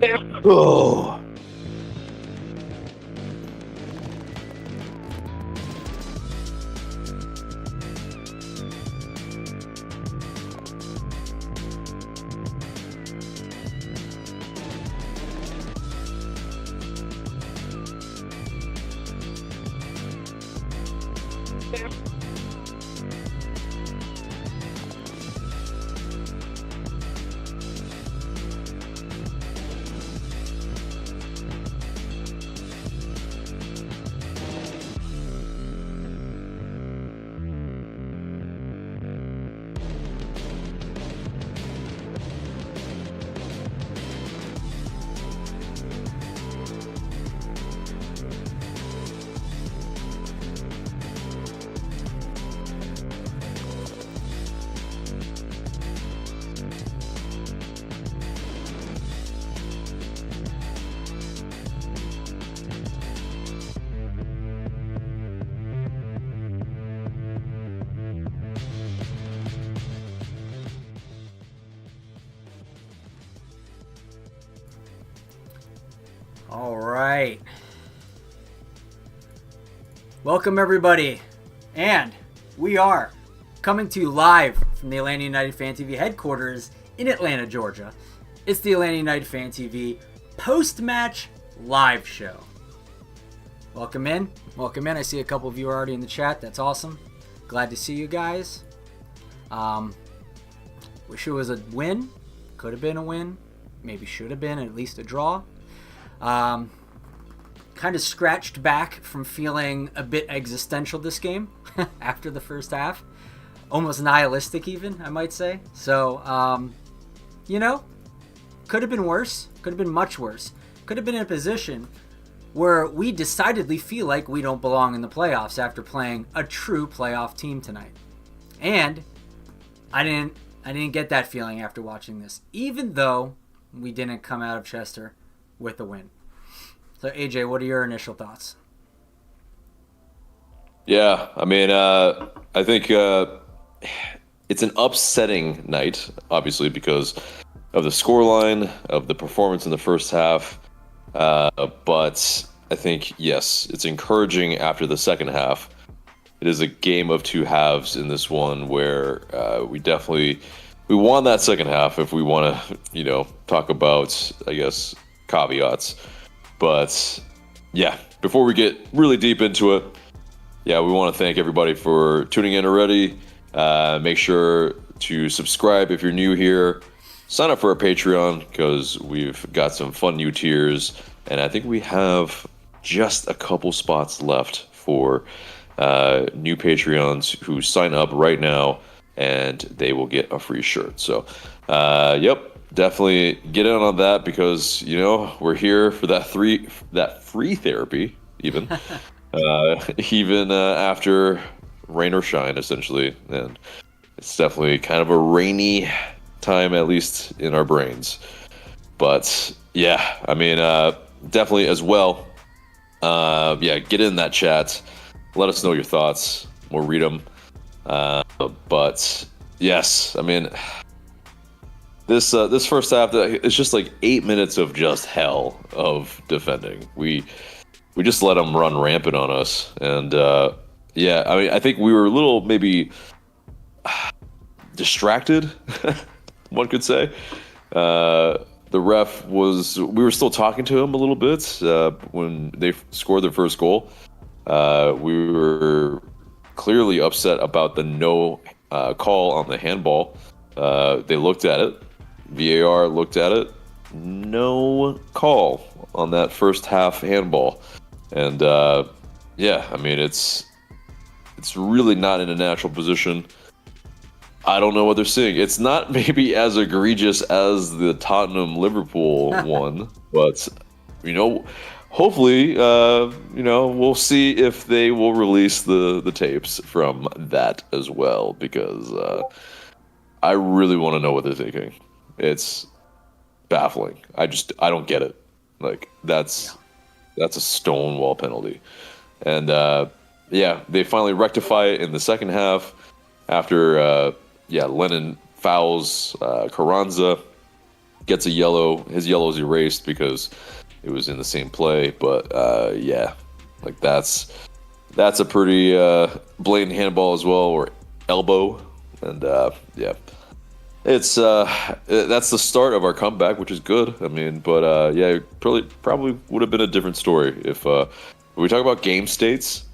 Oh. All right. Welcome, everybody. And we are coming to you live from the Atlanta United Fan TV headquarters in Atlanta, Georgia. It's the Atlanta United Fan TV post-match live show. Welcome in. Welcome in. I see a couple of you are already in the chat. That's awesome. Glad to see you guys. Wish it was a win. Could have been a win. Maybe should have been at least a draw. Kind of scratched back from feeling a bit existential this game after the first half. Almost nihilistic even, I might say. So, could have been worse. Could have been much worse. Could have been in a position where we decidedly feel like we don't belong in the playoffs after playing a true playoff team tonight. And I didn't get that feeling after watching this, even though we didn't come out of Chester with a win. So AJ, what are your initial thoughts? Yeah, I mean, I think it's an upsetting night, obviously, because of the scoreline, of the performance in the first half. But I think, yes, it's encouraging after the second half. It is a game of two halves in this one where we won that second half if we want to, talk about, I guess, caveats. But yeah, before we get really deep into it, yeah, we want to thank everybody for tuning in already. Make sure to subscribe if you're new here. Sign up for our Patreon because we've got some fun new tiers. And I think we have just a couple spots left for new Patreons who sign up right now, and they will get a free shirt. So, yep. Definitely get in on that because we're here for that free therapy even even after rain or shine essentially, and it's definitely kind of a rainy time, at least in our brains. But yeah, I mean, definitely as well. Get in that chat. Let us know your thoughts. We'll read them. But yes, I mean. This first half, it's just like 8 minutes of just hell of defending. We just let them run rampant on us, and I mean, I think we were a little maybe distracted, one could say. The ref we were still talking to him a little bit when they scored their first goal. We were clearly upset about the no call on the handball. They looked at it. VAR looked at it. No call on that first half handball. And I mean, it's really not in a natural position. I don't know what they're seeing. It's not maybe as egregious as the Tottenham-Liverpool one, but hopefully, we'll see if they will release the tapes from that as well, because I really want to know what they're thinking. It's baffling. I don't get it. Like, that's a stonewall penalty. And they finally rectify it in the second half after Lennon fouls Carranza. gets a yellow. His yellow is erased because it was in the same play. But yeah, like that's a pretty blatant handball as well, or elbow. And yeah, it's that's the start of our comeback, which is good. I mean, but yeah, it probably would have been a different story if when we talk about game states,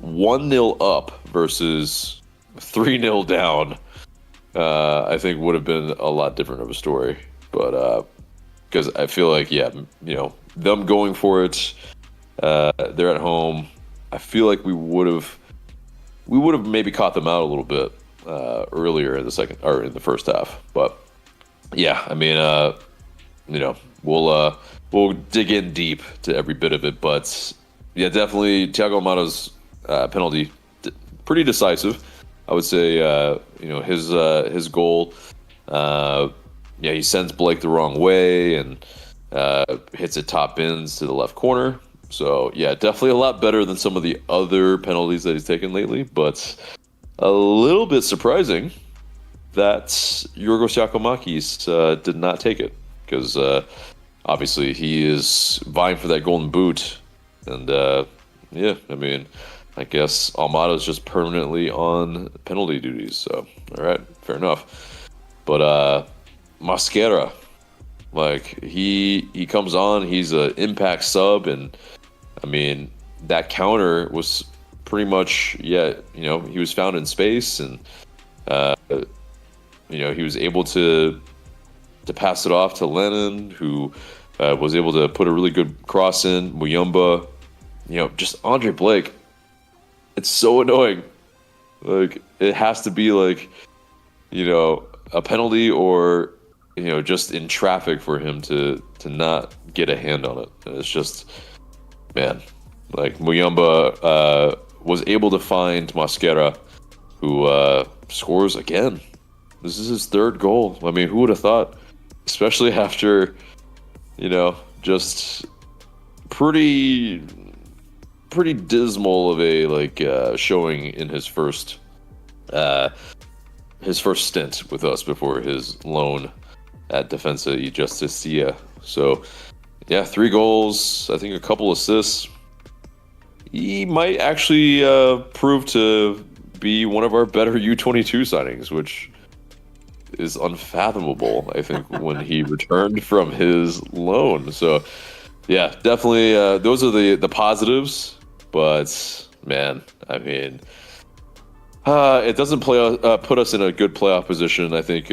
1-0 up versus 3-0 down. I think would have been a lot different of a story. But because I feel like, yeah, you know, them going for it, they're at home. I feel like we would have maybe caught them out a little bit earlier in the first half. But yeah, I mean, you know, we'll dig in deep to every bit of it. But yeah, definitely Thiago Almada's penalty, pretty decisive. I would say, you know, his goal. Yeah, he sends Blake the wrong way and hits it top bins to the left corner. So yeah, definitely a lot better than some of the other penalties that he's taken lately. But a little bit surprising that Yorgos Giacomakis did not take it, because obviously he is vying for that golden boot. And yeah, I mean, I guess Almada's just permanently on penalty duties. So all right, fair enough. But Mosquera, like he comes on, he's an impact sub, and I mean that counter was pretty much, yeah, you know, he was found in space, and you know, he was able to pass it off to Lennon, who was able to put a really good cross in. Muyumba, you know, just Andre Blake. It's so annoying. Like, it has to be like, you know, a penalty or, you know, just in traffic for him to not get a hand on it. And it's just, man, like Muyumba was able to find Mosquera, who scores again. This is his third goal. I mean, who would have thought? Especially after, you know, just pretty dismal of a showing in his first stint with us before his loan at Defensa y Justicia. So yeah, 3 goals, I think a couple assists. He might actually prove to be one of our better U22 signings, which is unfathomable, I think, when he returned from his loan. So yeah, definitely those are the positives. But man, I mean, it doesn't put us in a good playoff position. I think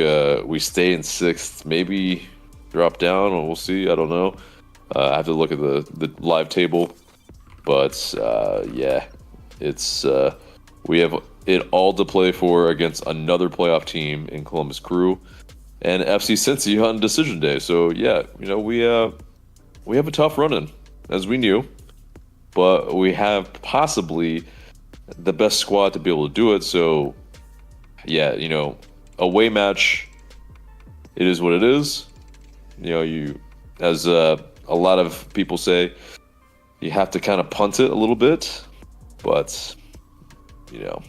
we stay in 6th, maybe drop down, or we'll see. I don't know. I have to look at the live table. But yeah, it's we have it all to play for against another playoff team in Columbus Crew and FC Cincy on decision day. So yeah, you know, we have a tough run-in, as we knew, but we have possibly the best squad to be able to do it. So yeah, you know, away match, it is what it is. You know, you, as a lot of people say, you have to kind of punt it a little bit, but you know,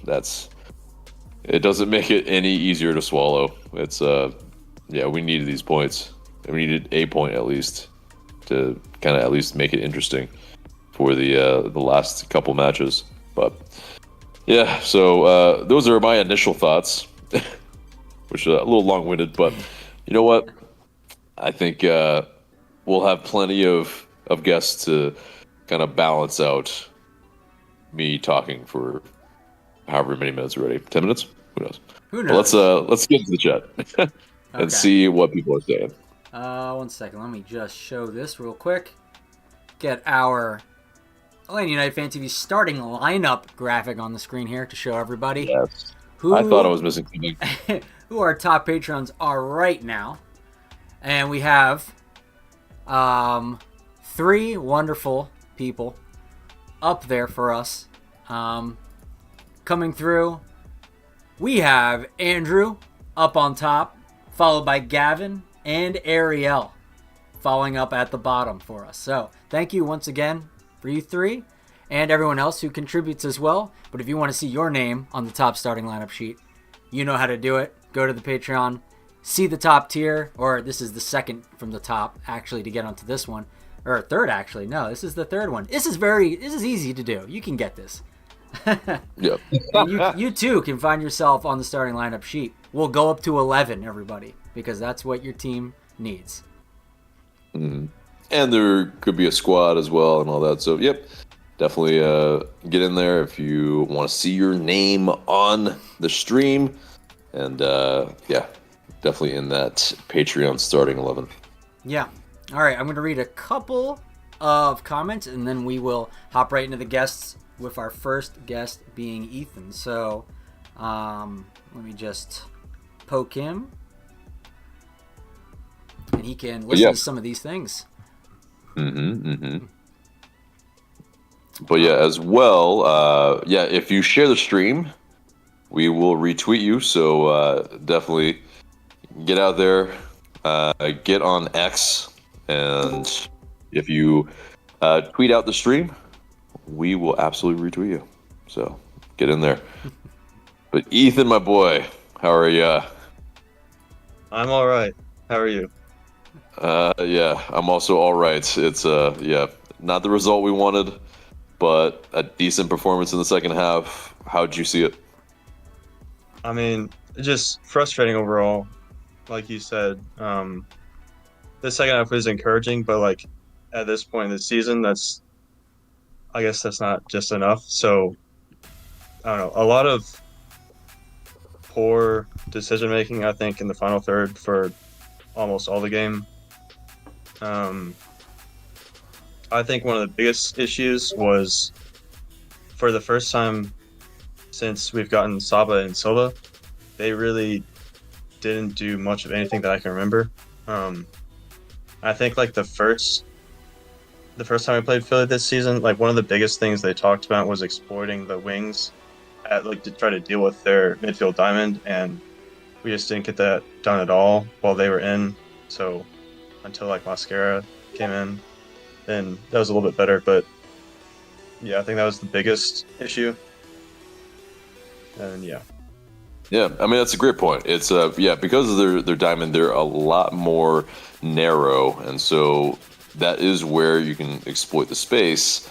it doesn't make it any easier to swallow. It's yeah, we needed these points, and we needed a point at least to kind of at least make it interesting for the last couple matches. But yeah, so those are my initial thoughts, which are a little long-winded, but you know what? I think we'll have plenty of guests to kind of balance out me talking for however many minutes already. 10 minutes? Who knows? Who knows? But let's get to the chat and see what people are saying. 1 second. Let me just show this real quick. Get our Atlanta United Fan TV starting lineup graphic on the screen here to show everybody. Yes. I thought I was missing something. Who our top patrons are right now. And we have 3 wonderful people up there for us. Coming through, we have Andrew up on top, followed by Gavin and Ariel following up at the bottom for us. So thank you once again for you 3 and everyone else who contributes as well. But if you want to see your name on the top starting lineup sheet, you know how to do it. Go to the Patreon, see the top tier, or this is the second from the top actually to get onto this one, or third actually. No, this is the third one. This is easy to do. You can get this. Yep. And you too can find yourself on the starting lineup sheet. We'll go up to 11, everybody, because that's what your team needs. Mm-hmm. And there could be a squad as well and all that. So, yep, definitely get in there if you want to see your name on the stream. And, yeah, definitely in that Patreon starting 11. Yeah. All right, I'm going to read a couple of comments, and then we will hop right into the guests, with our first guest being Ethan. So let me just poke him, and he can listen to some of these things. But yeah, as well, if you share the stream, we will retweet you. So definitely get out there, get on X, and if you tweet out the stream, we will absolutely retweet you. So get in there. But Ethan, my boy, how are you? I'm all right. How are you? Yeah, I'm also all right. It's not the result we wanted, but a decent performance in the second half. How'd you see it? I mean, just frustrating overall. Like you said, the second half was encouraging, but like at this point in the season, I guess that's not just enough. So I don't know. A lot of poor decision making, I think, in the final third for almost all the game. I think one of the biggest issues was, for the first time since we've gotten Saba and Silva, they really didn't do much of anything that I can remember. I think like the first time we played Philly this season, like one of the biggest things they talked about was exploiting the wings to try to deal with their midfield diamond, and we just didn't get that done at all while they were in. So until like Mascara came in, then that was a little bit better. But yeah, I think that was the biggest issue. And yeah. Yeah, I mean that's a great point. It's because of their diamond, they're a lot more narrow, and so that is where you can exploit the space.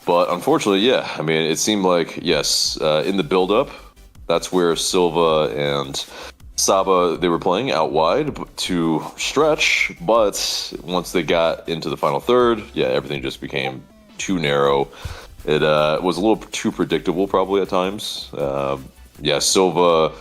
But unfortunately, I mean it seemed like in the build-up, that's where Silva and Saba, they were playing out wide to stretch, but once they got into the final third, everything just became too narrow. It was a little too predictable probably at times. Silva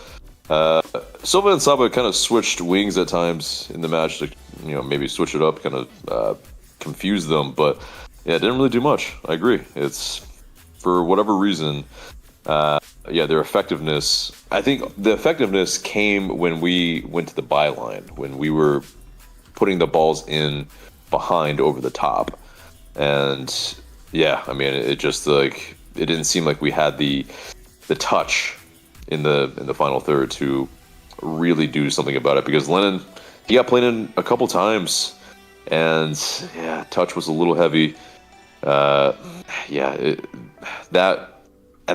and Saba kind of switched wings at times in the match to, maybe switch it up, kind of confuse them, but it didn't really do much. I agree. It's, for whatever reason, their effectiveness. I think the effectiveness came when we went to the byline, when we were putting the balls in behind over the top, and I mean it just like it didn't seem like we had the touch in the final third to really do something about it, because Lennon, he got played in a couple times, and touch was a little heavy. I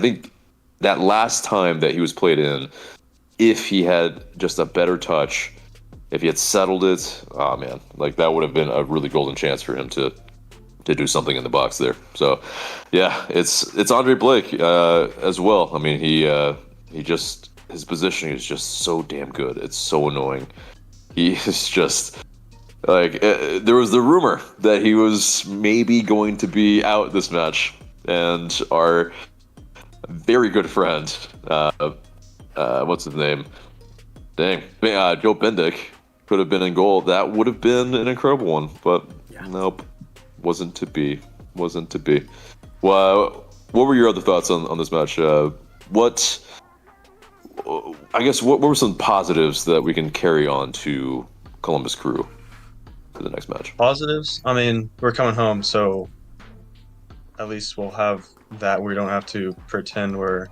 think that last time that he was played in, if he had just a better touch, if he had settled it, oh man, like that would have been a really golden chance for him to do something in the box there. So it's Andre Blake as well. I mean his positioning is just so damn good. It's so annoying. He is just like there was the rumor that he was maybe going to be out this match, and our very good friend, what's his name? Joe Bendick could have been in goal. That would have been an incredible one, but nope, wasn't to be. Well, what were your other thoughts on this match? What were some positives that we can carry on to Columbus Crew for the next match? Positives? I mean, we're coming home, so at least we'll have that. We don't have to pretend we're,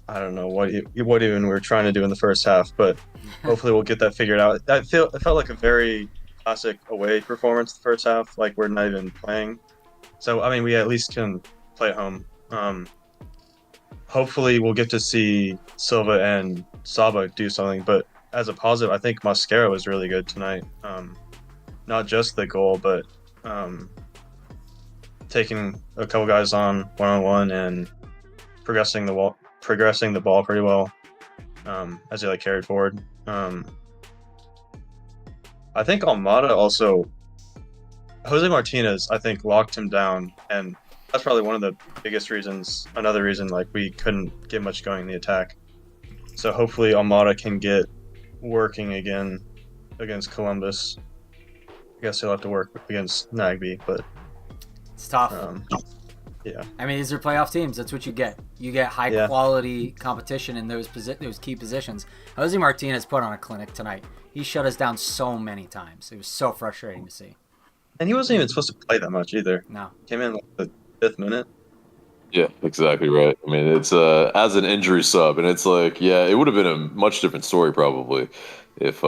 I don't know what even we were trying to do in the first half, but hopefully we'll get that figured out. It felt like a very classic away performance the first half, like we're not even playing. So I mean, we at least can play at home. hopefully we'll get to see Silva and Saba do something. But as a positive, I think Mascara was really good tonight. Not just the goal, but taking a couple guys on one-on-one and progressing the ball pretty well as he carried forward. I think Almada also, Jose Martinez, I think locked him down, and that's probably one of the biggest reasons. Another reason we couldn't get much going in the attack. So hopefully Almada can get working again against Columbus. I guess he'll have to work against Nagby, but it's tough. Yeah. I mean, these are playoff teams. That's what you get. You get high quality competition in those key positions. Jose Martinez put on a clinic tonight. He shut us down so many times. It was so frustrating to see. And he wasn't even supposed to play that much either. No. Came in the 5th minute. Yeah, exactly right. I mean, it's as an injury sub, and it's it would have been a much different story probably if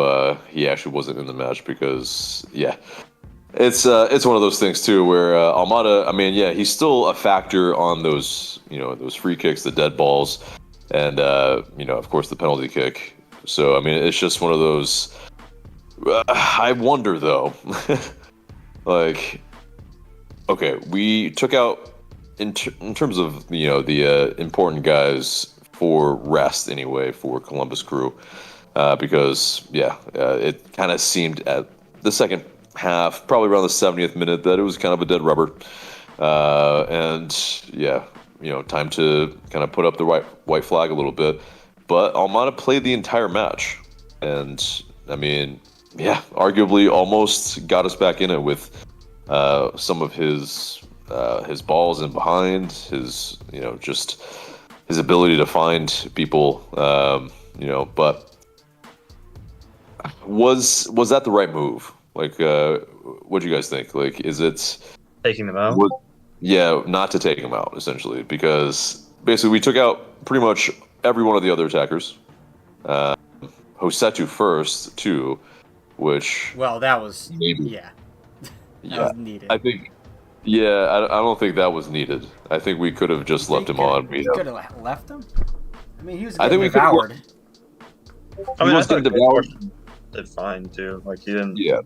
he actually wasn't in the match because it's one of those things too where Almada, I mean, he's still a factor on those those free kicks, the dead balls, and of course the penalty kick. So I mean, it's just one of those. I wonder though, okay, we took out in terms of the important guys for rest anyway for Columbus Crew, because it kind of seemed at the second half, probably around the 70th minute, that it was kind of a dead rubber, and time to kind of put up the white flag a little bit. But Almada played the entire match, and I mean, arguably almost got us back in it with some of his balls in behind, his just his ability to find people, but was that the right move? What do you guys think? Is it taking them out? Not to take them out, essentially, because basically we took out pretty much every one of the other attackers. Hosetu first, too, which... Well, that was... That was needed. I think... I don't think that was needed. I think we could have just left him on. We could have left him? I mean, he was getting devoured. I mean, I was getting devoured. Did fine, too. He didn't... Yeah.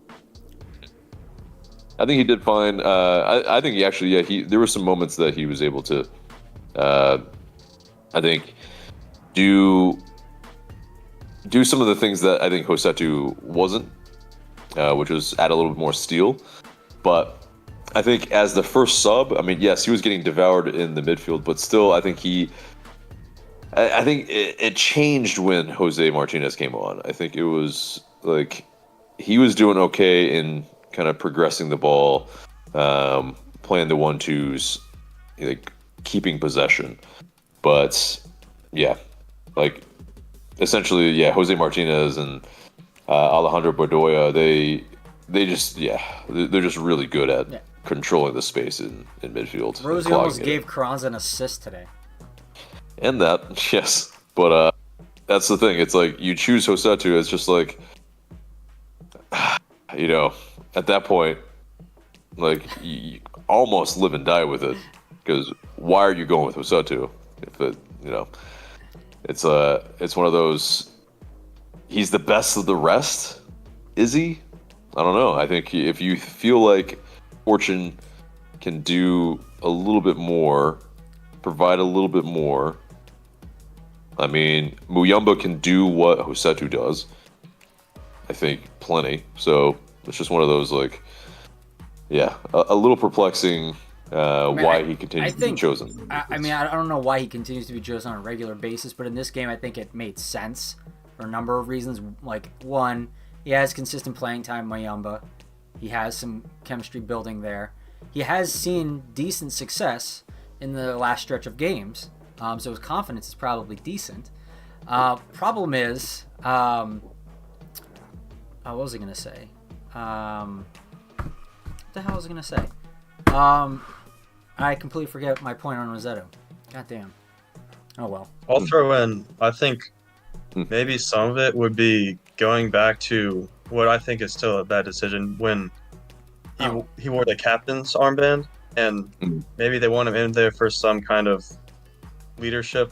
I think he did fine. I think he actually, there were some moments that he was able to, I think, do some of the things that I think Hosetu wasn't, which was add a little bit more steel. But I think as the first sub, I mean, yes, he was getting devoured in the midfield, but still, I think I think it changed when Jose Martinez came on. I think it was he was doing okay in kind of progressing the ball, playing the 1-2s, keeping possession. But essentially, Jose Martinez and Alejandro Bedoya, they're just really good at controlling the space in midfield. Rosie almost gave Kranz an assist today. And that, yes. But that's the thing. It's you choose Hosetu, it's just at that point, you almost live and die with it, because why are you going with Hosetu? If it's one of those. He's the best of the rest, is he? I don't know. I think if you feel like Fortune can do a little bit more, provide a little bit more. I mean, Muyumba can do what Hosetu does. I think plenty. So it's just one of those a little perplexing why he continues to be chosen. I mean, I don't know why he continues to be chosen on a regular basis, but in this game, I think it made sense for a number of reasons. One, he has consistent playing time, Muyumba. He has some chemistry building there. He has seen decent success in the last stretch of games, so his confidence is probably decent. Problem is, what was I going to say? What the hell was I going to say? I completely forget my point on Rosetto. God damn. Oh, well. I'll throw in, I think maybe some of it would be going back to what I think is still a bad decision when he wore the captain's armband, and maybe they want him in there for some kind of leadership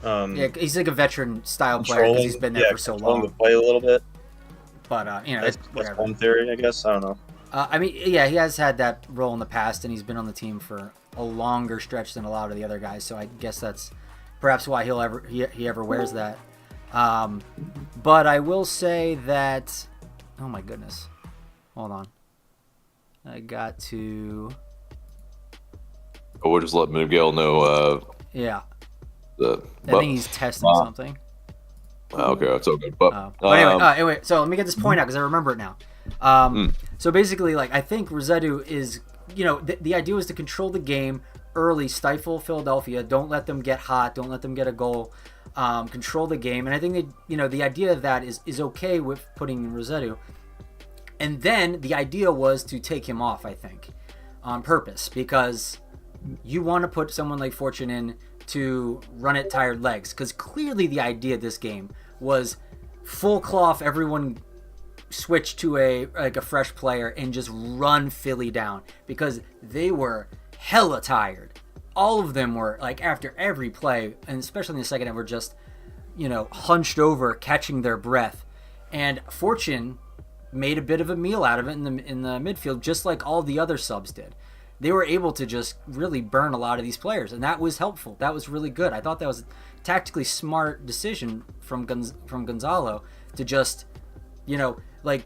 Yeah, he's like a veteran style player because he's been there for so controlling long. the play a little bit. But That's whatever. one theory, I guess. I don't know. I mean, yeah, he has had that role in the past, and he's been on the team for a longer stretch than a lot of the other guys. So I guess that's perhaps why he ever wears that. But I will say that, oh my goodness, hold on, I got to. Oh, we'll just let Miguel know. Yeah, I think he's testing something. Okay, that's okay. But anyway, so let me get this point out because I remember it now. So basically, like, I think Rossetto is, the idea was to control the game early, stifle Philadelphia, don't let them get hot, don't let them get a goal, control the game, and I think that the idea of that is okay with putting in Rossetto. And then the idea was to take him off, I think, on purpose, because you want to put someone like Fortune in to run at tired legs, because clearly the idea of this game was full cloth, everyone switch to a fresh player and just run Philly down, because they were hella tired. All of them were, like, after every play, and especially in the second half, were just hunched over, catching their breath. And Fortune made a bit of a meal out of it in the midfield, just like all the other subs did. They were able to just really burn a lot of these players, and that was helpful. That was really good. I thought that was a tactically smart decision from Gonzalo to just,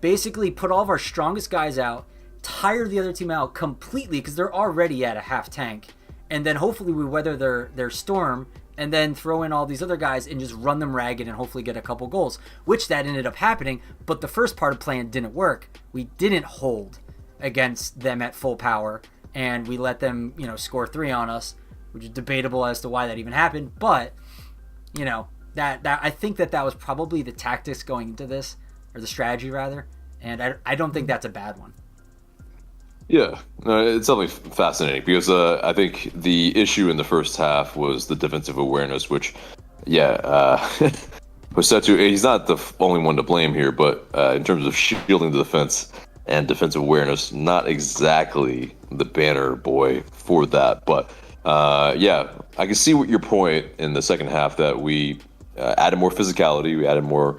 basically put all of our strongest guys out, tire the other team out completely because they're already at a half tank, and then hopefully we weather their storm, and then throw in all these other guys and just run them ragged and hopefully get a couple goals, which that ended up happening. But the first part of plan didn't work. We didn't hold against them at full power, and we let them, score 3 on us, which is debatable as to why that even happened. But, that I think that was probably the tactics going into this, or the strategy rather, and I don't think that's a bad one. Yeah, it's definitely fascinating because I think the issue in the first half was the defensive awareness, which, Rossetto, he's not the only one to blame here, but in terms of shielding the defense and defensive awareness, not exactly the banner boy for that. But I can see what your point in the second half, that we added more physicality, we added more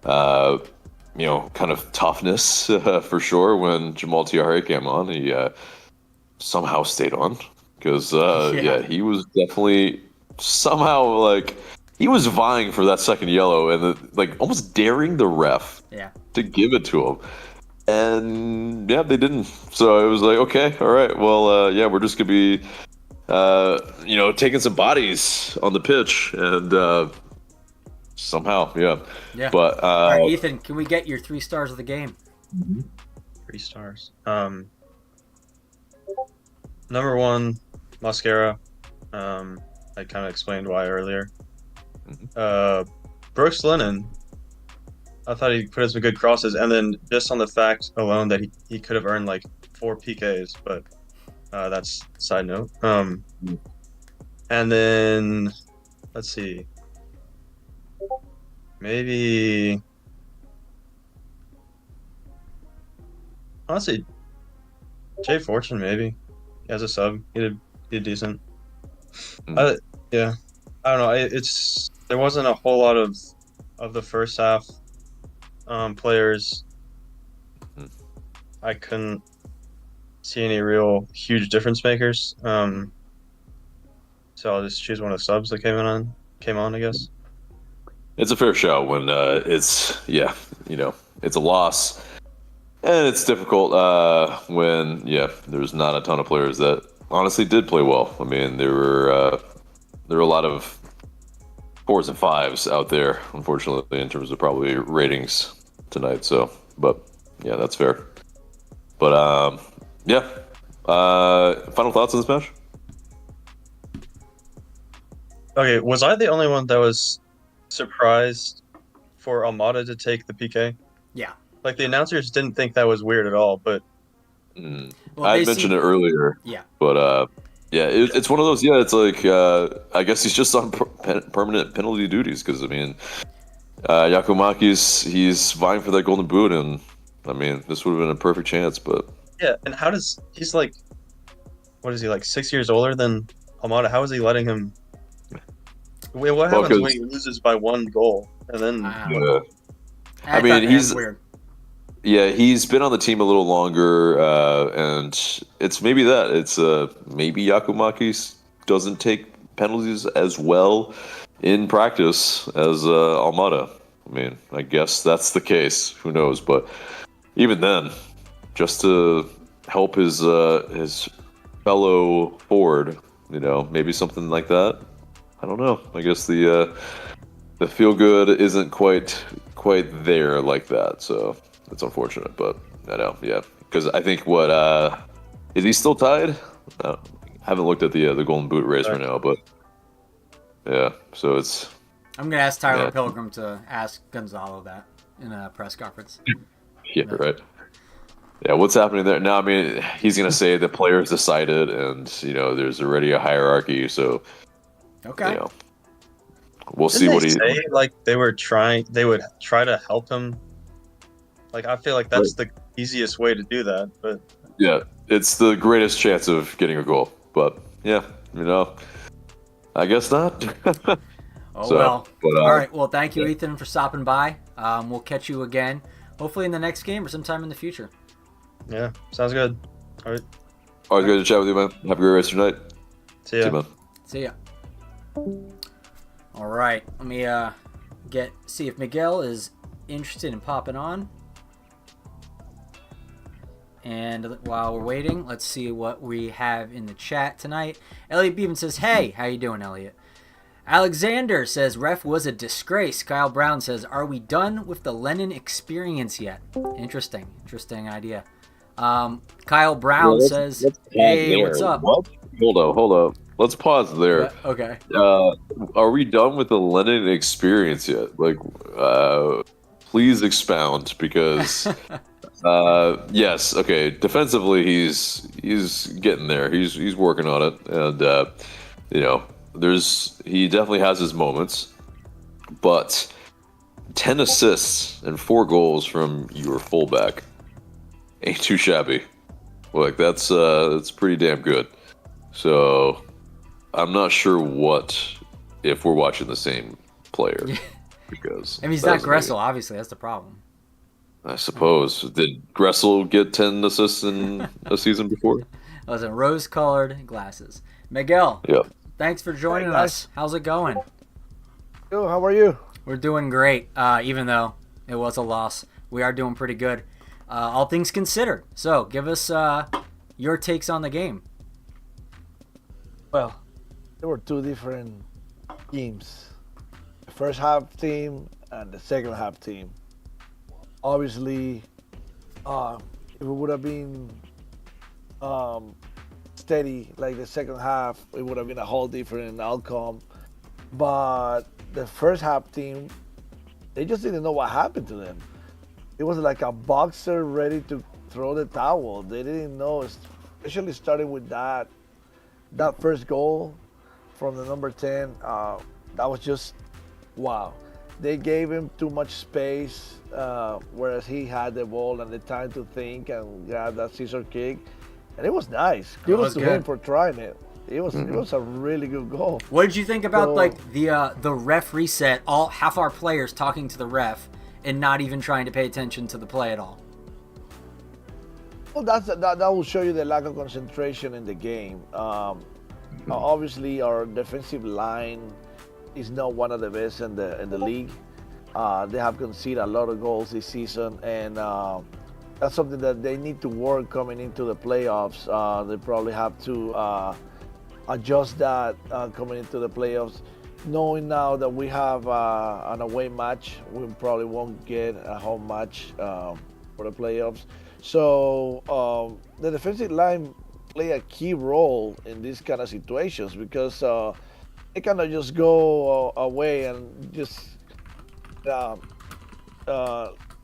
kind of toughness for sure. When Jamal Tiare came on, he somehow stayed on because he was definitely somehow he was vying for that second yellow and almost daring the ref to give it to him. And they didn't. So it was like, okay, all right, well, we're just gonna be taking some bodies on the pitch, and somehow, But all right, Ethan, can we get your 3 stars of the game? 3 stars. Number 1, Mascara. I kind of explained why earlier. Brooks Lennon, I thought he put in some good crosses, and then just on the fact alone that he could have earned 4 PKs, but that's a side note. And then let's see, maybe honestly Jay Fortune, maybe as a sub, he did decent. I don't know. There wasn't a whole lot of the first half players. I couldn't see any real huge difference makers. So I'll just choose one of the subs that came on, I guess. It's a fair show when it's a loss, and it's difficult when there's not a ton of players that honestly did play well. I mean, there were a lot of 4s and 5s out there, unfortunately, in terms of probably ratings tonight. So, but that's fair. But final thoughts on this match? Okay, was I the only one that was surprised for Almada to take the PK? Yeah. The announcers didn't think that was weird at all, but I mentioned it earlier. Yeah. But it's one of those. Yeah, it's I guess he's just on permanent penalty duties because Giacomakis, he's vying for that golden boot, and I mean this would have been a perfect chance. But and how does he's what is he 6 years older than Almada? How is he letting him? Wait, what Well, happens when 'cause- he loses by 1 goal and then? Yeah. I mean, thought that was weird. Yeah, he's been on the team a little longer, and it's maybe that. It's maybe Yakumakis doesn't take penalties as well in practice as Almada. I mean, I guess that's the case. Who knows? But even then, just to help his fellow forward, maybe something like that. I don't know. I guess the feel good isn't quite there like that. So. It's unfortunate, but I know, yeah. Because I think is he still tied? I haven't looked at the Golden Boot race right now, but yeah. So it's. I'm gonna ask Tyler Pilgrim to ask Gonzalo that in a press conference. Yeah, right. Yeah, what's happening there now? I mean, he's gonna say the players decided, and there's already a hierarchy. So okay, we'll see what he. Say, like they would try to help him. Like, I feel like that's the easiest way to do that, but... Yeah, it's the greatest chance of getting a goal. But, yeah, I guess not. All right, well, thank you, Ethan, for stopping by. We'll catch you again, hopefully in the next game or sometime in the future. Yeah, sounds good. All right. Always good to chat with you, man. Have a great rest of your night. See ya. Man. See ya. All right, let me see if Miguel is interested in popping on. And while we're waiting, let's see what we have in the chat tonight. Elliot Beaven says, hey, how you doing, Elliot? Alexander says, ref was a disgrace. Kyle Brown says, are we done with the Lennon experience yet? Interesting idea. Kyle Brown says, hey, what's up? What? Hold up. Let's pause there. Okay. Are we done with the Lennon experience yet? Like, please expound, because... yes. Okay. Defensively, he's getting there. He's working on it, and he definitely has his moments, but 10 assists and 4 goals from your fullback ain't too shabby. Like that's pretty damn good. So I'm not sure if we're watching the same player, because I mean, he's not Gressel. Obviously, that's the problem. I suppose. Did Gressel get 10 assists in a season before? Those are rose-colored glasses. Miguel, thanks for joining us. How's it going? Yo, how are you? We're doing great, even though it was a loss. We are doing pretty good, all things considered. So give us your takes on the game. Well, there were 2 different teams. The first half team and the second half team. Obviously, if it would have been steady like the second half, it would have been a whole different outcome. But the first half team, they just didn't know what happened to them. It was like a boxer ready to throw the towel. They didn't know, especially starting with that first goal from the number 10. That was just wow. They gave him too much space, whereas he had the ball and the time to think and grab that scissor kick, and it was nice. Kudos to him for trying it. It was a really good goal. What did you think about the ref reset? Half our players talking to the ref and not even trying to pay attention to the play at all. Well, that will show you the lack of concentration in the game. Obviously, our defensive line is not one of the best in the league. They have conceded a lot of goals this season, and that's something that they need to work coming into the playoffs. They probably have to adjust that coming into the playoffs. Knowing now that we have an away match, we probably won't get a home match for the playoffs. So the defensive line play a key role in these kind of situations, because they cannot just go away and just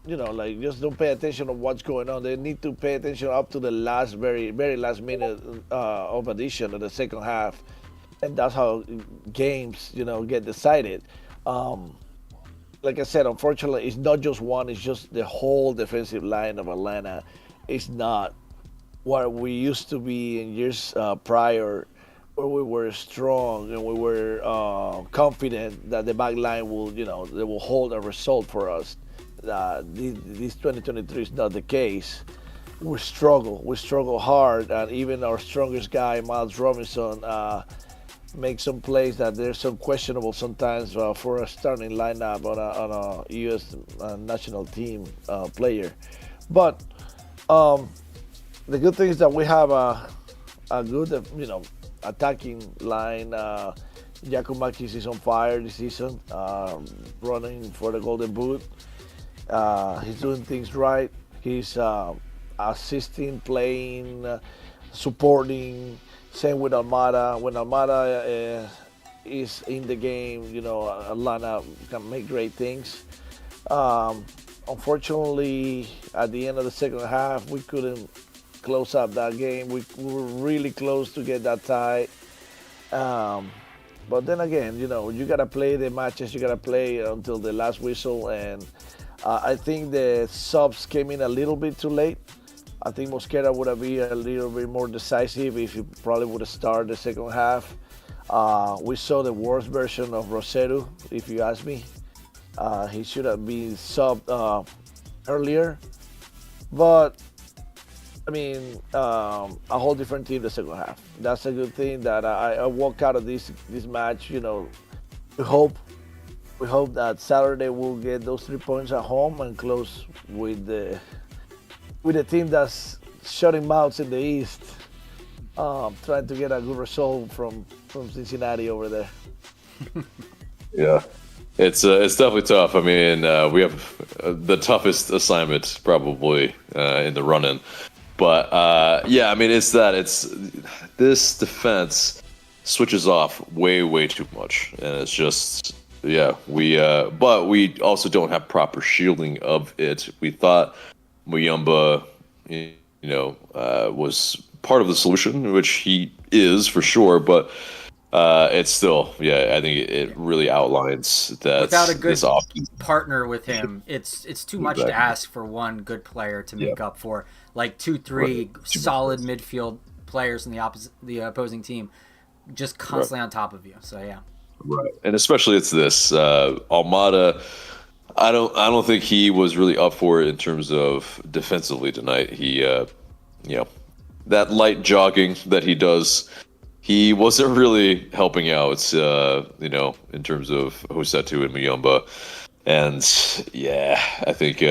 just don't pay attention to what's going on. They need to pay attention up to the very last minute of addition of the second half, and that's how games get decided. Like I said, unfortunately, it's not just one. It's just the whole defensive line of Atlanta. It's not what we used to be in years prior, where we were strong and we were confident that the back line will, they will hold a result for us. This 2023 is not the case. We struggle hard, and even our strongest guy, Miles Robinson, makes some plays that they're so questionable sometimes for a starting lineup on a U.S. National team player. But the good thing is that we have a good, attacking line. Giacomakis is on fire this season, running for the Golden Boot. He's doing things right. He's assisting, playing, supporting. Same with Almada. When Almada is in the game, Atlanta can make great things. Unfortunately, at the end of the second half, we couldn't close up that game. We were really close to get that tie. But then again, you got to play the matches you got to play until the last whistle. And I think the subs came in a little bit too late. I think Mosquera would have been a little bit more decisive if he probably would have started the second half. We saw the worst version of Rosero, if you ask me. He should have been subbed earlier. But, a whole different team the second half. That's a good thing that I walk out of this match, we hope that Saturday we'll get those 3 points at home and close with the team that's shutting mouths in the East, trying to get a good result from Cincinnati over there. Yeah, it's definitely tough. We have the toughest assignment probably in the run-in, but it's this defense switches off way too much, and it's just but we also don't have proper shielding of it. We thought Muyumba, was part of the solution, which he is for sure, but it's still, I think it really outlines that without a good partner with him, it's too much to ask for one good player to make up for like 2-3 solid midfield players in the opposing team, just constantly on top of you. So yeah. Right, and especially it's this Almada. I don't think he was really up for it in terms of defensively tonight. He, that light jogging that he does, he wasn't really helping out. In terms of Hosetu and Muyumba, and I think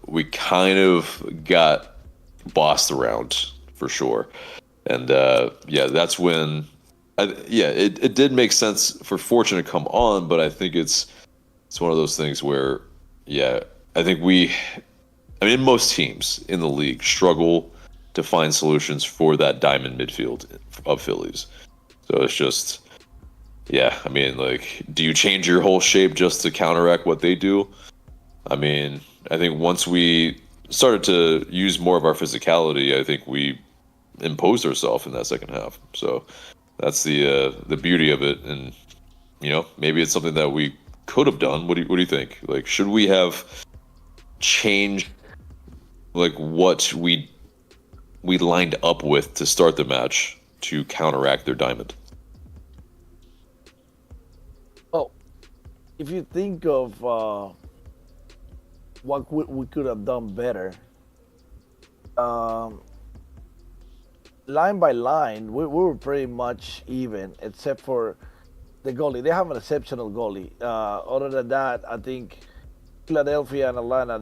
we kind of got bossed around for sure. And that's when, it did make sense for Fortune to come on, but I think it's one of those things where, I think most teams in the league struggle to find solutions for that diamond midfield of Phillies. So it's just, do you change your whole shape just to counteract what they do? I think once we started to use more of our physicality, I think we imposed ourselves in that second half. So that's the beauty of it. And, maybe it's something that we could have done. What do you think? Like, should we have changed what we lined up with to start the match to counteract their diamond? Well, if you think of what we could have done better, line by line, we were pretty much even, except for the goalie. They have an exceptional goalie. Other than that, I think Philadelphia and Atlanta,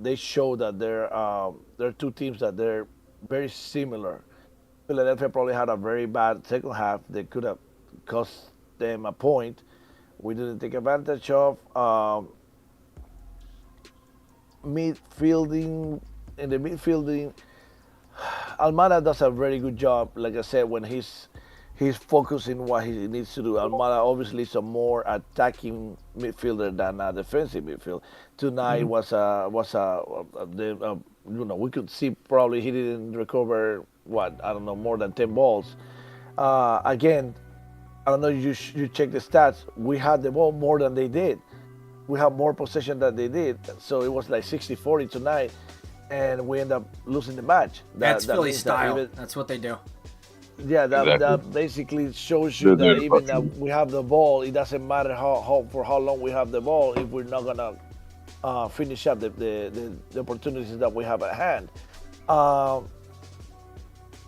they show that they're two teams that they're very similar. Philadelphia probably had a very bad second half. They could have cost them a point. We didn't take advantage of midfielding. In the midfielding, Almada does a very good job. Like I said, when he's focusing what he needs to do. Almada obviously is a more attacking midfielder than a defensive midfield. Tonight we could see probably he didn't recover more than 10 balls. Again, I don't know. You check the stats. We had the ball more than they did. We have more possession than they did. So it was like 60-40 tonight, and we end up losing the match. That's Philly style. That's what they do. Yeah, Exactly. that basically shows you They're that even that we have the ball, it doesn't matter for how long we have the ball if we're not gonna finish up the opportunities that we have at hand. Um,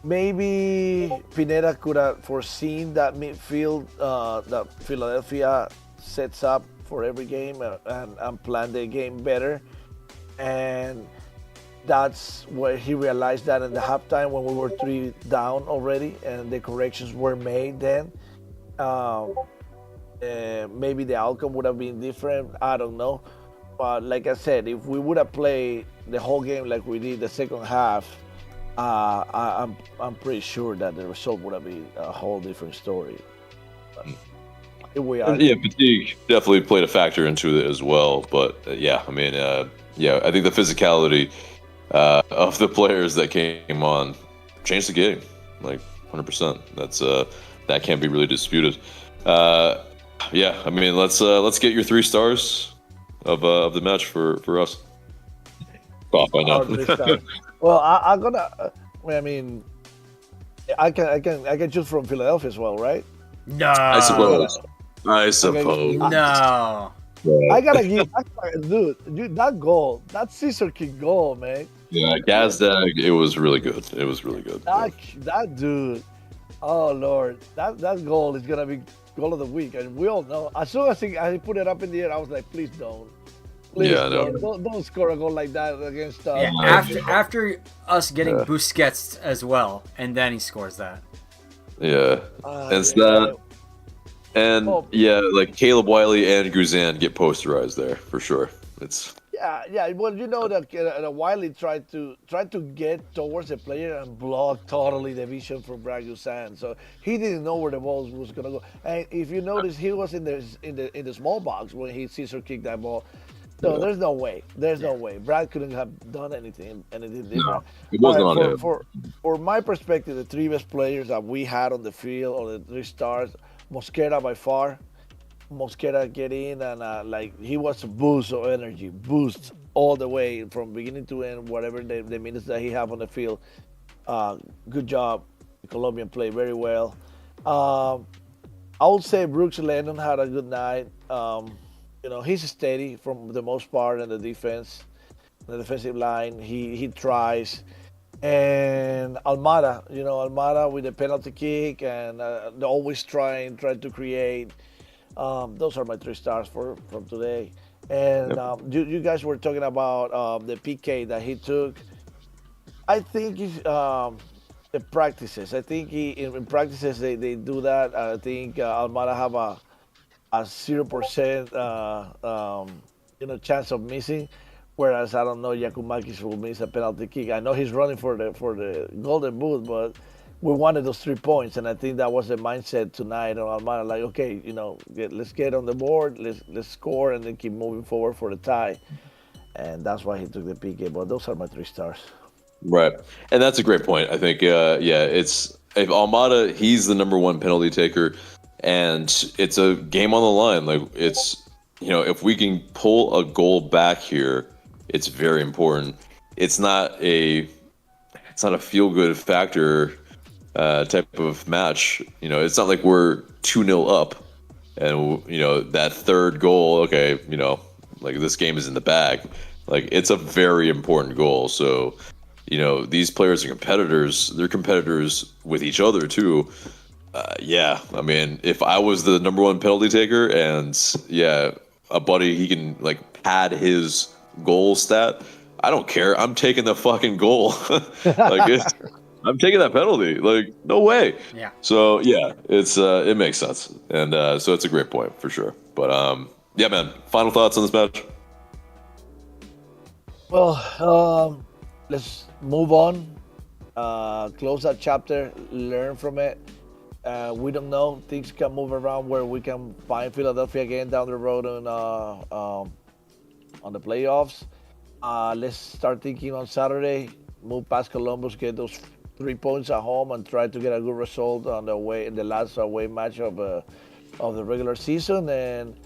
Maybe Pineda could have foreseen that midfield that Philadelphia sets up for every game and plan the game better. And that's where he realized that in the halftime when we were 3 down already and the corrections were made then. Um, Maybe the outcome would have been different. I don't know. But like I said, if we would have played the whole game like we did the second half, I'm pretty sure that the result would have been a whole different story. But here we are. And yeah, fatigue definitely played a factor into it as well. But yeah, I mean, yeah, I think the physicality of the players that came on changed the game, like 100%. That's that can't be really disputed. Yeah, I mean, let's get your 3 stars of the match for us. Off, I know. Well, I'm gonna. I mean, I can choose from Philadelphia as well, right? No. I suppose. No. I gotta give, dude, that goal, that scissor kick goal, man. Yeah, Gazdag, it was really good. It was really good. That dude, oh Lord, that goal is gonna be goal of the week, and we all know. As soon as I put it up in the air, I was like, please don't. Please don't score a goal like that against. After us getting Busquets as well, and then he scores that. Yeah, it's that. And like Caleb Wiley and Guzan get posterized there for sure. It's yeah. Well, you know that Wiley tried to get towards the player and block totally the vision from Brad Guzan, so he didn't know where the ball was gonna go. And if you notice, he was in the small box when he scissor kicked that ball. So there's no way. No way. Brad couldn't have done anything different. No, it wasn't on him. For my perspective, the 3 best players that we had on the field, or the 3 stars, Mosquera by far. Mosquera get in and like he was a boost of energy, boost all the way from beginning to end, whatever the minutes that he have on the field. Good job. The Colombian played very well. I would say Brooks Lennon had a good night. You know, he's steady from the most part in the defense, the defensive line. He tries. And Almada, with the penalty kick and always trying to create. Those are my 3 stars from today. And you guys were talking about the PK that he took. I think the practices. I think in practices they do that. I think Almada have a 0% chance of missing, whereas I don't know Yakumakis will miss a penalty kick. I know he's running for the golden boot, but we wanted those 3 points, and I think that was the mindset tonight on Almada. Like, okay, let's get on the board, let's score, and then keep moving forward for the tie. And that's why he took the PK. But those are my 3 stars. Right, and that's a great point. I think, it's if Almada, he's the number 1 penalty taker. And it's a game on the line. Like it's, if we can pull a goal back here, it's very important. It's not a feel-good factor type of match. It's not like we're 2-0 up, and that 3rd goal. Okay, like this game is in the bag. Like it's a very important goal. So, these players are competitors. They're competitors with each other too. I mean, if I was the number 1 penalty taker and a buddy, he can like pad his goal stat, I don't care. I'm taking the fucking goal. I'm taking that penalty. Like, no way. Yeah. So it's it makes sense, and so it's a great point for sure. But man, final thoughts on this match? Well, let's move on. Close that chapter. Learn from it. We don't know. Things can move around where we can find Philadelphia again down the road on the playoffs. Let's start thinking on Saturday. Move past Columbus, get those 3 points at home, and try to get a good result on the last away match of the regular season. And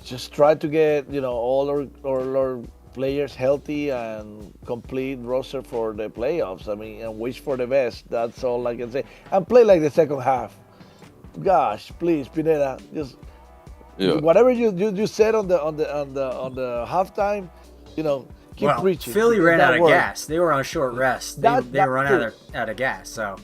just try to get all our players healthy and complete roster for the playoffs. I mean, and wish for the best. That's all I can say. And play like the second half. Gosh, please, Pineda, just whatever you said on the halftime, keep Well, preaching. Philly ran That out of worked. gas. They were on short rest. They run out of gas. So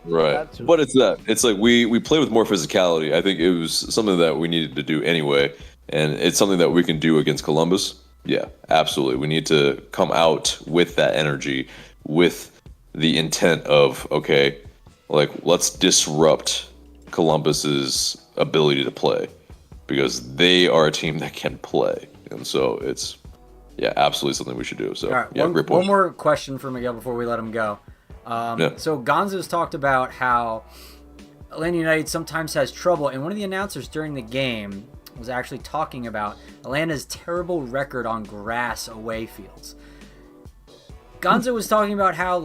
Right. But it's that. It's like we play with more physicality. I think it was something that we needed to do anyway. And it's something that we can do against Columbus. Yeah, absolutely. We need to come out with that energy, with the intent of, okay, like, let's disrupt Columbus's ability to play, because they are a team that can play. And so it's, absolutely something we should do. So, all right, great point. one more question for Miguel before we let him go. So Gonzo's talked about how Atlanta United sometimes has trouble, and one of the announcers during the game was actually talking about Atlanta's terrible record on grass away fields. Gonzo was talking about how,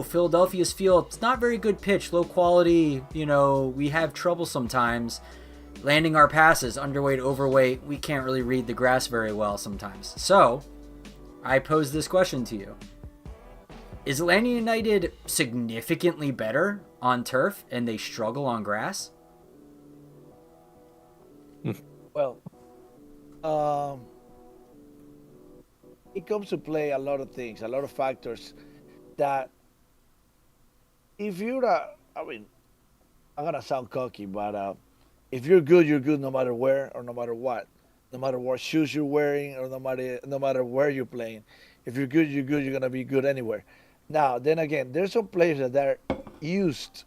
Philadelphia's field, it's not very good pitch, low quality, we have trouble sometimes landing our passes, underweight, overweight, we can't really read the grass very well sometimes. So, I pose this question to you. Is Atlanta United significantly better on turf and they struggle on grass? Well, it comes to play a lot of things, a lot of factors that if you're I'm gonna sound cocky, but if you're good no matter where or no matter what, no matter what shoes you're wearing or no matter where you're playing. If you're good, you're gonna be good anywhere. Now, then again, there's some players that are used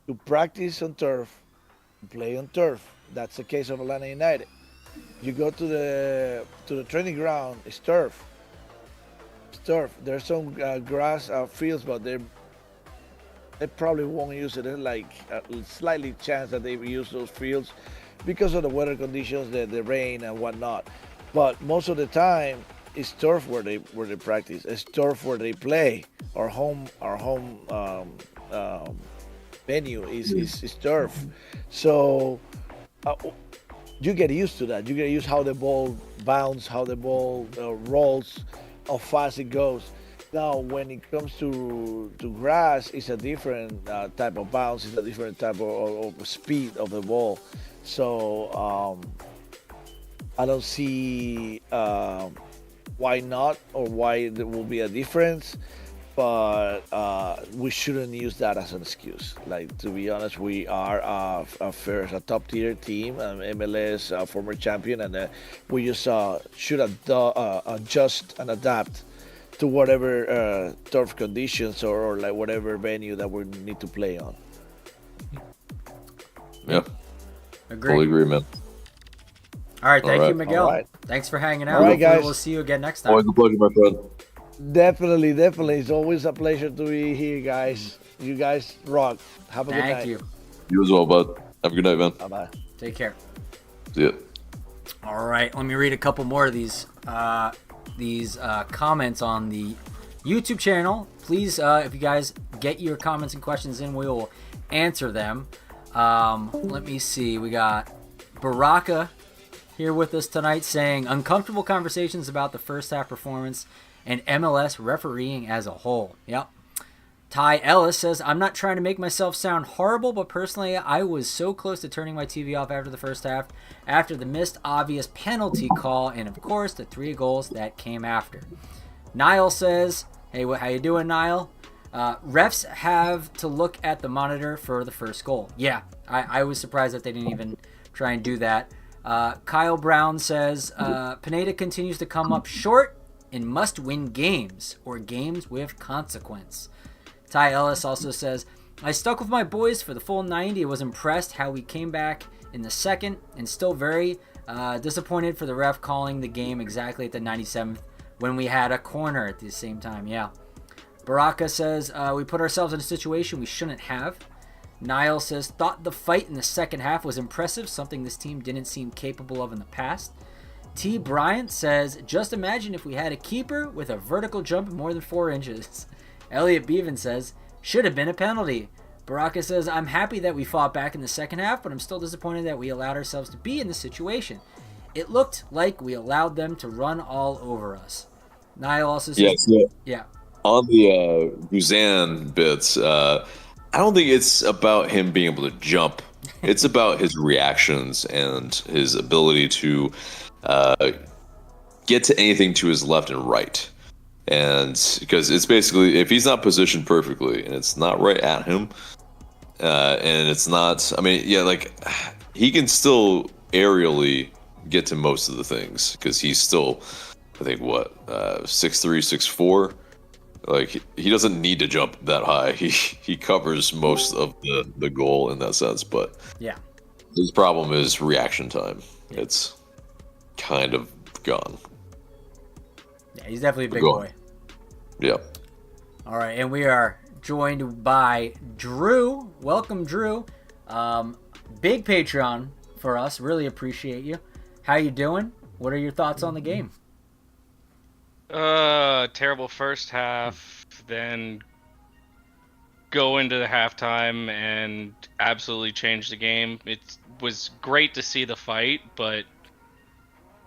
to practice on turf, play on turf. That's the case of Atlanta United. You go to the training ground, it's turf. It's turf. There's some grass fields, but they probably won't use it. There's like a slightly chance that they will use those fields because of the weather conditions, the rain and whatnot. But most of the time, it's turf where they practice. It's turf where they play. Our home venue is turf. So you get used to that. You get used how the ball bounces, how the ball rolls, how fast it goes. Now, when it comes to grass, it's a different type of bounce. It's a different type of speed of the ball. So I don't see why not or why there will be a difference. But we shouldn't use that as an excuse. Like, to be honest, we are a top tier team, MLS former champion, and we just should adjust and adapt to whatever turf conditions or like whatever venue that we need to play on. Yeah, Agree. fully agree, man. All right, thank you, Miguel. All right. Thanks for hanging out. All right, Hopefully guys. we'll see you again next time. Always a pleasure, my friend. Definitely. It's always a pleasure to be here, guys. You guys rock. Have a good night. Thank you. You as well, bud. Have a good night, man. Bye-bye. Take care. See ya. All right, let me read a couple more of these comments on the YouTube channel. Please, if you guys get your comments and questions in, we will answer them. Let me see. We got Baraka here with us tonight saying uncomfortable conversations about the first half performance and MLS refereeing as a whole. Yep. Ty Ellis says, I'm not trying to make myself sound horrible, but personally, I was so close to turning my TV off after the first half, after the missed obvious penalty call, and of course, the 3 goals that came after. Niall says, hey, how you doing, Niall? Refs have to look at the monitor for the first goal. Yeah, I was surprised that they didn't even try and do that. Kyle Brown says, Pineda continues to come up short and must win games or games with consequence. Ty Ellis also says, I stuck with my boys for the full 90. I was impressed how we came back in the second and still very disappointed for the ref calling the game exactly at the 97th when we had a corner at the same time. Yeah. Baraka says, we put ourselves in a situation we shouldn't have. Niall says, thought the fight in the second half was impressive, something this team didn't seem capable of in the past. T. Bryant says, just imagine if we had a keeper with a vertical jump of more than 4 inches. Elliot Beaven says, should have been a penalty. Baraka says, I'm happy that we fought back in the second half, but I'm still disappointed that we allowed ourselves to be in this situation. It looked like we allowed them to run all over us. Niall also says, Yes. yeah. On the Guzan bits, I don't think it's about him being able to jump. It's about his reactions and his ability to get to anything to his left and right. And because it's basically, if he's not positioned perfectly and it's not right at him, and it's not, I mean, yeah, like he can still aerially get to most of the things because he's still, I think, what, 6'3", 6'4". Like he doesn't need to jump that high. He covers most of the goal in that sense, but Yeah. his problem is reaction time. It's kind of gone. Yeah, he's definitely a big Go on. boy. Yeah. All right, and we are joined by Drew. Welcome, Drew. Big Patreon for us. Really appreciate you. How you doing? What are your thoughts on the game? Terrible first half, then go into the halftime and absolutely change the game. It was great to see the fight, but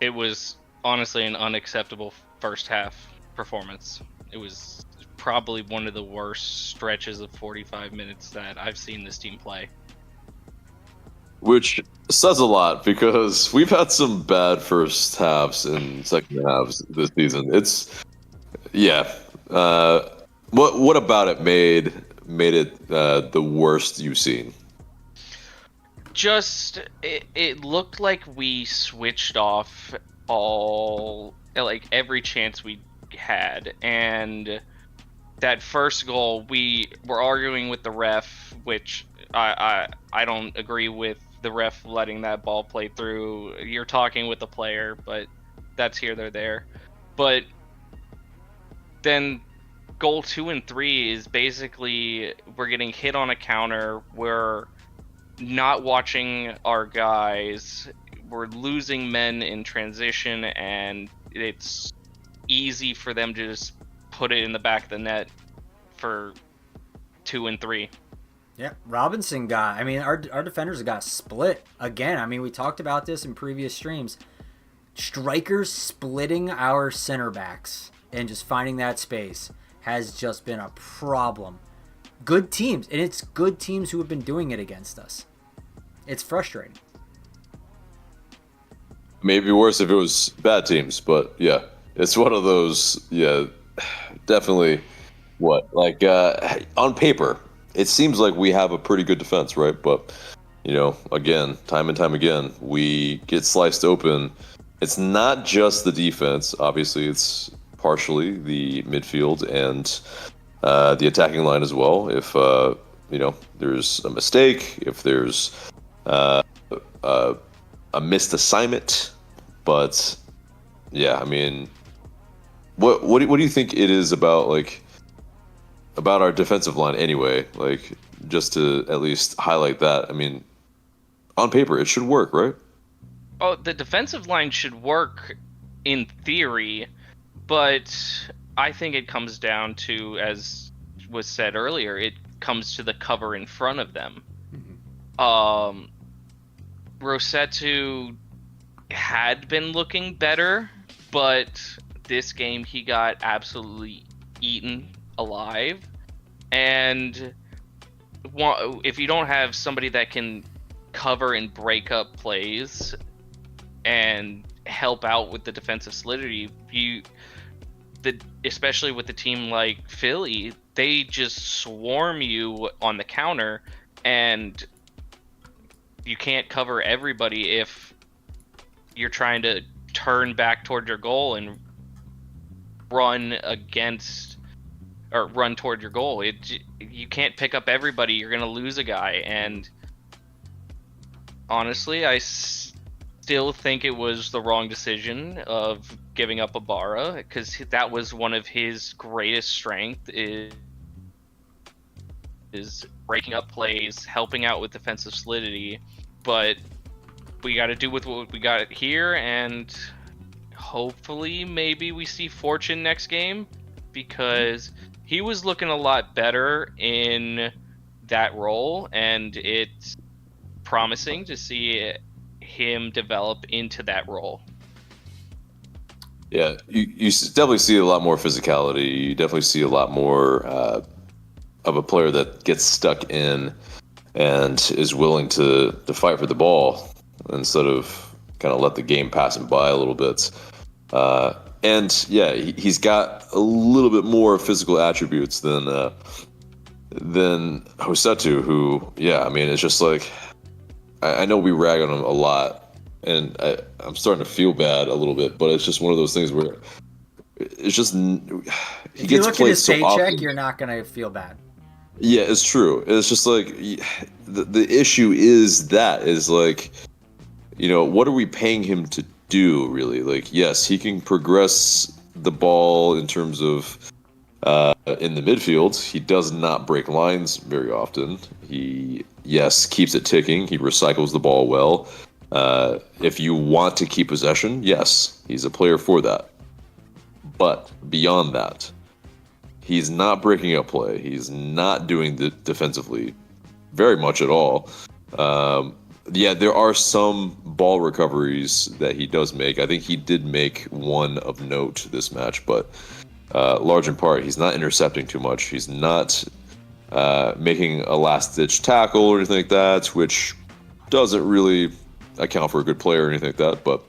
it was honestly an unacceptable first half performance. It was probably one of the worst stretches of 45 minutes that I've seen this team play. Which says a lot because we've had some bad first halves and second halves this season. It's what about it made it the worst you've seen? Just it looked like we switched off all, like, every chance we had, and that first goal we were arguing with the ref, which I don't agree with the ref letting that ball play through. You're talking with the player, but that's here, they're there. But then goal 2 and 3 is basically we're getting hit on a counter, we're not watching our guys, we're losing men in transition, and it's easy for them to just put it in the back of the net for 2 and 3. Yeah, Robinson got, I mean, our defenders got split again. I mean, we talked about this in previous streams. Strikers splitting our center backs and just finding that space has just been a problem. Good teams, and it's good teams who have been doing it against us. It's frustrating. Maybe worse if it was bad teams, but yeah, it's one of those. Yeah, definitely. On paper, it seems like we have a pretty good defense, right? But again, time and time again, we get sliced open. It's not just the defense. Obviously, it's partially the midfield and the attacking line as well. If there's a mistake, if there's a missed assignment, but yeah, I mean, what do you think it is about our defensive line anyway? Like, just to at least highlight that. I mean, on paper, it should work, right? Oh, the defensive line should work in theory, but I think it comes down to, as was said earlier, it comes to the cover in front of them. Mm-hmm. Rossetto had been looking better, but this game he got absolutely eaten alive. And if you don't have somebody that can cover and break up plays and help out with the defensive solidity, especially with a team like Philly, they just swarm you on the counter, and you can't cover everybody if you're trying to turn back toward your goal and run toward your goal. You can't pick up everybody. You're going to lose a guy. And honestly, I still think it was the wrong decision of giving up Ibarra, because that was one of his greatest strengths, is breaking up plays, helping out with defensive solidity. But we got to do with what we got here, and hopefully maybe we see Fortune next game, because he was looking a lot better in that role, and it's promising to see him develop into that role. Yeah, you definitely see a lot more physicality. You definitely see a lot more of a player that gets stuck in and is willing to fight for the ball instead of kind of let the game pass him by a little bit. And yeah, he's got a little bit more physical attributes than Hosetu, who, yeah, I mean, it's just like, I know we rag on him a lot, and I'm starting to feel bad a little bit, but it's just one of those things where it's just he If you gets look at played his so paycheck, often. you're not gonna feel bad. Yeah, it's true. It's just like the issue is like, what are we paying him to do, really? Like, yes, he can progress the ball in terms of in the midfield. He does not break lines very often. He, yes, keeps it ticking. He recycles the ball well. If you want to keep possession, yes, he's a player for that. But beyond that, he's not breaking up play. He's not doing the defensively very much at all. Yeah, there are some ball recoveries that he does make. I think he did make one of note this match, but large in part, he's not intercepting too much. He's not making a last-ditch tackle or anything like that, which doesn't really account for a good player or anything like that. But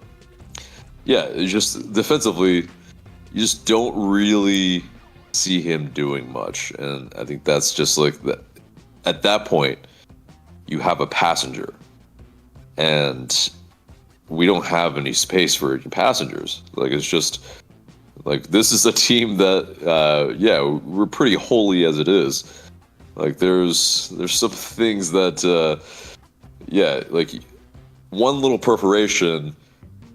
yeah, it's just defensively, you just don't really see him doing much. And I think that's just like that. At that point, you have a passenger. And we don't have any space for passengers. Like, it's just like, this is a team that, yeah, we're pretty holy as it is. Like, there's some things that, yeah, like one little perforation,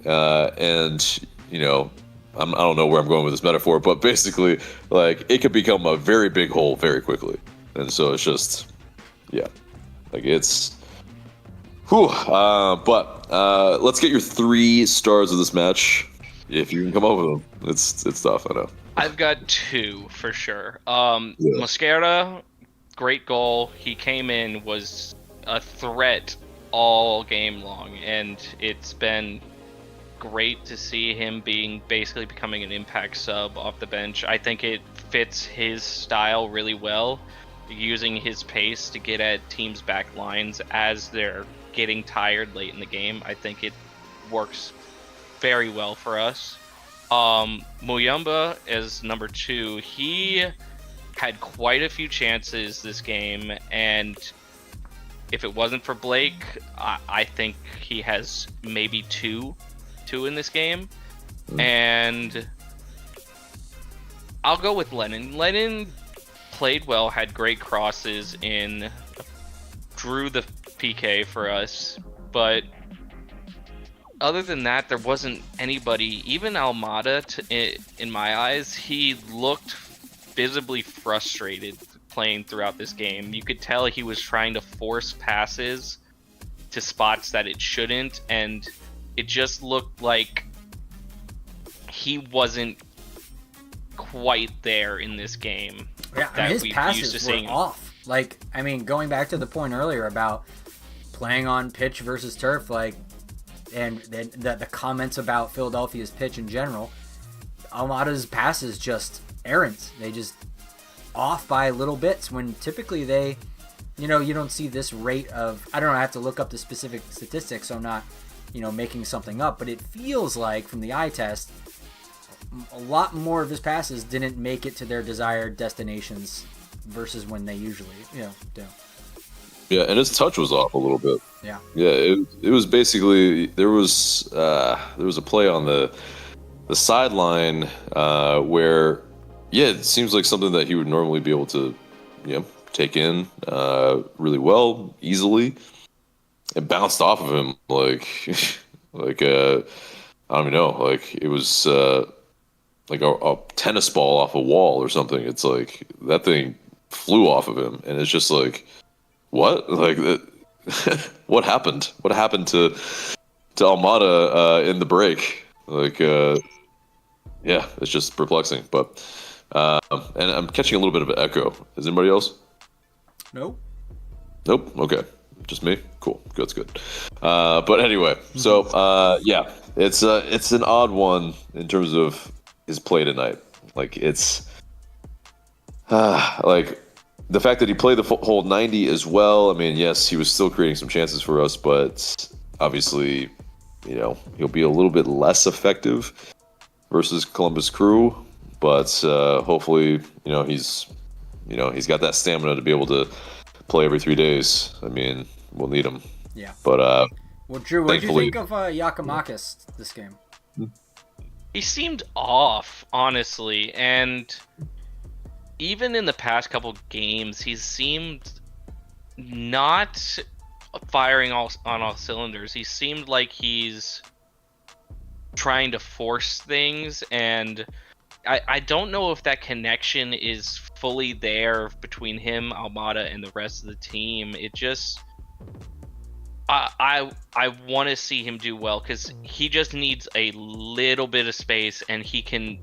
and I don't know where I'm going with this metaphor, but basically, like, it could become a very big hole very quickly. And so it's just, yeah, like it's. Whew, but let's get your 3 stars of this match, if you can come up with them. It's tough, I know. I've got 2 for sure. Mosquera, great goal. He came in, was a threat all game long, and it's been great to see him basically becoming an impact sub off the bench. I think it fits his style really well, using his pace to get at teams' back lines as they're getting tired late in the game. I think it works very well for us. Muyumba is number 2. He had quite a few chances this game, and if it wasn't for Blake, I think he has maybe two in this game. And I'll go with Lennon. Lennon played well, had great crosses in, drew the PK for us, but other than that, there wasn't anybody. Even Almada, in my eyes, he looked visibly frustrated playing throughout this game. You could tell he was trying to force passes to spots that it shouldn't, and it just looked like he wasn't quite there in this game. Yeah, I mean, his passes were off. Like, I mean, going back to the point earlier about playing on pitch versus turf, like, and the comments about Philadelphia's pitch in general, Almada's passes just errant. They just off by little bits when typically they, you don't see this rate of, I don't know, I have to look up the specific statistics, so I'm not, making something up, but it feels like from the eye test, a lot more of his passes didn't make it to their desired destinations versus when they usually, do. Yeah, and his touch was off a little bit. Yeah. Yeah, it was basically, there was a play on the sideline where, yeah, it seems like something that he would normally be able to, take in really well, easily. It bounced off of him like I don't even know, like it was like a tennis ball off a wall or something. It's like that thing flew off of him, and it's just like, what? Like, what happened? What happened to Almada in the break? Like, yeah, it's just perplexing. But and I'm catching a little bit of an echo. Is anybody else? Nope. Nope. Okay. Just me? Cool. That's good. But anyway, so yeah, it's an odd one in terms of his play tonight. Like it's like the fact that he played the whole 90 as well. I mean, yes, he was still creating some chances for us, but obviously, he'll be a little bit less effective versus Columbus Crew. But hopefully, he's got that stamina to be able to play every 3 days. I mean, we'll need him. Yeah. But well, Drew, what did you think of Giakoumakis this game? He seemed off, honestly, and even in the past couple games, he seemed not firing on all cylinders. He seemed like he's trying to force things, and I don't know if that connection is fully there between him, Almada, and the rest of the team. It just... I want to see him do well, because he just needs a little bit of space, and he can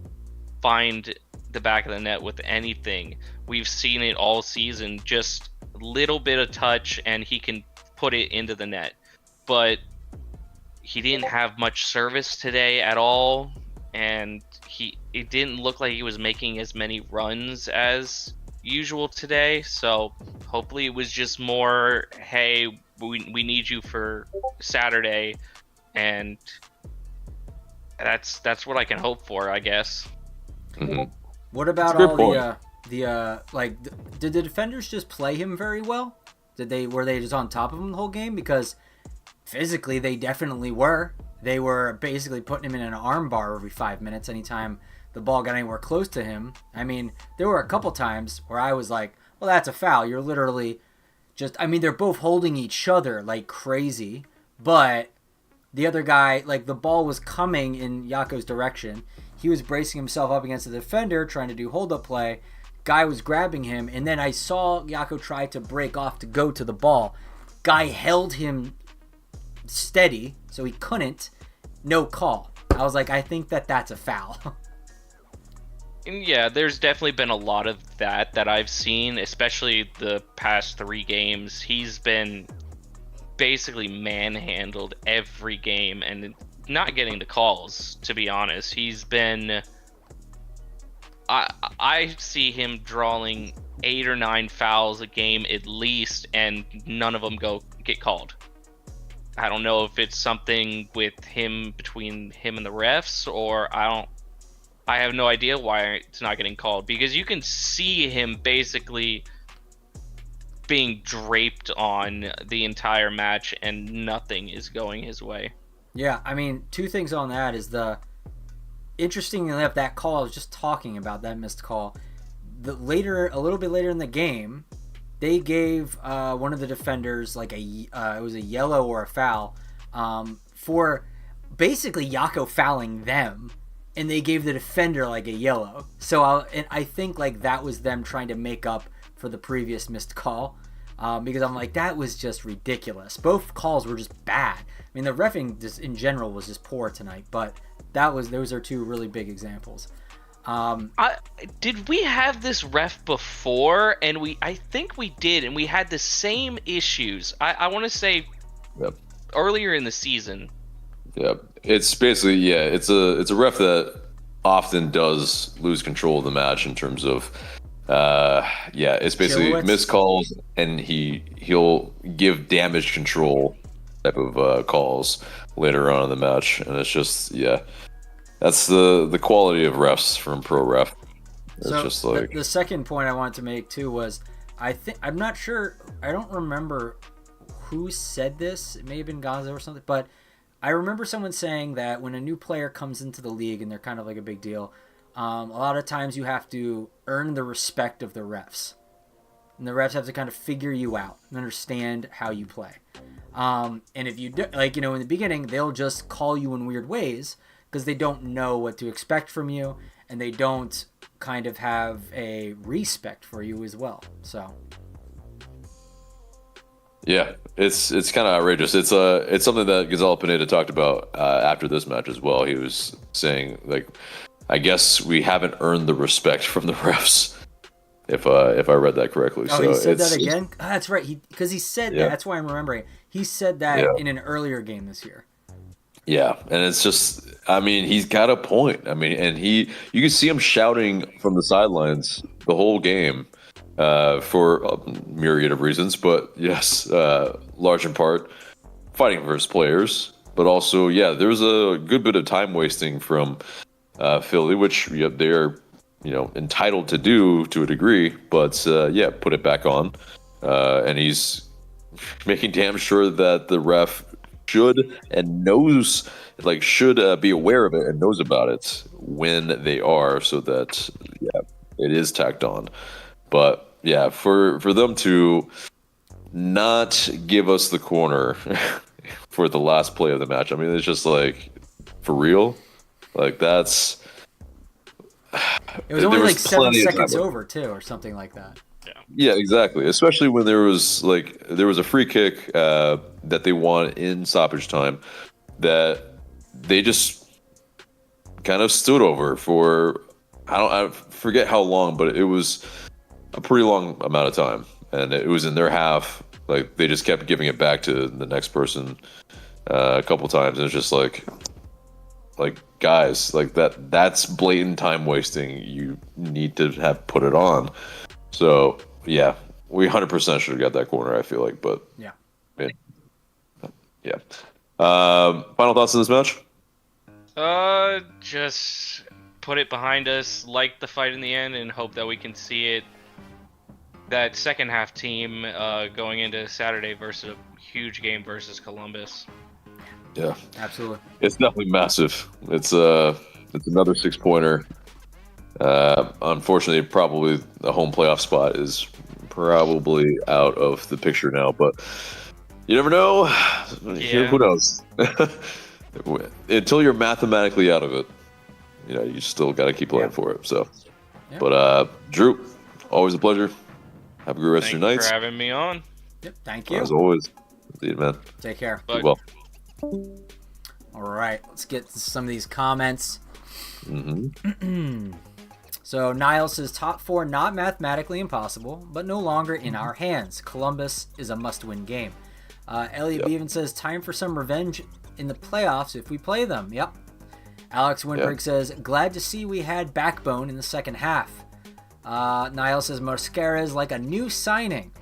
find the back of the net with anything. We've seen it all season, just a little bit of touch, and he can put it into the net. But he didn't have much service today at all, and it didn't look like he was making as many runs as usual today. So hopefully it was just more, hey, we need you for Saturday, and that's what I can hope for, I guess. Mm-hmm. What about all did the defenders just play him very well? Were they just on top of him the whole game? Because physically they definitely were. They were basically putting him in an arm bar every 5 minutes anytime the ball got anywhere close to him. I mean, there were a couple times where I was like, well, that's a foul. You're literally they're both holding each other like crazy, but the other guy, like, the ball was coming in Jako's direction. He was bracing himself up against the defender, trying to do hold-up play. Guy was grabbing him, and then I saw Jako try to break off to go to the ball. Guy held him steady, so he couldn't. No call. I was like, I think that's a foul. And yeah, there's definitely been a lot of that I've seen, especially the past 3 games. He's been basically manhandled every game and not getting the calls, to be honest. He's been... I see him drawing 8 or 9 fouls a game at least, and none of them get called. I don't know if it's something between him and the refs, or I have no idea why it's not getting called, because you can see him basically being draped on the entire match and nothing is going his way. Yeah, I mean, 2 things on that is interestingly enough, that call, I was just talking about that missed call. A little bit later in the game, they gave one of the defenders like it was a yellow or a foul for basically Jako fouling them, and they gave the defender like a yellow. So I think like that was them trying to make up for the previous missed call, because I'm like, that was just ridiculous. Both calls were just bad. I mean, the reffing just in general was just poor tonight, but those are 2 really big examples. Did we have this ref before? And I think we did, and we had the same issues. I want to say earlier in the season. Yeah, it's basically it's a ref that often does lose control of the match in terms of it's basically missed calls, and he'll give damage control type of calls later on in the match, and it's just that's the quality of refs from pro ref. It's so just like the second point I wanted to make too was I'm not sure, I don't remember who said this. It may have been Gaza or something, but I remember someone saying that when a new player comes into the league and they're kind of like a big deal, a lot of times you have to earn the respect of the refs. And the refs have to kind of figure you out and understand how you play. And if you do, in the beginning, they'll just call you in weird ways because they don't know what to expect from you, and they don't kind of have a respect for you as well. So yeah, it's kind of outrageous. It's something that Gonzalo Pineda talked about after this match as well. He was saying, like, I guess we haven't earned the respect from the refs. if I read that correctly. Oh, So he said it's that again? Oh, that's right. Because he said Yeah. that. That's why I'm remembering. He said that Yeah. in an earlier game this year. Yeah, and it's just, I mean, he's got a point. I mean, and you can see him shouting from the sidelines the whole game for a myriad of reasons. But yes, large in part, fighting for his players. But also, yeah, there's a good bit of time wasting from Philly, which they're, entitled to do to a degree. But yeah, put it back on. And he's making damn sure that the ref should be aware of it and knows about it when they are, so that it is tacked on. But yeah, for them to not give us the corner for the last play of the match, I mean, it's just like, for real, like that's. It was only like 7 seconds over too, or something like that. Yeah, exactly. Especially when there was a free kick that they won in stoppage time that they just kind of stood over for I forget how long, but it was a pretty long amount of time, and it was in their half. Like they just kept giving it back to the next person a couple times, and it's just like guys, like that's blatant time wasting. You need to have put it on. So yeah, we 100% should have got that corner, I feel like, but yeah. Final thoughts on this match? Just put it behind us, like the fight in the end, and hope that we can see it. That second half team going into Saturday versus a huge game versus Columbus. Yeah, absolutely. It's definitely massive. It's another 6-pointer. Unfortunately, probably the home playoff spot is probably out of the picture now, but you never know. Yeah. Who knows? Until you're mathematically out of it, you still got to keep playing for it. So, yeah. But Drew, always a pleasure. Have a good rest of your night. Thanks for having me on. Yep, thank you. As always. See you, man. Take care. Bye. Be well. All right, let's get to some of these comments. Mm-hmm. So Niles says top 4 not mathematically impossible, but no longer in our hands. Columbus is a must-win game. Elliot Beaven says time for some revenge in the playoffs if we play them. Yep. Alex Winberg says glad to see we had backbone in the second half. Niles says Mosquera is like a new signing.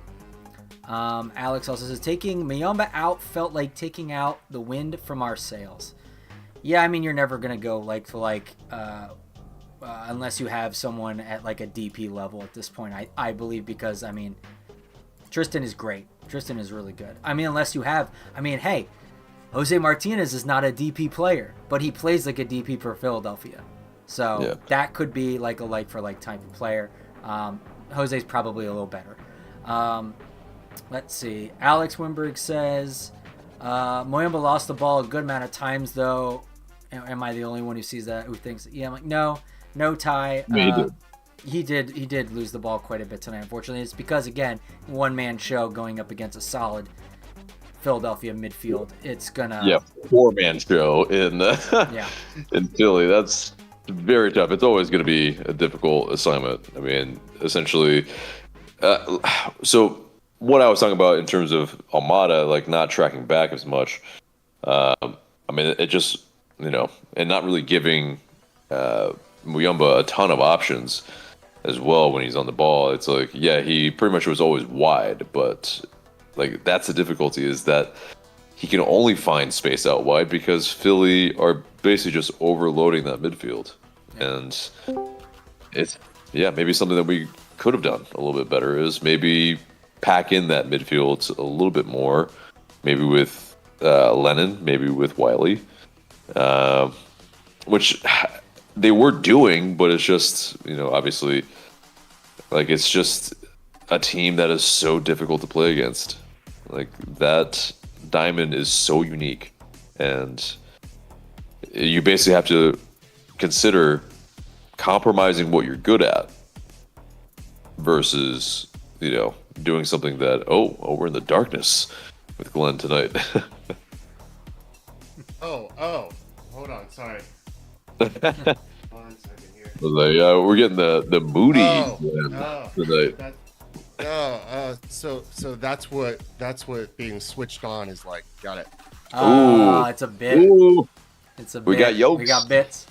Alex also says taking Muyamba out felt like taking out the wind from our sails. Yeah, I mean you're never gonna go unless you have someone at like a DP level at this point. I believe, because I mean Tristan is great. Tristan is really good. I mean, unless you have, hey, Jose Martinez is not a DP player, but he plays like a DP for Philadelphia. So that could be like a like for like type of player. Jose's probably a little better. Let's see. Alex Winberg says Moyamba lost the ball a good amount of times though. Am I the only one who sees that, who thinks? Yeah, I'm like, no, Ty. He did lose the ball quite a bit tonight. Unfortunately, it's because again, one-man show going up against a solid Philadelphia midfield. It's gonna 4-man show in in Philly. That's very tough. It's always going to be a difficult assignment. I mean, essentially, so what I was talking about in terms of Almada, like not tracking back as much. I mean, it just and not really giving Muyamba a ton of options as well when he's on the ball. It's like, he pretty much was always wide, but like that's the difficulty, is that he can only find space out wide because Philly are basically just overloading that midfield. And it's maybe something that we could have done a little bit better is maybe pack in that midfield a little bit more, maybe with Lennon, maybe with Wiley, which they were doing, but it's just, obviously, like it's just a team that is so difficult to play against. Like that diamond is so unique, and you basically have to consider compromising what you're good at versus, doing something that, we're in the darkness with Glenn tonight. Hold on, sorry. Hold on a second here. We're getting the moody tonight. So that's what being switched on is like. Got it. Oh, it's a bit. Ooh. It's a bit. We got yolks. We got bits.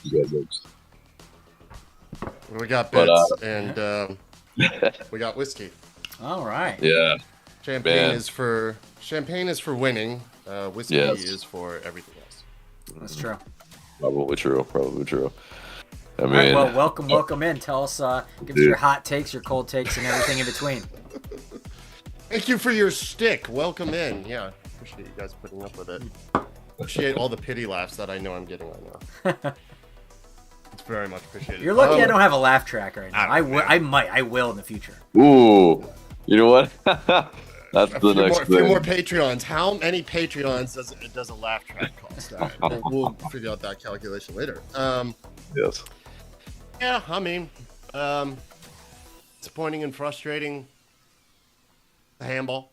We got bits and we got whiskey. All right. Yeah. Champagne is for winning. Whiskey is for everything else. That's true. Probably true. I mean, All right, well, welcome in. Tell us, give us your hot takes, your cold takes, and everything in between. Thank you for your shtick. Welcome in. Yeah, appreciate you guys putting up with it. Appreciate all the pity laughs that I know I'm getting right now. It's very much appreciated. You're lucky I don't have a laugh track right now. I will in the future. Ooh, you know what? That's the next thing. A few more Patreons. How many Patreons does a laugh track cost? We'll figure out that calculation later. Yes. Yeah, I mean, disappointing and frustrating. A handball.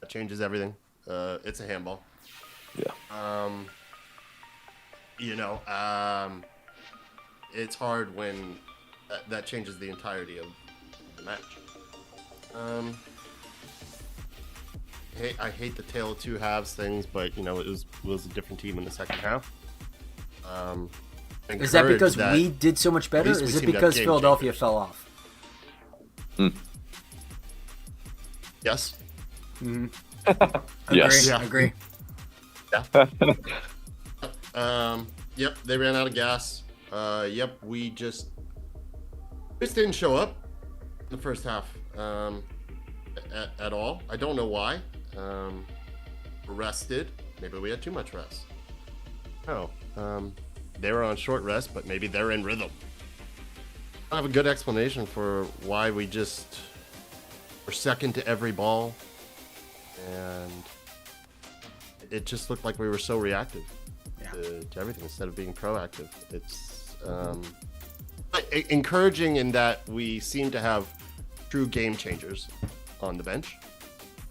That changes everything. It's a handball. Yeah. It's hard when that changes the entirety of the match. I hate the tale of two halves things, but it was a different team in the second half. Is that because we did so much better? Or is it because Philadelphia fell off? Yes. Mm-hmm. Yes. Agree. Yeah. Yep. They ran out of gas. Yep. We just didn't show up in the first half at all. I don't know why. Rested. Maybe we had too much rest. Oh. They were on short rest, but maybe they're in rhythm. I have a good explanation for why we just were second to every ball, and it just looked like we were so reactive to everything instead of being proactive. It's encouraging in that we seem to have true game changers on the bench.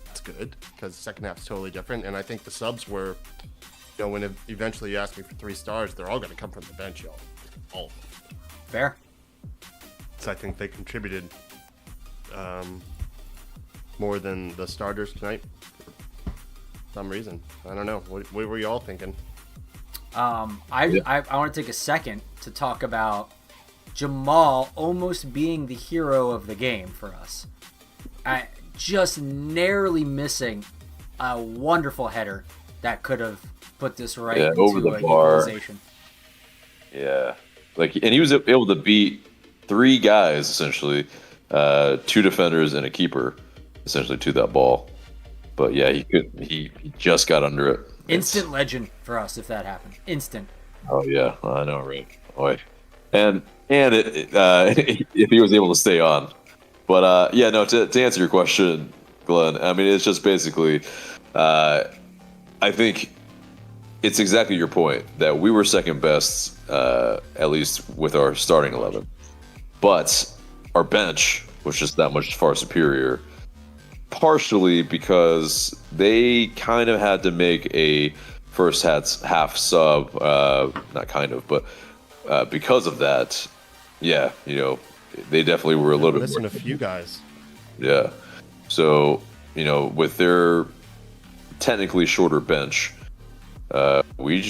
That's good because the second half's totally different, and I think the subs were. When eventually you ask me for 3 stars, they're all going to come from the bench, y'all. All of them. Fair. So I think they contributed more than the starters tonight for some reason. I don't know. What were y'all thinking? I want to take a second to talk about Jamal almost being the hero of the game for us. Just narrowly missing a wonderful header that could have put this right into over the bar. Equalization. Yeah, and he was able to beat 3 guys essentially, 2 defenders and a keeper, essentially to that ball. But yeah, he just got under it. Instant legend for us if that happened. Instant. Oh yeah, I know, right? Boy, and if he was able to stay on, but to answer your question, Glenn, I mean it's just basically, I think. It's exactly your point that we were second best, at least with our starting 11. But our bench was just that much far superior, partially because they kind of had to make a first half sub, not kind of, but because of that, they definitely were a little bit missing a few guys. Yeah. So, with their technically shorter bench, we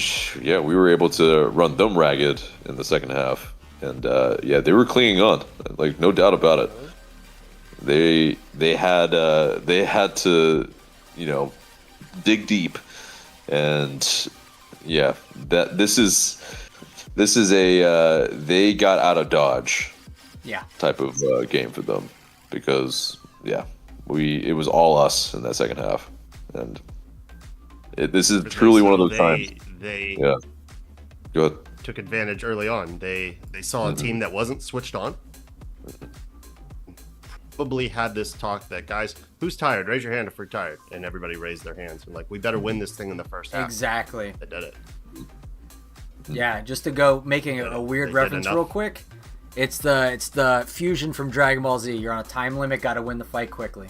were able to run them ragged in the second half, and they were clinging on, like no doubt about it. They had to dig deep, and that this is a they got out of dodge type of game for them, because it was all us in that second half, and this is truly one of those times. They Go ahead. took advantage early on. They saw a team that wasn't switched on. Probably had this talk that, guys, who's tired? Raise your hand if we're tired. And everybody raised their hands. And we better win this thing in the first half. Exactly. They did it. Yeah, just to go making a weird reference real quick. It's the fusion from Dragon Ball Z. You're on a time limit, got to win the fight quickly.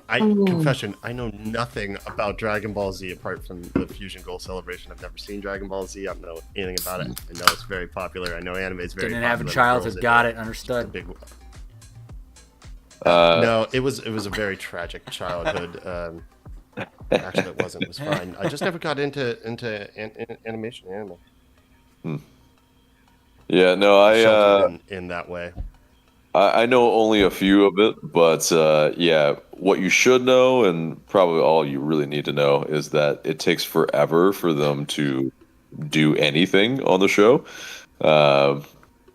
Confession, I know nothing about Dragon Ball Z apart from the Fusion Goal celebration. I've never seen Dragon Ball Z. I don't know anything about it. I know it's very popular. I know anime is very Didn't popular. have a The childhood. girls Got in it. Understood. Big... no, it was a very tragic childhood. Actually, it wasn't. It was fine. I just never got into animation anime. Yeah, no, Sheltered in that way. I know only a few of it, but yeah, what you should know, and probably all you really need to know, is that it takes forever for them to do anything on the show.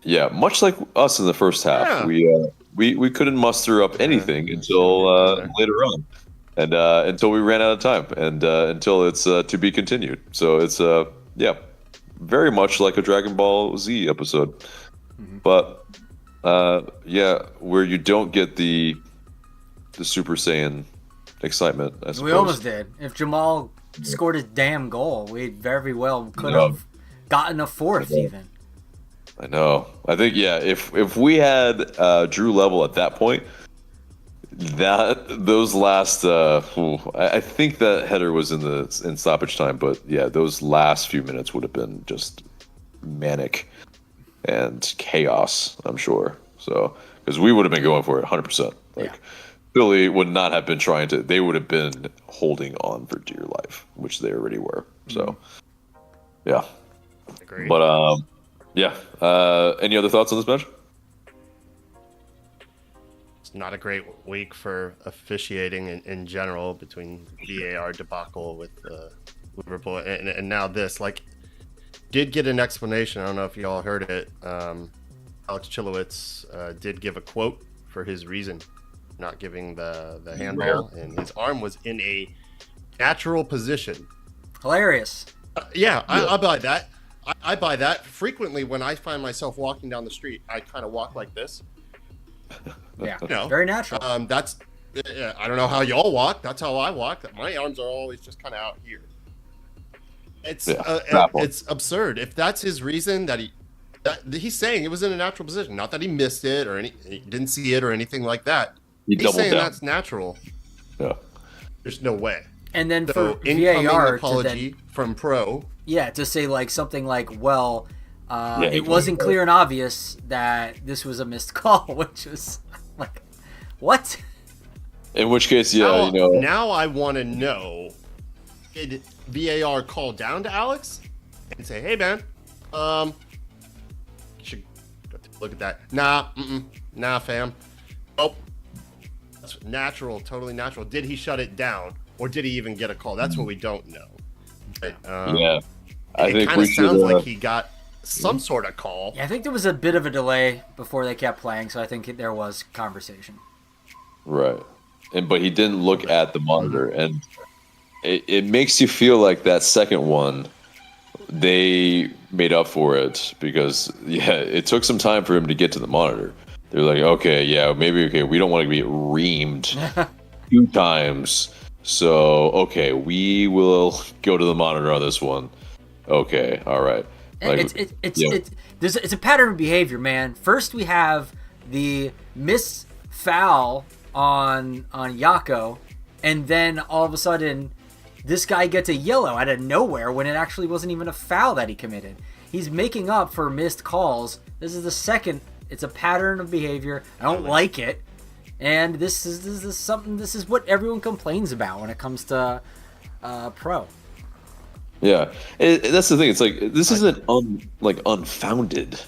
Yeah, much like us in the first half, Yeah. we couldn't muster up anything until later on, and until we ran out of time, and until it's to be continued. So it's yeah, very much like a Dragon Ball Z episode, but. Yeah, where you don't get the Super Saiyan excitement, I suppose. We almost did. If Jamal scored his damn goal, we very well could Yeah. have gotten a fourth even. I know. I think, yeah, if we had Drew level at that point, those last I think that header was in stoppage time, but yeah, those last few minutes would have been just manic and chaos, I'm sure. So, because we would have been going for it 100%. Like, Philly would not have been trying to, they would have been holding on for dear life, which they already were. So, yeah. Agreed. But, yeah. Any other thoughts on this match? It's not a great week for officiating in general between VAR debacle with Liverpool and now this. Like, did get an explanation. I don't know if you all heard it. Alex Chilowitz did give a quote for his reason not giving the handball, and his arm was in a natural position. Hilarious. I buy that. I buy that. Frequently, when I find myself walking down the street, I kind of walk like this. Yeah, You know, very natural. That's. I don't know how y'all walk. That's how I walk. My arms are always just kind of out here. It's absurd. If that's his reason he's saying it was in a natural position, not that he missed it or he didn't see it or anything like that. He's saying that's natural. Yeah. There's no way. And then So for incoming VAR apology from Pro. Yeah, to say like something like, well, Yeah, it wasn't clear and obvious that this was a missed call, which was like, what? In which case, yeah, Now I want to know, did VAR call down to Alex and say, hey, man, you should look at that. Nah, fam. Nope. That's natural, totally natural. Did he shut it down, or did he even get a call? That's what we don't know. But, yeah. I think it kind of sounds like he got some sort of call. Yeah, I think there was a bit of a delay before they kept playing, so I think there was conversation. Right. But he didn't look at the monitor, and it makes you feel like that second one, they made up for it because, yeah, it took some time for him to get to the monitor. They're like, okay, we don't want to be reamed 2 times. So, okay, we will go to the monitor on this one. Okay, all right. Like, It's a pattern of behavior, man. First we have the miss foul on Yako, and then all of a sudden this guy gets a yellow out of nowhere when it actually wasn't even a foul that he committed. He's making up for missed calls. This is the second. It's a pattern of behavior. I don't like it. And this is what everyone complains about when it comes to Pro. Yeah, that's the thing. It's like this isn't unfounded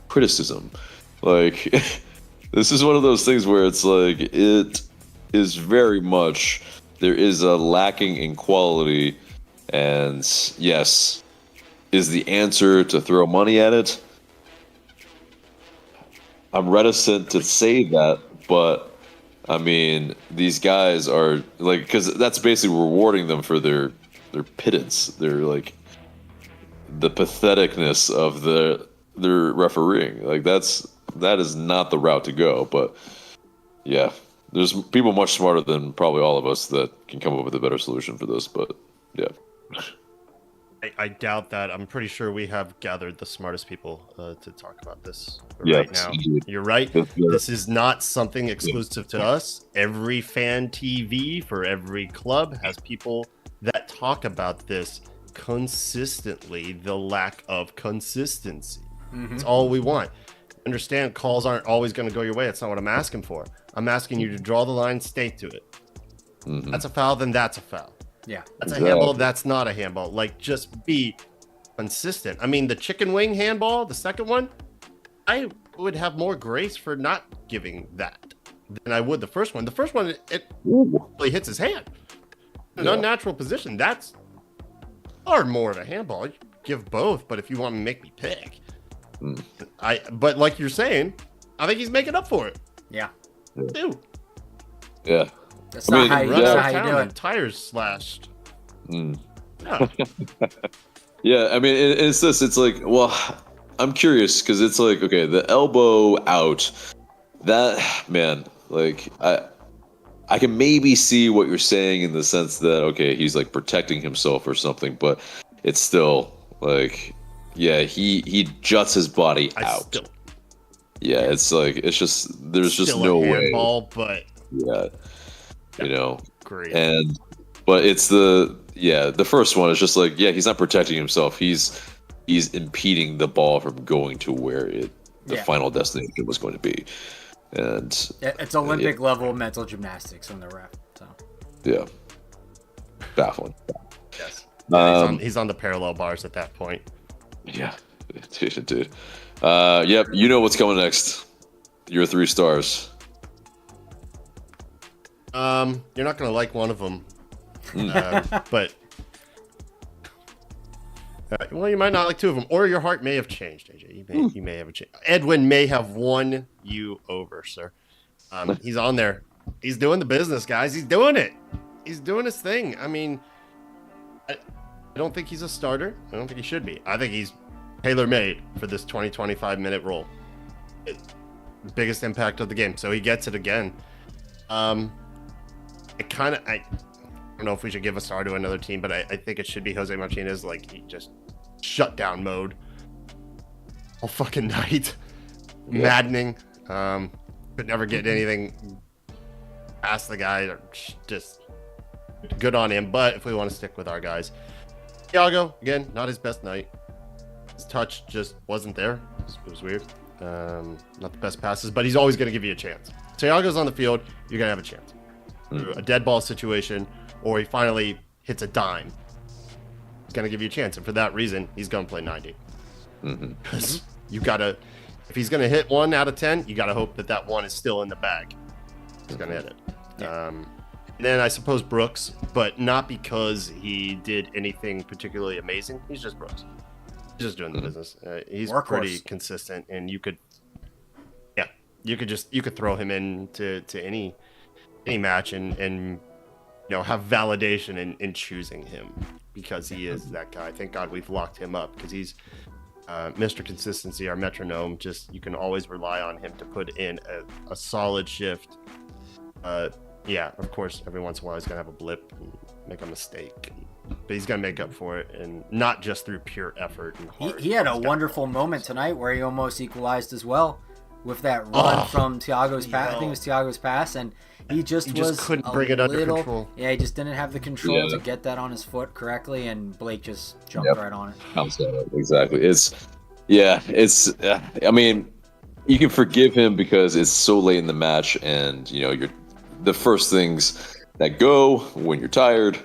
criticism. Like this is one of those things where it's like it is very much there is a lacking in quality, and yes, is the answer to throw money at it? I'm reticent to say that, but I mean these guys are like, because that's basically rewarding them for their pittance. They're like the patheticness of their refereeing. Like that is not the route to go. But yeah, there's people much smarter than probably all of us that can come up with a better solution for this. But yeah. I doubt that. I'm pretty sure we have gathered the smartest people to talk about this Yeah, right now. indeed. You're right. That's good. This is not something exclusive to us. Every fan TV for every club has people that talk about this consistently, the lack of consistency. It's all we want. Understand, calls aren't always going to go your way. That's not what I'm asking for. I'm asking you to draw the line, stay to it. That's a foul, then that's a foul. Yeah. That's a handball, that's not a handball. Like, just be consistent. I mean, the chicken wing handball, the second one, I would have more grace for not giving that than I would the first one. The first one, it really hits his hand. An unnatural position. That's far more of a handball. You give both, but if you want to make me pick, but like you're saying, I think he's making up for it. Yeah. Dude, Yeah. That's I not mean, how you, run that's out not of how you town do and it. tires slashed. Mm. Yeah. Yeah, I mean, it's this. It's like, well, I'm curious because it's like, okay, the elbow out. That man, like, I can maybe see what you're saying in the sense that okay, he's like protecting himself or something, but it's still like, yeah, he juts his body out. Yeah, it's like it's just there's just still no a way. handball, but Yeah, you know, great. but it's the first one is just like, yeah, he's not protecting himself. He's impeding the ball from going to where the final destination was going to be. And It's Olympic level mental gymnastics from the ref. So yeah, baffling. Yes. Um, He's on the parallel bars at that point. Yeah, dude. Yep, you know what's coming next. Your 3 stars. You're not gonna like one of them, but well, you might not like 2 of them, or your heart may have changed. AJ, you may have a change. Edwin may have won you over, sir. He's on there. He's doing the business, guys. He's doing it. He's doing his thing. I mean, I don't think he's a starter. I don't think he should be. I think he's tailor-made for this 20-25-minute role. The biggest impact of the game, so he gets it again. I don't know if we should give a star to another team, but I think it should be Jose Martinez. Like, he just shut down mode all fucking night. Maddening. Could never get anything past the guy. Just good on him. But if we want to stick with our guys, Thiago, again, not his best night. His touch just wasn't there. It was weird. Not the best passes, but he's always going to give you a chance. Thiago's on the field, you're going to have a chance. A dead ball situation, or he finally hits a dime, he's going to give you a chance. And for that reason, he's going to play 90. Because you got to, if he's going to hit 1 out of 10, you got to hope that that 1 is still in the bag. He's going to hit it. Then I suppose Brooks, but not because he did anything particularly amazing. He's just Brooks. He's just doing the business. He's pretty consistent, and you could throw him into any match and you know, have validation in choosing him because he is that guy. Thank God we've locked him up because he's Mr. Consistency, our metronome. Just, you can always rely on him to put in a solid shift. Yeah, of course, every once in a while he's gonna have a blip and make a mistake, but he's gonna make up for it, and not just through pure effort and heart. He had a wonderful moment tonight where he almost equalized as well with that run from Thiago's pass. I think it was Thiago's pass, and he just couldn't bring it under control. Yeah, he just didn't have the control to get that on his foot correctly, and Blake just jumped right on it. Exactly. I mean, you can forgive him because it's so late in the match, and you know, the first things that go when you're tired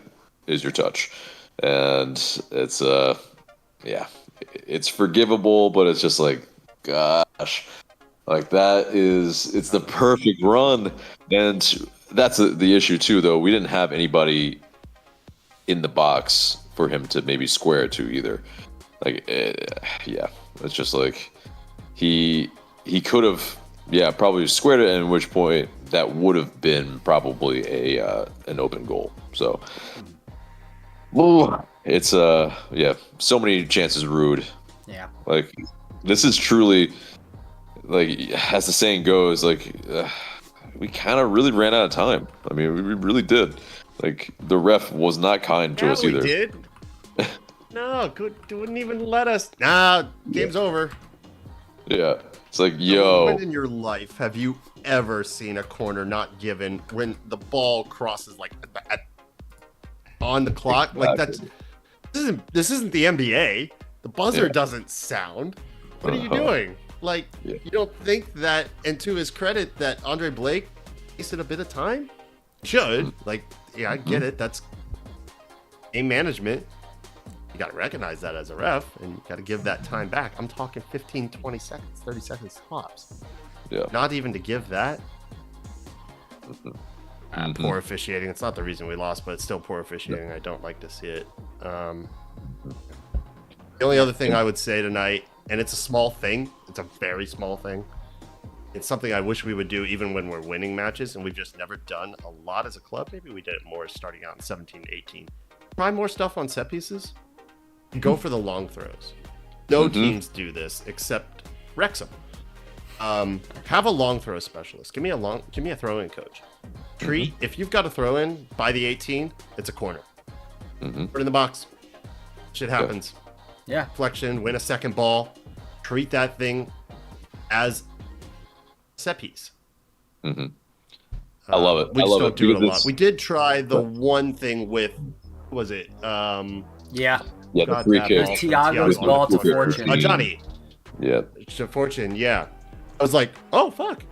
is your touch, and it's it's forgivable, but it's just like, gosh, like it's the perfect run. And that's the issue too, though. We didn't have anybody in the box for him to maybe square it to either. Like, it's just like he could have, probably squared it, in which point that would have been probably an open goal. So, it's so many chances rude. Yeah, like, this is truly, like, as the saying goes, like, we kind of really ran out of time. I mean, we really did. Like, the ref was not kind to us either. We did. No, wouldn't even let us. Nah, game's over. Yeah. It's like, yo. When in your life have you ever seen a corner not given when the ball crosses like on the clock? Like this isn't the NBA. The buzzer doesn't sound. What are you doing? Like, you don't think that, and to his credit, that Andre Blake wasted a bit of time? Should. Like, yeah, I get it. That's game management. You got to recognize that as a ref, and you got to give that time back. I'm talking 15, 20 seconds, 30 seconds tops. Yeah. Not even to give that. Poor officiating. It's not the reason we lost, but it's still poor officiating. I don't like to see it. The only other thing I would say tonight, and it's a small thing, it's a very small thing. It's something I wish we would do even when we're winning matches, and we've just never done a lot as a club. Maybe we did it more starting out in 17, 18. Try more stuff on set pieces. Go for the long throws. No teams do this except Wrexham. Have a long throw specialist. Give me a throw-in coach. Treat if you've got a throw-in by the 18, it's a corner. Put it in the box. Shit happens. Yeah. Flexion, win a second ball. Treat that thing as set piece. I love it. We just don't do it a lot. This... We did try the one thing with, what was it? Yeah. Yeah, the free kick. Thiago's ball to Fortune. Johnny. Yeah. To Fortune, yeah. I was like, oh, fuck.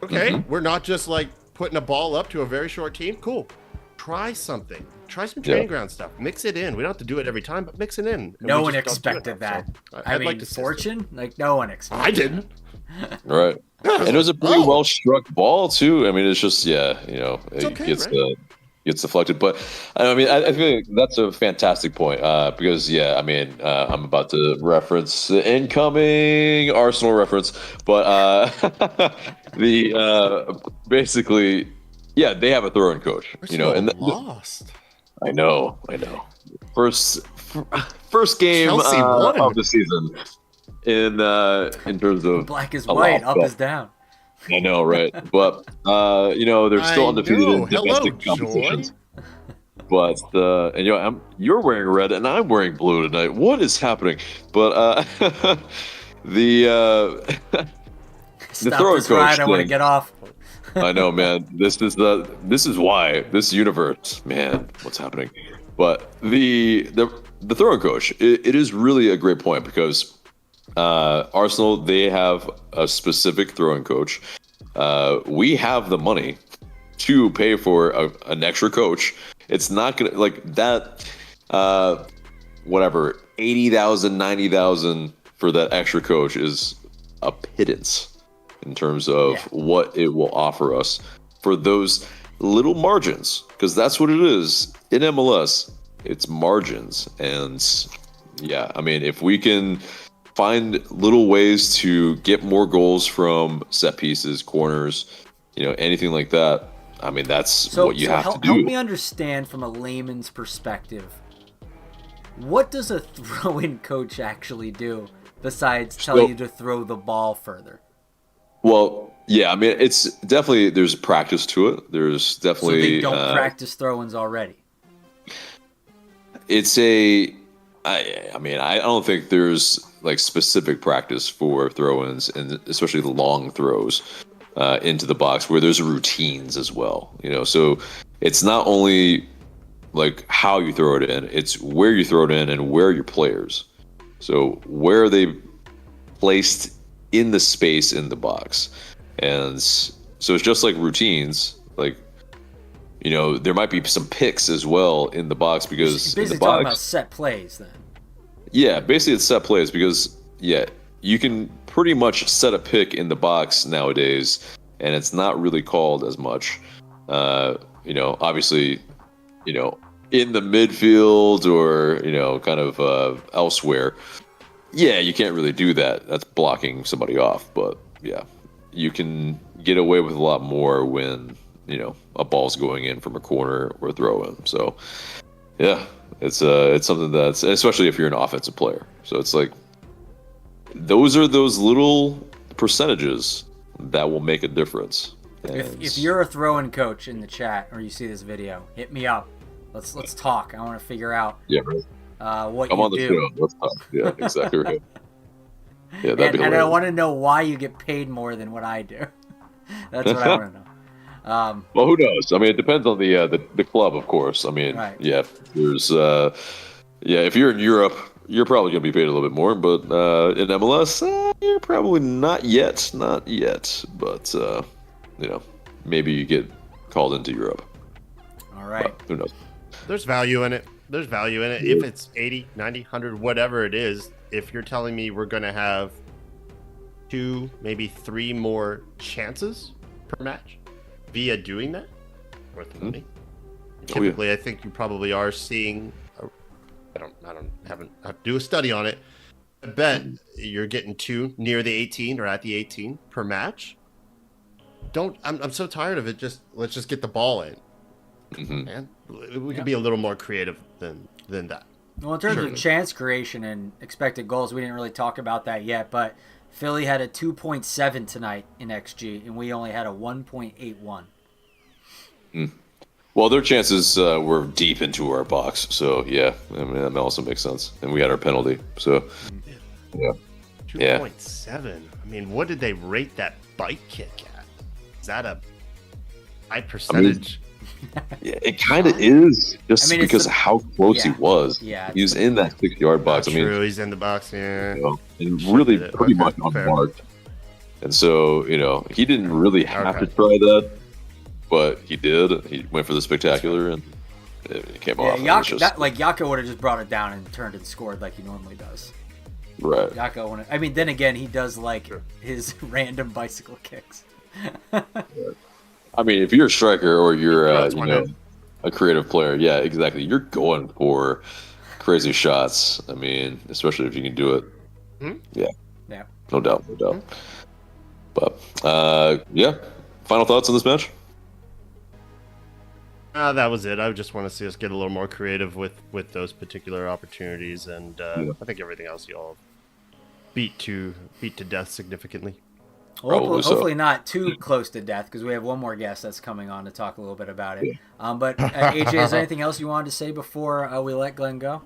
Okay, we're not just like putting a ball up to a very short team. Cool. Try something. Try some training ground stuff. Mix it in. We don't have to do it every time, but mix it in. No one expected that. So I mean, like Fortune? Like, no one expected I didn't. Right. And it was a pretty well struck ball, too. I mean, it's just, it gets deflected. But, I mean, I think that's a fantastic point because, I'm about to reference the incoming Arsenal reference. But basically, they have a throw-in coach. And lost. I know. First game of the season in terms of black is white, up is down. I know, right? But they're still undefeated in domestic competitions. But you're wearing red and I'm wearing blue tonight. What is happening? But the throwing coach ride, I want to get off. I know, man. This is why this universe, man. What's happening? But the throwing coach, it is really a great point because Arsenal, they have a specific throwing coach. We have the money to pay for an extra coach. It's not gonna like that. Whatever, 80,000, 90,000 for that extra coach is a pittance in terms of what it will offer us for those little margins, because that's what it is in MLS. It's margins, and I mean, if we can find little ways to get more goals from set pieces, corners, anything like that. I mean, that's what you have to do. Help me understand from a layman's perspective. What does a throw-in coach actually do besides tell you to throw the ball further? Well, I mean, it's definitely, there's practice to it. There's definitely... So they don't practice throw-ins already? It's I don't think there's like specific practice for throw-ins, and especially the long throws into the box where there's routines as well. So it's not only like how you throw it in, it's where you throw it in and where are your players. So where are they placed in the space in the box? And so it's just like routines, like, there might be some picks as well in the box because basically in the talking box, about set plays then. Yeah, basically it's set plays because you can pretty much set a pick in the box nowadays, and it's not really called as much. Obviously, in the midfield or kind of elsewhere. Yeah, you can't really do that. That's blocking somebody off. But you can get away with a lot more when a ball's going in from a corner or throw in. So it's something that's, especially if you're an offensive player. So it's like those are those little percentages that will make a difference. If you're a throw-in coach in the chat or you see this video, hit me up. Let's talk. I want to figure out what I'm you on the do. show. Let's talk. Yeah, exactly right. Yeah, that'd And, be and I hilarious. want to know why you get paid more than what I do. That's what I want to know. Well, who knows? I mean, it depends on the club, of course. I mean, Right. yeah, there's if you're in Europe, you're probably gonna be paid a little bit more, but in MLS, you're probably not yet, but maybe you get called into Europe. All right. But who knows? There's value in it. There's value in it. If it's 80, 90, 100, whatever it is, if you're telling me we're going to have 2, maybe 3 more chances per match via doing that, worth the money. Typically, I think you probably are seeing. Haven't have to do a study on it. I bet you're getting 2 near the 18 or at the 18 per match. I'm so tired of it. Let's just get the ball in. Man, we could be a little more creative than that. Well, in terms of chance creation and expected goals, we didn't really talk about that yet, but Philly had a 2.7 tonight in XG, and we only had a 1.81. Well, their chances were deep into our box, so yeah, I mean that also makes sense. And we had our penalty, so yeah. 2.7. I mean, what did they rate that bike kick at? Is that a high percentage? Yeah, it kind of is, just it's because of how close he was. Yeah, he was in that 6-yard box. I mean, True, he's in the box. Yeah, and really did it. pretty Okay, much fair. unmarked. And so, he didn't really have to try that, but he did. He went for the spectacular, and it came off. Yeah, It was just- Yako would have just brought it down and turned and scored like he normally does. right. Yako, I mean, then again, he does like his random bicycle kicks. I mean, if you're a striker or you're That's one in. a creative player, yeah, exactly. You're going for crazy shots. I mean, especially if you can do it. Yeah, Yeah. no doubt. But yeah, final thoughts on this match? That was it. I just want to see us get a little more creative with those particular opportunities, and I think everything else y'all beat to death significantly. Probably so. Hopefully not too close to death, because we have one more guest that's coming on to talk a little bit about it. But AJ, is there anything else you wanted to say before we let Glenn go?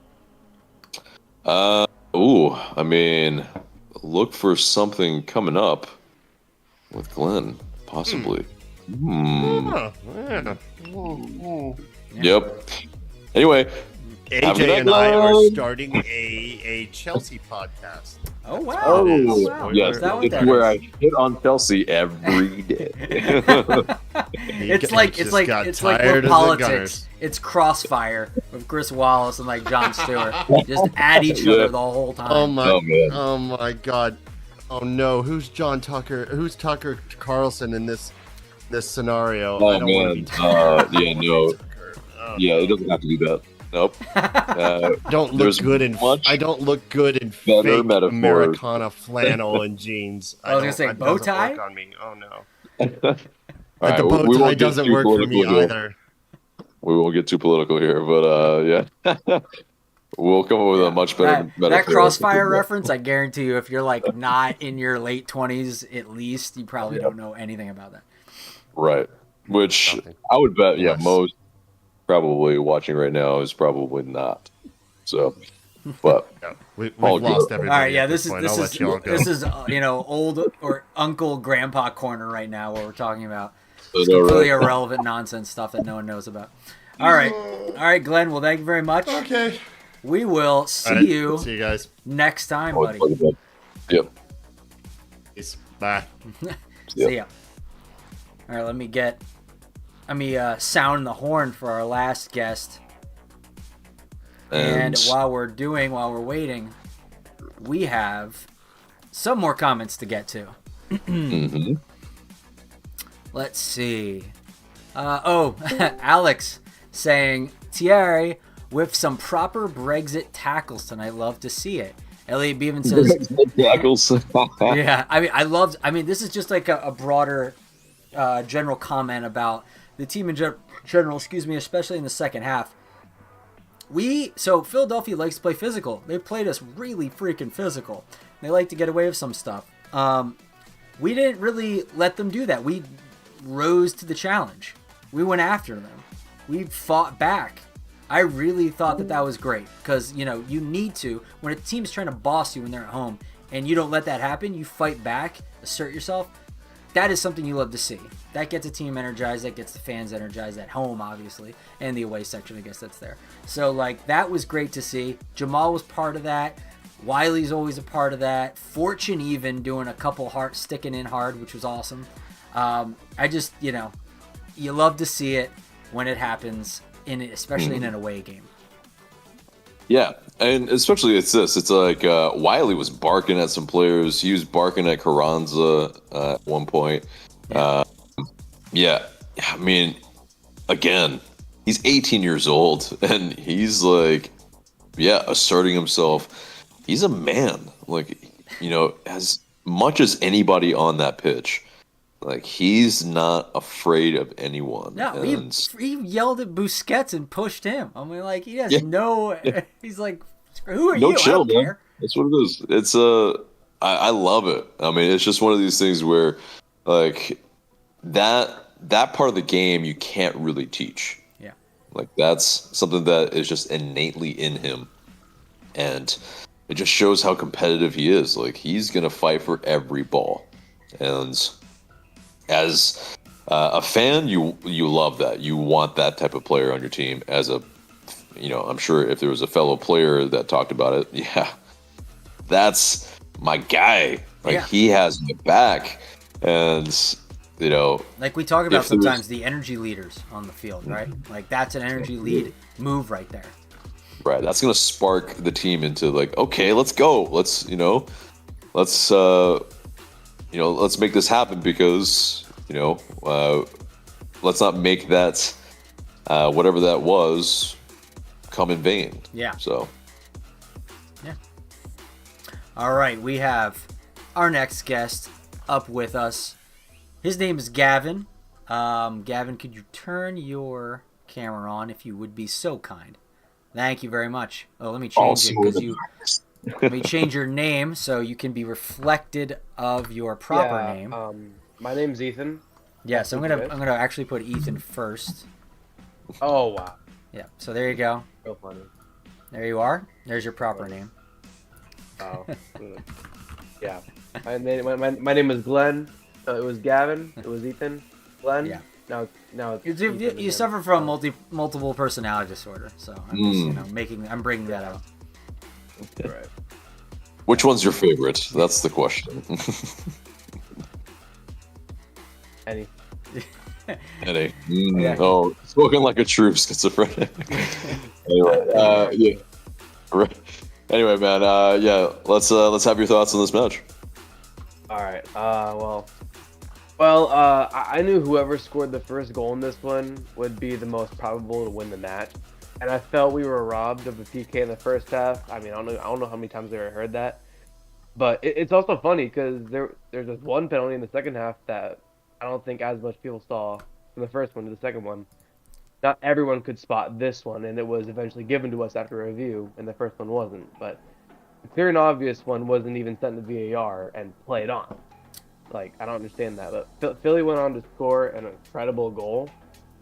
I mean, look for something coming up with Glenn, possibly. Oh, yeah. Yep. Anyway, have a good AJ night, and I are Glenn. starting a Chelsea podcast. Oh wow! Oh, Wow. yes, Is that what it's that where is? I hit on Chelsea every day. It's like with politics. It's crossfire with Chris Wallace and like Jon Stewart, just at each other the whole time. Oh my God! Oh no! Who's John Tucker? Who's Tucker Carlson in this scenario? Oh I don't want to be man, Tucker. yeah, no, Oh, yeah, it doesn't have to be that. Nope. don't look there's good in. much I don't look good in better fake metaphors. Americana flannel and jeans. I was gonna say that bow doesn't tie? work on me. Oh no! All But right, the bow we tie won't get doesn't too work for me political here. either. We won't get too political here, but yeah, we'll come up with a much better That metaphor. crossfire reference, I guarantee you, if you're like not in your late 20s at least, you probably don't know anything about that. Right. Which Nothing. I would bet, yeah, Less. most probably watching right now is probably not. So, but Yeah, we've All lost good. everybody. All right, yeah, at this point. is I'll let y'all go. this is old or uncle grandpa corner right now where we're talking about I know, completely right? irrelevant nonsense stuff that no one knows about. All right, Glenn. Well, thank you very much. Okay. We will All see right, you See you guys. next time, Always buddy. fucking bad. Yep. Peace. Bye. See ya. All right, let me sound the horn for our last guest. And while we're waiting, we have some more comments to get to. Mhm. Let's see. Alex saying, Thierry, with some proper Brexit tackles tonight, love to see it. Elliot Beaven says, Tackles. yeah, this is just like a broader general comment about the team in general, especially in the second half. So Philadelphia likes to play physical. They played us really freaking physical. They like to get away with some stuff. We didn't really let them do that. We rose to the challenge. We went after them. We fought back. I really thought that was great because, you know, you need to, when a team's trying to boss you when they're at home and you don't let that happen, you fight back, assert yourself. That is something you love to see. That gets a team energized, that gets the fans energized at home, obviously, and the away section, I guess that's there. So, like, that was great to see. Jamal was part of that. Wiley's always a part of that. Fortune even doing a couple sticking in hard, which was awesome. I just, you know, you love to see it when it happens, especially in an away game. Yeah, and especially it's like Wiley was barking at some players. He was barking at Carranza at one point. Yeah, I mean, again, he's 18 years old, and he's like, asserting himself. He's a man, like, you know, as much as anybody on that pitch. Like, he's not afraid of anyone. No, he yelled at Busquets and pushed him. I mean, like, he has he's like, who are you? Chill, I don't care. That's what it is. It's I love it. I mean, it's just one of these things where, like, that part of the game you can't really teach. Yeah. Like, that's something that is just innately in him. And it just shows how competitive he is. Like, he's going to fight for every ball. And as a fan, you love that. You want that type of player on your team. As a, you know, I'm sure if there was a fellow player that talked about it, that's my guy. Like, he has my back. And, you know, like we talk about sometimes the energy leaders on the field, right? Like, that's an energy lead move right there. Right. That's going to spark the team into, like, okay, let's go. Let's make this happen because, you know, let's not make that, whatever that was, come in vain. Yeah. So. Yeah. All right. We have our next guest up with us. His name is Gavin. Gavin, could you turn your camera on if you would be so kind? Thank you very much. Oh, let me change it because let me change your name so you can be reflected of your proper name. My name's Ethan. Yeah, so I'm gonna actually put Ethan first. Oh wow. Yeah. So there you go. Real funny. There you are. There's your proper name. Oh. Yeah. My name is Glenn. It was Gavin. It was Ethan. Glenn. Yeah. Now you suffer from multiple personality disorder, so I'm just I'm bringing that out. Right. Which one's your favorite? That's the question. Any. Yeah. Oh, spoken like a true schizophrenic. Anyway, Anyway, man. Let's have your thoughts on this match. All right. I knew whoever scored the first goal in this one would be the most probable to win the match, and I felt we were robbed of a PK in the first half. I mean, I don't know how many times I ever heard that, but it's also funny because there's this one penalty in the second half that I don't think as much people saw from the first one to the second one. Not everyone could spot this one, and it was eventually given to us after a review, and the first one wasn't. But the clear and obvious one wasn't even sent to VAR and played on. Like, I don't understand that. But Philly went on to score an incredible goal,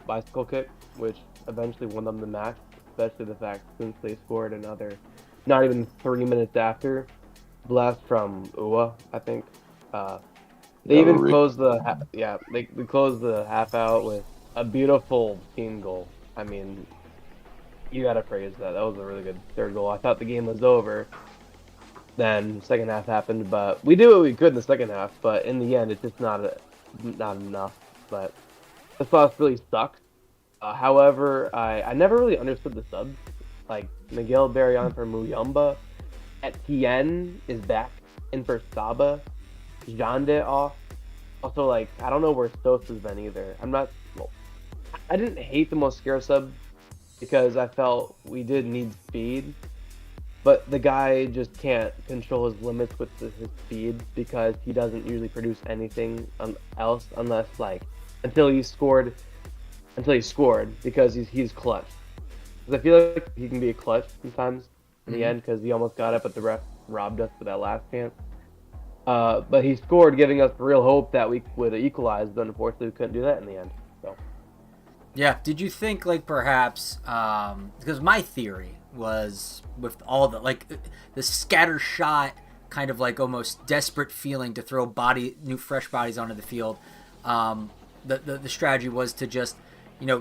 bicycle kick, which eventually won them the match, especially the fact since they scored another, not even 3 minutes after, blast from Ua, I think. They even closed they closed the half out with a beautiful team goal. I mean, you gotta praise that. That was a really good third goal. I thought the game was over. Then second half happened, but we did what we could in the second half. But in the end, it's just not enough. But this loss really sucked. However, I never really understood the subs. Like, Miguel Barrion for Muyumba. Etienne is back in for Saba. Jande off. Also, like, I don't know where Sosa's been either. I didn't hate the Mosquera sub because I felt we did need speed. But the guy just can't control his limits with his speed because he doesn't usually produce anything else unless, like, until he scored because he's clutch. Because I feel like he can be a clutch sometimes in the end because he almost got it, but the ref robbed us for that last chance. But he scored, giving us real hope that we would equalize, but unfortunately we couldn't do that in the end. So Yeah. Did you think like perhaps because my theory was with all the scatter shot kind of like almost desperate feeling to throw new fresh bodies onto the field. The strategy was to just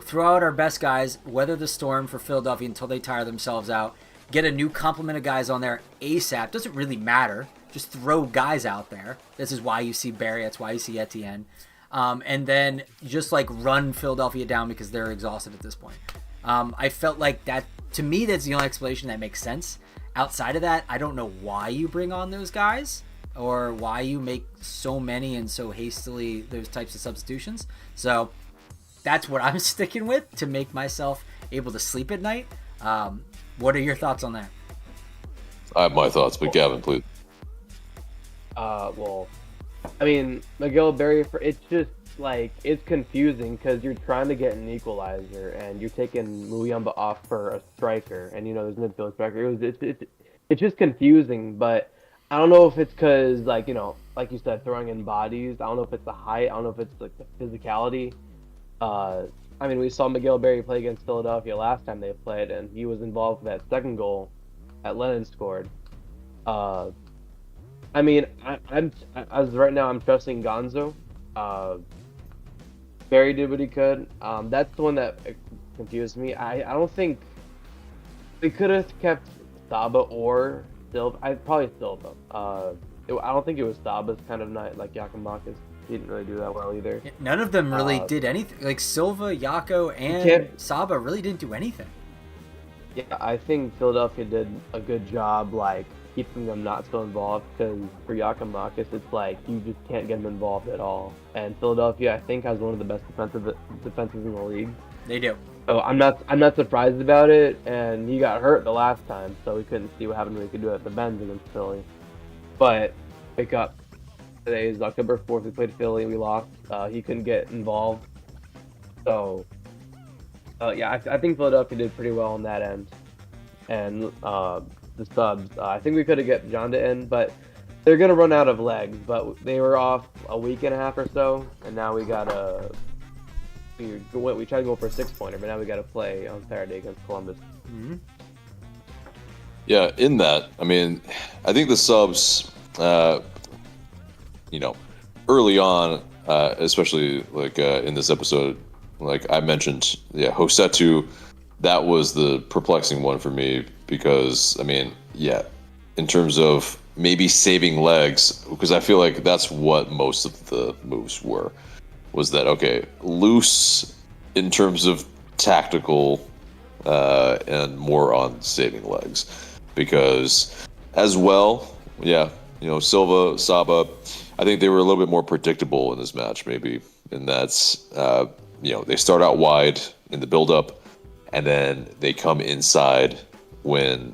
throw out our best guys, weather the storm for Philadelphia until they tire themselves out, get a new complement of guys on there ASAP. Doesn't really matter. Just throw guys out there. This is why you see Barry. That's why you see Etienne. And then just like run Philadelphia down because they're exhausted at this point. I felt like that, to me, that's the only explanation that makes sense. Outside of that, I don't know why you bring on those guys or why you make so many and so hastily those types of substitutions. So that's what I'm sticking with to make myself able to sleep at night. What are your thoughts on that? I have my thoughts, but Gavin, please. Well, I mean, Miguel Berry, it's just like, it's confusing because you're trying to get an equalizer and you're taking Muyamba off for a striker, and there's an midfield striker. It's just confusing, but I don't know if it's because like you said, throwing in bodies. I don't know if it's the height. I don't know if it's like the physicality. I mean, we saw Miguel Berry play against Philadelphia last time they played, and he was involved with that second goal that Lennon scored. I mean, I'm as right now I'm trusting Gonzo. Barry did what he could. That's the one that confused me. I don't think we could have kept Saba or Silva. Probably Silva. I don't think it was Saba's kind of night like Yakimakis. He didn't really do that well either. None of them really did anything. Like Silva, Yako, and Saba really didn't do anything. Yeah, I think Philadelphia did a good job, like, keeping them not so involved, because for Yakimakis, it's like, you just can't get them involved at all. And Philadelphia, I think, has one of the best defenses in the league. They do. So I'm not surprised about it, and he got hurt the last time, so we couldn't see what happened when we could do it at the Benz against Philly. But, wake up. Today is October 4th, we played Philly, we lost. He couldn't get involved. So, yeah, I think Philadelphia did pretty well on that end. And the subs, I think we could have get Jonda in, but they're going to run out of legs. But they were off a week and a half or so, and now we got we tried to go for a 6-pointer, but now we got to play on Saturday against Columbus. Mm-hmm. Yeah, in that, I mean, I think the subs, early on, especially like in this episode, like I mentioned, Hosetu, that was the perplexing one for me because, I mean, in terms of maybe saving legs, because I feel like that's what most of the moves were, was that, okay, loose in terms of tactical and more on saving legs. Because as well, Silva, Saba, I think they were a little bit more predictable in this match, maybe. And that's, they start out wide in the build-up, and then they come inside when,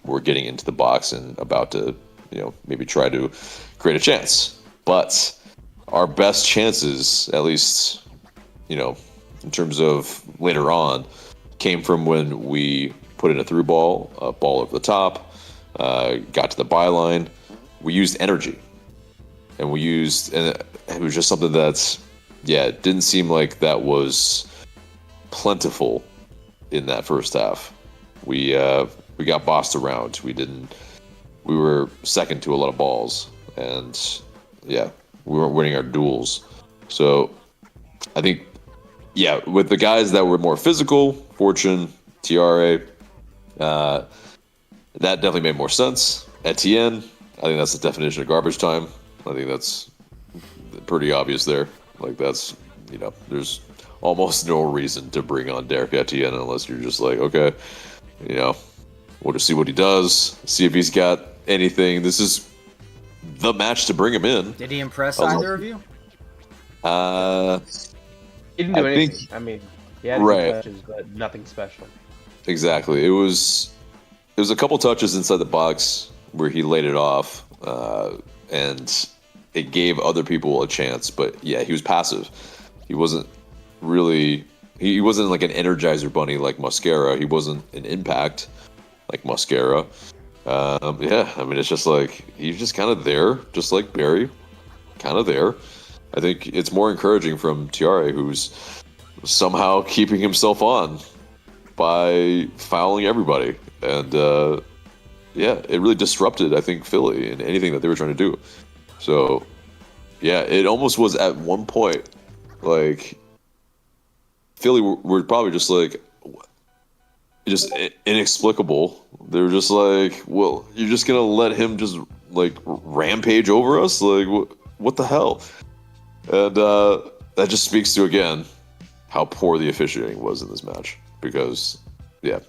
we're getting into the box and about to, maybe try to create a chance. But our best chances, at least, in terms of later on, came from when we put in a through ball, a ball over the top, got to the byline. We used energy. And it was just something that's, it didn't seem like that was plentiful in that first half. We got bossed around. We were second to a lot of balls, and we weren't winning our duels. So I think, with the guys that were more physical, Fortune, TRA, that definitely made more sense. Etienne, I think that's the definition of garbage time. I think that's pretty obvious there. Like, that's, there's almost no reason to bring on Derek Etienne unless you're just like, okay, we'll just see what he does, see if he's got anything. This is the match to bring him in. Did he impress either of you? He didn't do anything. I mean, he had good touches, but nothing special. Exactly. It was a couple touches inside the box where he laid it off, and it gave other people a chance. But he was passive. He wasn't really. He wasn't like an energizer bunny like Mascara. He wasn't an impact like Mascara. I mean, it's just like he's just kind of there, just like Barry, kind of there. I think it's more encouraging from Tiare, who's somehow keeping himself on by fouling everybody. And yeah, it really disrupted, I think, Philly and anything that they were trying to do. So yeah, it almost was at one point like Philly were probably just like, just inexplicable. They were just like, well, you're just gonna let him just like rampage over us? Like, what the hell? And that just speaks to, again, how poor the officiating was in this match. Because, yeah,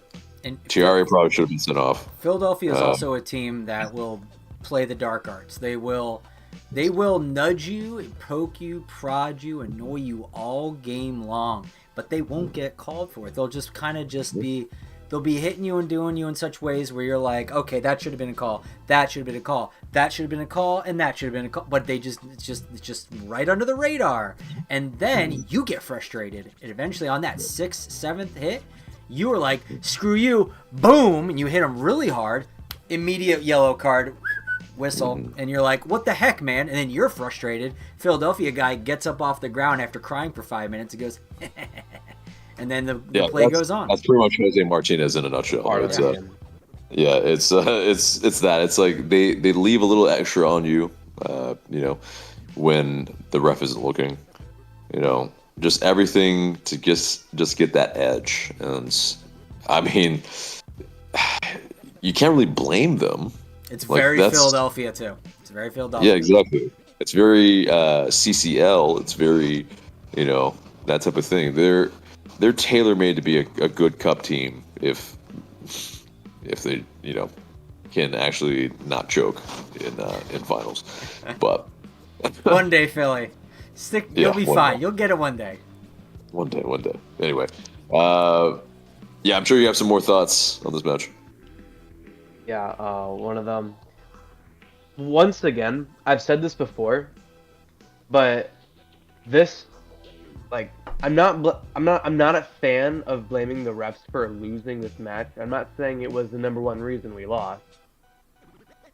And Thierry probably should have been sent off. Philadelphia is also a team that will play the dark arts. They will nudge you, poke you, prod you, annoy you all game long, but they won't get called for it. They'll just kind of they'll be hitting you and doing you in such ways where you're like, okay, that should have been a call, that should have been a call, that should have been a call, and that should have been a call. But it's just right under the radar. And then you get frustrated. And eventually on that 6th, 7th hit, you were like, screw you, boom, and you hit him really hard. Immediate yellow card, whistle, and you're like, what the heck, man? And then you're frustrated. Philadelphia guy gets up off the ground after crying for 5 minutes and goes, and then the play goes on. That's pretty much Jose Martinez in a nutshell. It's that. It's like they leave a little extra on you, when the ref isn't looking. Just everything to just get that edge. And I mean, you can't really blame them. It's very Philadelphia too. It's very Philadelphia. Yeah, exactly. It's very CCL. It's very, that type of thing. They're tailor-made to be a good cup team if they can actually not choke in finals. But one day, Philly, you'll be fine. Day. You'll get it one day. One day. Anyway, I'm sure you have some more thoughts on this match. Yeah, one of them. Once again, I've said this before, but this, like, I'm not a fan of blaming the refs for losing this match. I'm not saying it was the number one reason we lost,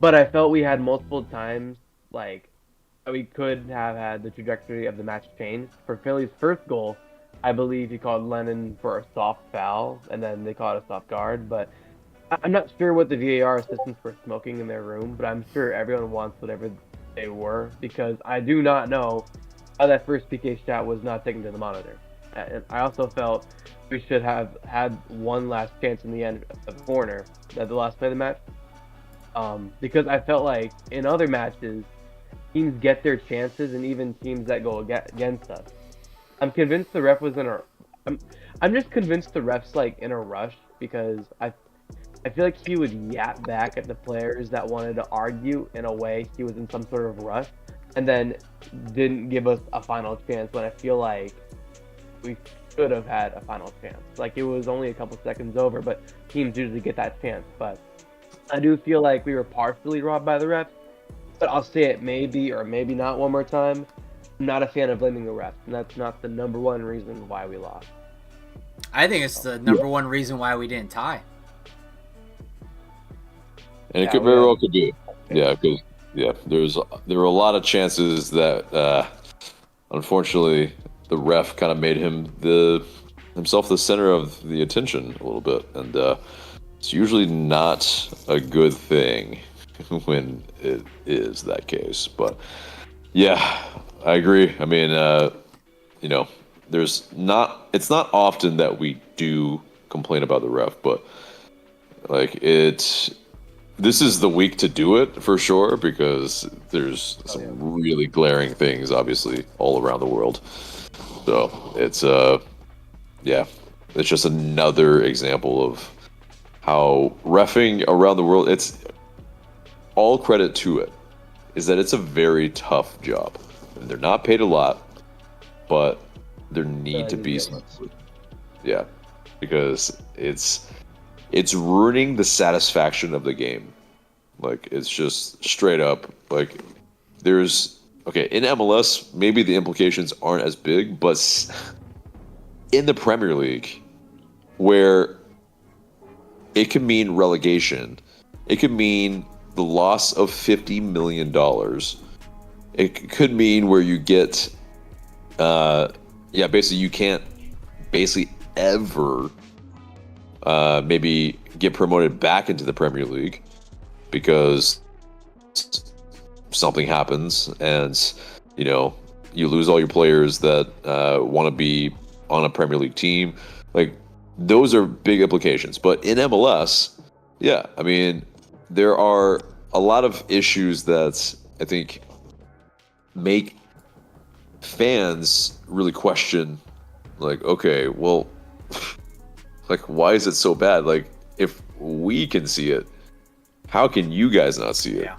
but I felt we had multiple times like we could have had the trajectory of the match changed. For Philly's first goal, I believe he called Lennon for a soft foul, and then they called a soft guard. But I'm not sure what the VAR assistants were smoking in their room, but I'm sure everyone wants whatever they were, because I do not know how that first PK shot was not taken to the monitor. And I also felt we should have had one last chance in the end of the corner at the last play of the match. Because I felt like in other matches, teams get their chances, and even teams that go against us. I'm convinced the ref was I'm just convinced the ref's like in a rush, because I feel like he would yap back at the players that wanted to argue in a way he was in some sort of rush, and then didn't give us a final chance when I feel like we should have had a final chance. Like, it was only a couple seconds over, but teams usually get that chance. But I do feel like we were partially robbed by the refs, but I'll say it maybe or maybe not one more time. I'm not a fan of blaming the refs, and that's not the number one reason why we lost. I think it's the number one reason why we didn't tie. And it could very well could be. Yeah, because there were a lot of chances that unfortunately the ref kind of made himself the center of the attention a little bit, and it's usually not a good thing when it is that case. But yeah, I agree. I mean, it's not often that we do complain about the ref, but like this is the week to do it for sure, because there's some really glaring things obviously all around the world. So it's it's just another example of how reffing around the world, it's all credit to it, is that it's a very tough job. And they're not paid a lot, but there need to be some, because it's ruining the satisfaction of the game. Like, it's just straight up, like, in MLS, maybe the implications aren't as big, but in the Premier League, where it could mean relegation, it could mean the loss of $50 million. It could mean where you get, basically you can't basically ever maybe get promoted back into the Premier League because something happens and you lose all your players that want to be on a Premier League team. Like, those are big implications. But in MLS, yeah, I mean, there are a lot of issues that I think make fans really question, like, okay, well, like, why is it so bad? Like, if we can see it, how can you guys not see it? Yeah.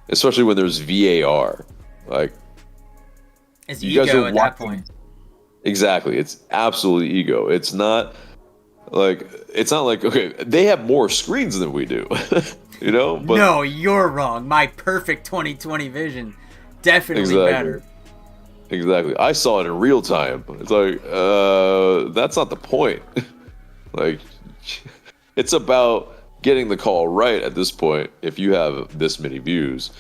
Especially when there's VAR. Like, It's you guys ego are at that watching- point. Exactly. It's absolutely ego. It's not like, okay, they have more screens than we do. But No, you're wrong. My perfect 2020 vision. Definitely Exactly. better. Exactly. I saw it in real time. It's like, that's not the point. Like, it's about getting the call right at this point if you have this many views.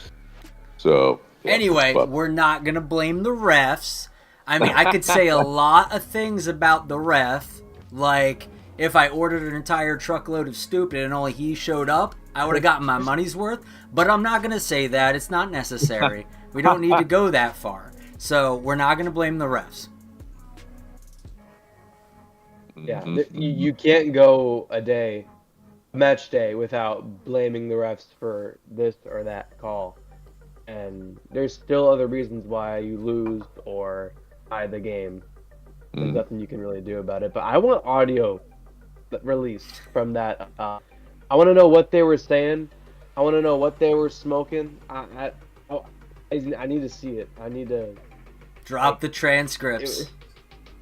So, yeah, Anyway, but- we're not going to blame the refs. I mean, I could say a lot of things about the ref. Like, if I ordered an entire truckload of stupid and only he showed up, I would have gotten my money's worth. But I'm not going to say that. It's not necessary. We don't need to go that far. So we're not going to blame the refs. Yeah, Mhm. you can't go match day, without blaming the refs for this or that call. And there's still other reasons why you lose or tie the game. There's Mm. nothing you can really do about it. But I want audio released from that. I want to know what they were saying. I want to know what they were smoking. I need to see it. I need to. Drop the transcripts.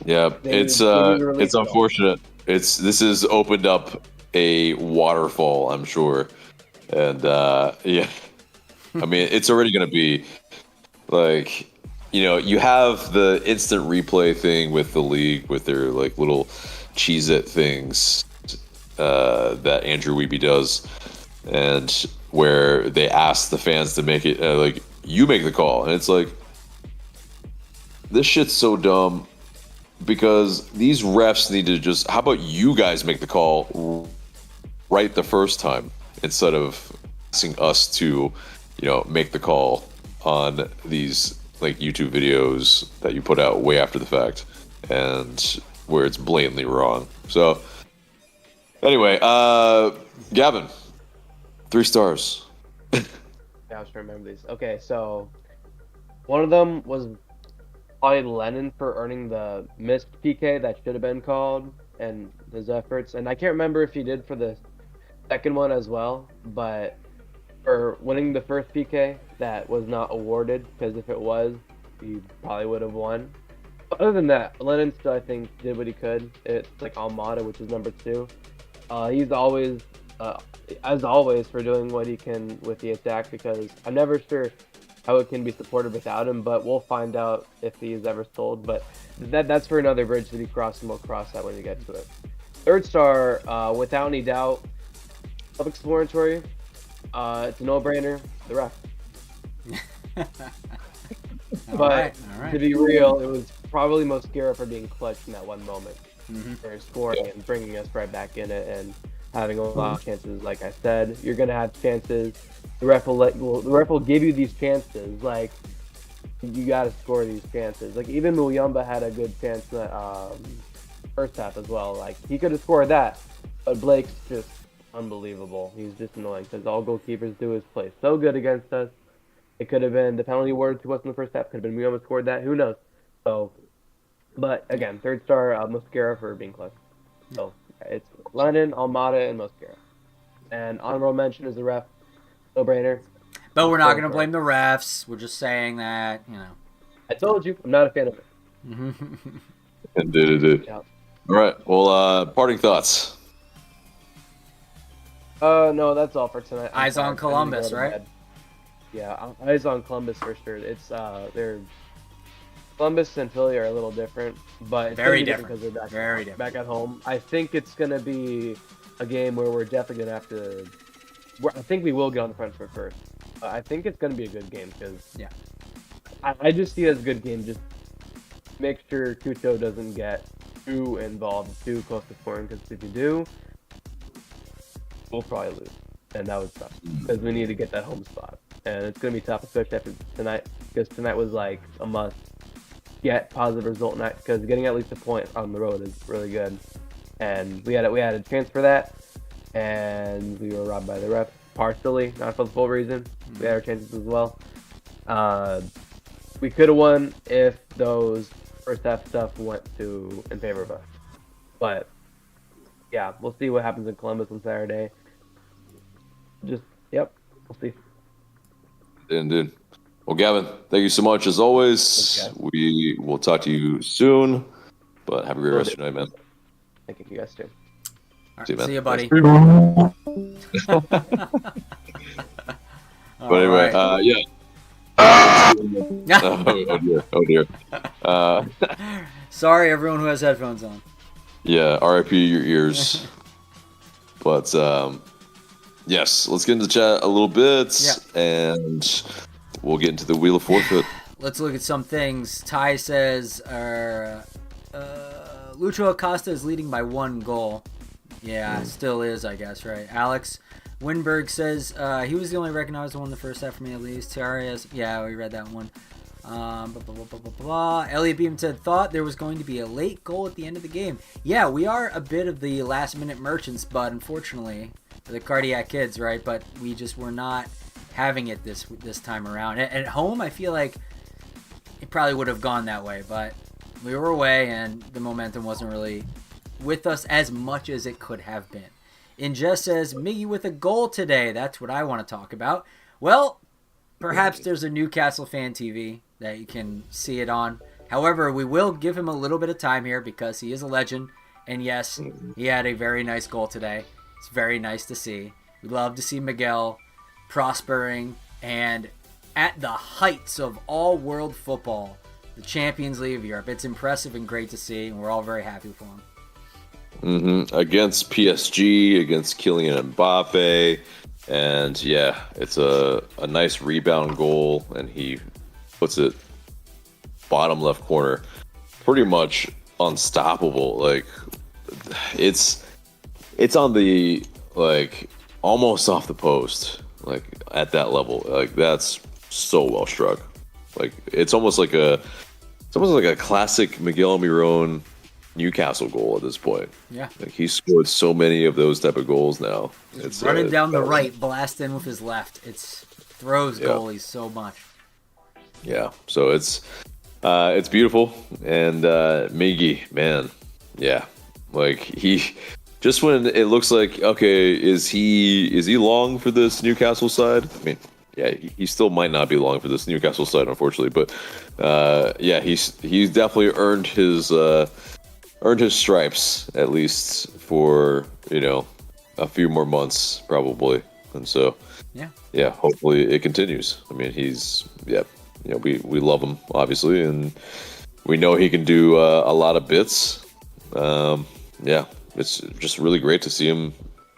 Yeah, They it's need to release it's it all. unfortunate. This has opened up a waterfall, I'm sure, and yeah, I mean, it's already gonna be like, you have the instant replay thing with the league with their like little Cheez-It things that Andrew Weeby does, and where they ask the fans to make it like, you make the call, and it's like, this shit's so dumb. Because these refs need to just, how about you guys make the call right the first time instead of asking us to, make the call on these like YouTube videos that you put out way after the fact and where it's blatantly wrong. So anyway, Gavin, 3 stars. Yeah, I was trying to remember these. Okay, so one of them was probably Lennon for earning the missed PK that should have been called and his efforts. And I can't remember if he did for the second one as well, but for winning the first PK that was not awarded, because if it was, he probably would have won. But other than that, Lennon still, I think, did what he could. It's like Almada, which is number 2. He's always, as always, for doing what he can with the attack, because I'm never sure how it can be supported without him, but we'll find out if he's ever sold. But that's for another bridge to be crossed, and we'll cross that when we get to it. 3rd star, without any doubt, self-explanatory. It's a no-brainer, the ref. But to be real, it was probably Mosquera for being clutch in that one moment, for scoring and bringing us right back in it and having a lot of chances. Like I said, you're gonna have chances. The ref will give you these chances. Like, you gotta score these chances. Like, even Muyamba had a good chance in that first half as well. Like, he could have scored that, but Blake's just unbelievable. He's just annoying because all goalkeepers do is play so good against us. It could have been the penalty awarded to us in the first half. Could have been Muyamba scored that. Who knows? So, but again, 3rd star, Mosquera for being clutch. So it's Lennon, Almada, and Mosquera. And honorable mention is the ref. No-brainer. But we're not going to blame the refs. We're just saying that, I told you, I'm not a fan of it. Indeed. Yeah. All right. Well, parting thoughts. No, that's all for tonight. Eyes on I need to Columbus, go to right? bed. Yeah, eyes on Columbus for sure. It's they're Columbus and Philly are a little different, but it's Very gonna be different. because they're Very different. back at home. I think it's gonna be a game where we're definitely gonna have to. I think we will get on the front foot first. I think it's gonna be a good game because Yeah. I just see it as a good game. Just make sure Kucho doesn't get too involved, too close to scoring, because if you do, we'll probably lose. And that would suck, because we need to get that home spot. And it's going to be tough, especially after tonight, because tonight was like a must get positive result night, because getting at least a point on the road is really good. And we had a chance for that, and we were robbed by the ref, partially, not for the full reason. We had our chances as well. We could have won if those first half stuff went in favor of us. But yeah, we'll see what happens in Columbus on Saturday. We'll see. Dude. Well, Gavin, thank you so much as always. Thanks, We will talk to you soon. But have a great rest of your night, man. Thank you, guys too. All right, See you, man. see you, buddy. But anyway, Alright. yeah. Oh dear. Sorry, everyone who has headphones on. Yeah, RIP your ears. But yes, let's get into the chat a little bit, and we'll get into the Wheel of Forfeit. Let's look at some things. Ty says, Lucho Acosta is leading by 1 goal. Yeah, still is, I guess, right? Alex Winberg says he was the only recognized one in the first half for me, at least. Tiaras, yeah, we read that one. Elliot Beam said, thought there was going to be a late goal at the end of the game. Yeah, we are a bit of the last-minute merchants, but unfortunately, for the Cardiac Kids, right? But we just were not having it this time around. At home, I feel like it probably would have gone that way, but we were away, and the momentum wasn't really with us as much as it could have been. Ingest says, Miggy with a goal today. That's what I want to talk about. Well, perhaps there's a Newcastle fan TV that you can see it on. However, we will give him a little bit of time here because he is a legend. And yes, he had a very nice goal today. It's very nice to see. We love to see Miguel prospering and at the heights of all world football, the Champions League of Europe. It's impressive and great to see, and we're all very happy for him. Against PSG, against Kylian Mbappe, and yeah, it's a nice rebound goal, and he puts it bottom left corner, pretty much unstoppable. Like it's on the almost off the post, like at that level. Like that's so well struck. Like it's almost like a classic Miguel Almiron Newcastle goal at this point. Yeah. Like he's scored so many of those type of goals now. It's running down the right, blast in with his left. It's throws goalies so much. Yeah. So it's beautiful. And Miggy, man, yeah. Like he just when it looks like, okay, is he long for this Newcastle side? I mean, yeah, he still might not be long for this Newcastle side, unfortunately. But yeah, he's definitely earned his stripes, at least for, a few more months probably. And so yeah, hopefully it continues. I mean, we love him obviously, and we know he can do a lot of bits. Yeah, it's just really great to see him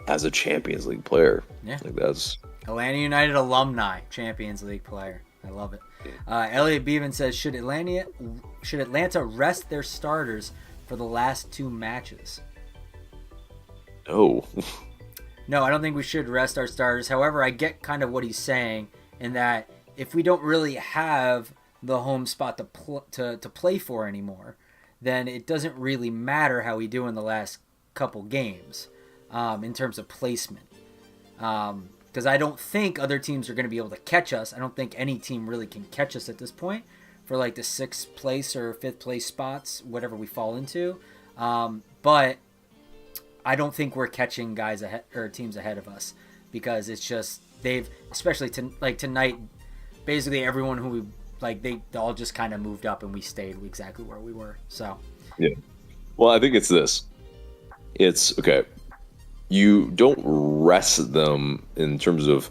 as a Champions League player. Yeah, like that's Atlanta United alumni Champions League player. I love it. Elliot Beaven says, should Atlanta rest their starters for the last 2 matches? No. No, I don't think we should rest our starters. However, I get kind of what he's saying in that if we don't really have the home spot to play for anymore, then it doesn't really matter how we do in the last couple games in terms of placement. Because I don't think other teams are going to be able to catch us. I don't think any team really can catch us at this point for like the 6th place or 5th place spots, whatever we fall into. But I don't think we're catching guys ahead or teams ahead of us, because it's just especially tonight, basically everyone who we they all just kind of moved up and we stayed exactly where we were. So yeah. Well, I think it's this. It's okay. You don't rest them in terms of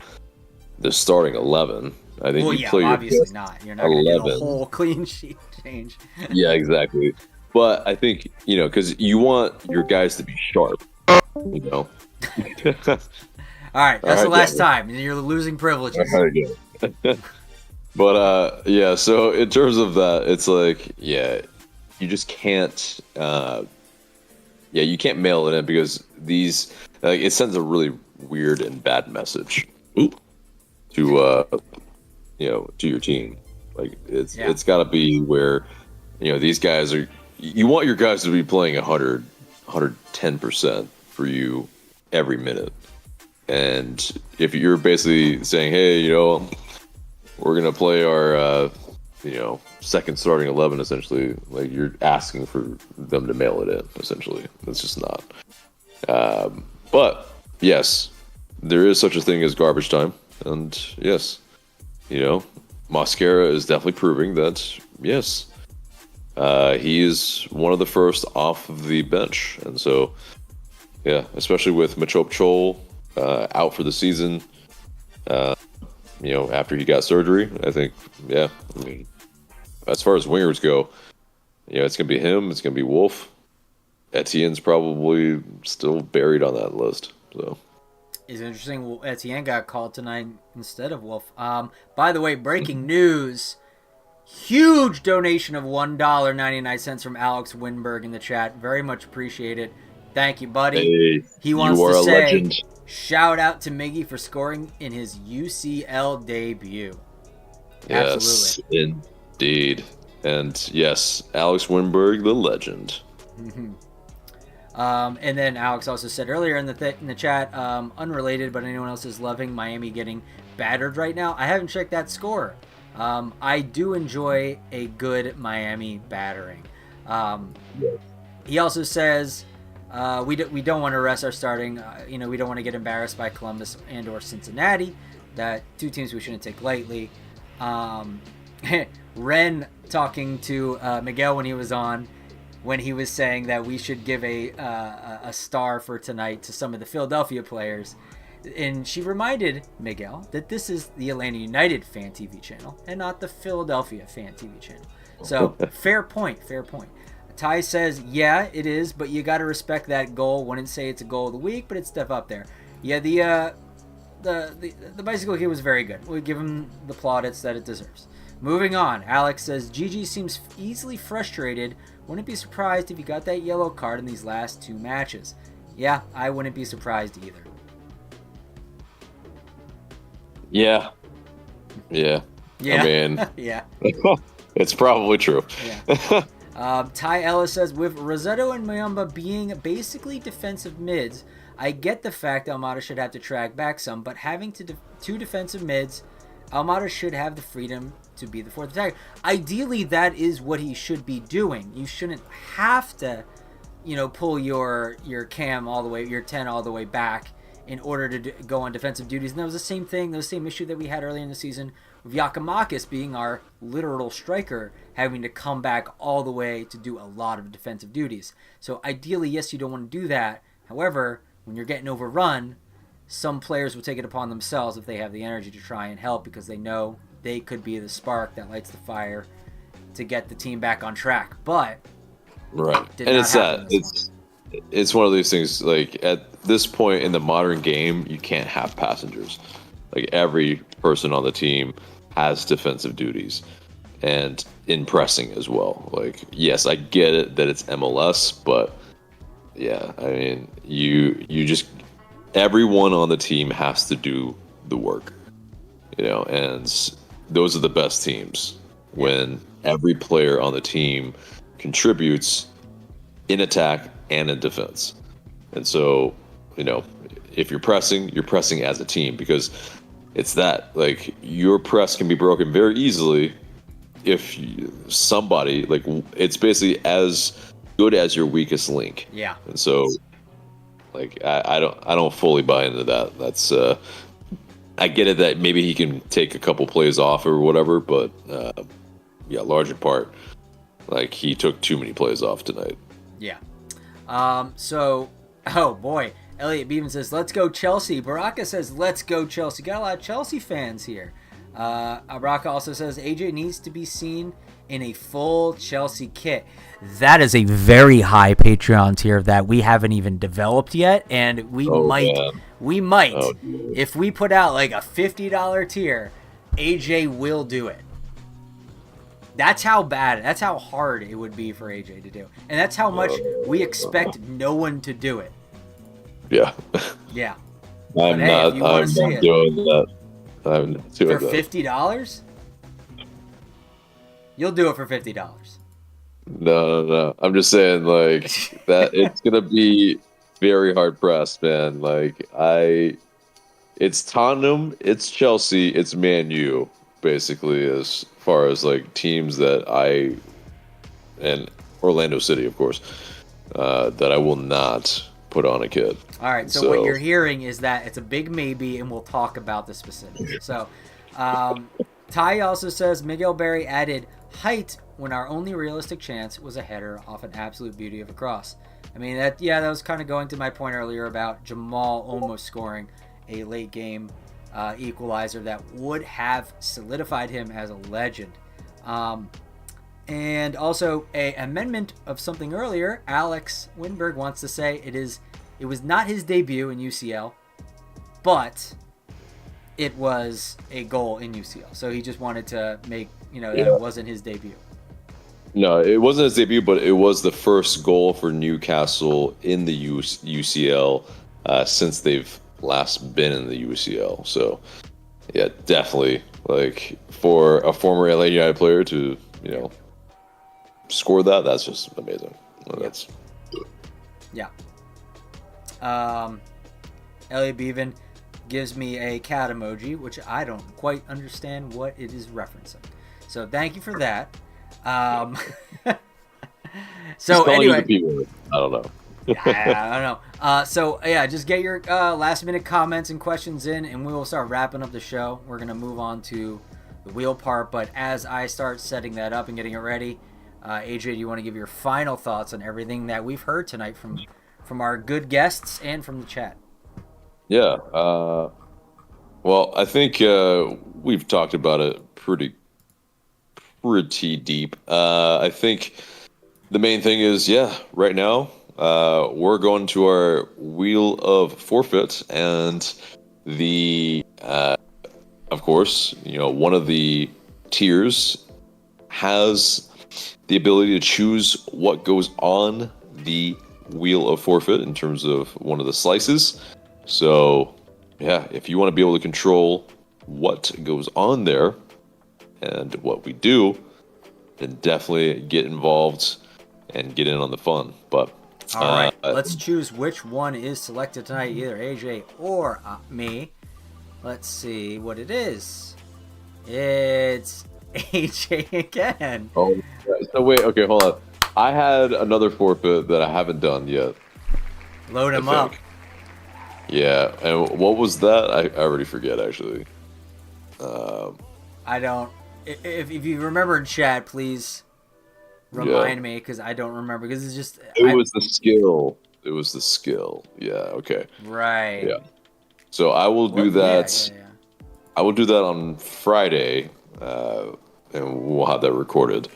the starting 11. I think you play obviously not. You're not going to do a whole clean sheet change. Yeah, exactly. But I think, because you want your guys to be sharp, All right, that's the last time. You're losing privileges. But yeah, so in terms of that, it's like, yeah, you just can't yeah, you can't mail it in because these it sends a really weird and bad message to to your team. Like it's got to be where these guys are. You want your guys to be playing 110% for you every minute. And if you're basically saying, hey, we're gonna play our second starting 11, essentially, like you're asking for them to mail it in. Essentially, it's just not. But yes, there is such a thing as garbage time, and yes, Mosquera is definitely proving that yes, he is one of the first off of the bench, and so yeah, especially with Machop Chol out for the season. After he got surgery, I think, yeah. I mean, as far as wingers go, it's gonna be him. It's gonna be Wolf. Etienne's probably still buried on that list. So it's interesting. Etienne got called tonight instead of Wolf. By the way, breaking news: huge donation of $1.99 from Alex Winberg in the chat. Very much appreciate it. Thank you, buddy. Hey, he wants you are to a say, legend. shout out to Miggy for scoring in his UCL debut. Yes, absolutely, indeed, and yes, Alex Winberg, the legend. And then Alex also said earlier in the chat, unrelated, but anyone else is loving Miami getting battered right now? I haven't checked that score. I do enjoy a good Miami battering. He also says we don't want to rest our starting. We don't want to get embarrassed by Columbus and or Cincinnati. That two teams we shouldn't take lightly. Ren talking to Miguel when he was on, when he was saying that we should give a star for tonight to some of the Philadelphia players. And she reminded Miguel that this is the Atlanta United Fan TV channel and not the Philadelphia Fan TV channel. So, fair point. Ty says, yeah, it is, but you got to respect that goal. Wouldn't say it's a goal of the week, but it's stuff up there. Yeah, the bicycle here was very good. We give him the plaudits that it deserves. Moving on, Alex says, Gigi seems easily frustrated. Wouldn't be surprised if he got that yellow card in these last two matches. Yeah, I wouldn't be surprised either. Yeah. I mean, yeah. It's probably true. Yeah. Ty Ellis says, with Rossetto and Mayumba being basically defensive mids, I get the fact Almada should have to track back some, but having two defensive mids, Almada should have the freedom to be the fourth attacker. Ideally, that is what he should be doing. You shouldn't have to, pull your cam all the way, your 10 all the way back in order to go on defensive duties. And that was the same thing, the same issue that we had earlier in the season with Giacomakis being our literal striker, having to come back all the way to do a lot of defensive duties. So ideally, yes, you don't want to do that. However, when you're getting overrun, some players will take it upon themselves if they have the energy to try and help, because they know they could be the spark that lights the fire to get the team back on track. But right, and it's one of those things, like at this point in the modern game, you can't have passengers. Like every person on the team has defensive duties and in pressing as well. Like, yes, I get it that it's MLS, but yeah, I mean, you just, everyone on the team has to do the work, and those are the best teams when every player on the team contributes in attack and in defense. And so, if you're pressing as a team, because it's that, like, your press can be broken very easily if somebody, like, it's basically as good as your weakest link. Yeah. And so, like, I don't fully buy into that. That's I get it that maybe he can take a couple plays off or whatever, but larger part, like, he took too many plays off tonight. Yeah. So, oh boy, Elliot Beaven says, let's go Chelsea. Baraka says, let's go Chelsea. Got a lot of Chelsea fans here. Baraka also says, AJ needs to be seen in a full Chelsea kit. That is a very high Patreon tier that we haven't even developed yet, and we might, if we put out like a $50 tier, AJ will do it. That's how bad, that's how hard it would be for AJ to do. And that's how much we expect no one to do it. Yeah. Yeah. I'm hey, not, if you wanna I'm see not it. doing that. I'm not doing For that. $50? You'll do it for $50. No. I'm just saying, like, that it's gonna be very hard pressed, man. Like, it's Tottenham, it's Chelsea, it's Man U, basically, as far as like teams that and Orlando City, of course, that I will not put on a kid. All right, so what you're hearing is that it's a big maybe, and we'll talk about the specifics. So, Ty also says Miguel Berry added height when our only realistic chance was a header off an absolute beauty of a cross. I mean, that was kind of going to my point earlier about Jamal almost scoring a late game equalizer that would have solidified him as a legend. And also a amendment of something earlier. Alex Winberg wants to say it was not his debut in UCL, but it was a goal in UCL. So he just wanted to make that it wasn't his debut. No, it wasn't his debut, but it was the first goal for Newcastle in the UCL since they've last been in the UCL. So, yeah, definitely, like, for a former LA United player to, score that's just amazing. That's yeah. Elliot Bevan gives me a cat emoji, which I don't quite understand what it is referencing. So thank you for that. So anyway, I don't know. I don't know. So yeah, just get your last minute comments and questions in, and we will start wrapping up the show. We're gonna move on to the wheel part, but as I start setting that up and getting it ready, AJ, do you want to give your final thoughts on everything that we've heard tonight from our good guests and from the chat? Yeah. Well, I think we've talked about it pretty deep. I think the main thing is, right now we're going to our wheel of forfeit, and of course, one of the tiers has the ability to choose what goes on the wheel of forfeit in terms of one of the slices. So, if you want to be able to control what goes on there and what we do, then definitely get involved and get in on the fun. But all right, let's choose which one is selected tonight, either AJ or me. Let's see what it is. It's AJ again. Oh, so wait, okay, hold on. I had another forfeit that I haven't done yet. Load him up. Yeah, and what was that? I already forget, actually. I don't. If you remember in chat, please remind me, because I don't remember. Because it's just. It was the skill. It was the skill. Yeah. Okay. Right. Yeah. So I will do that. Yeah. I will do that on Friday, and we'll have that recorded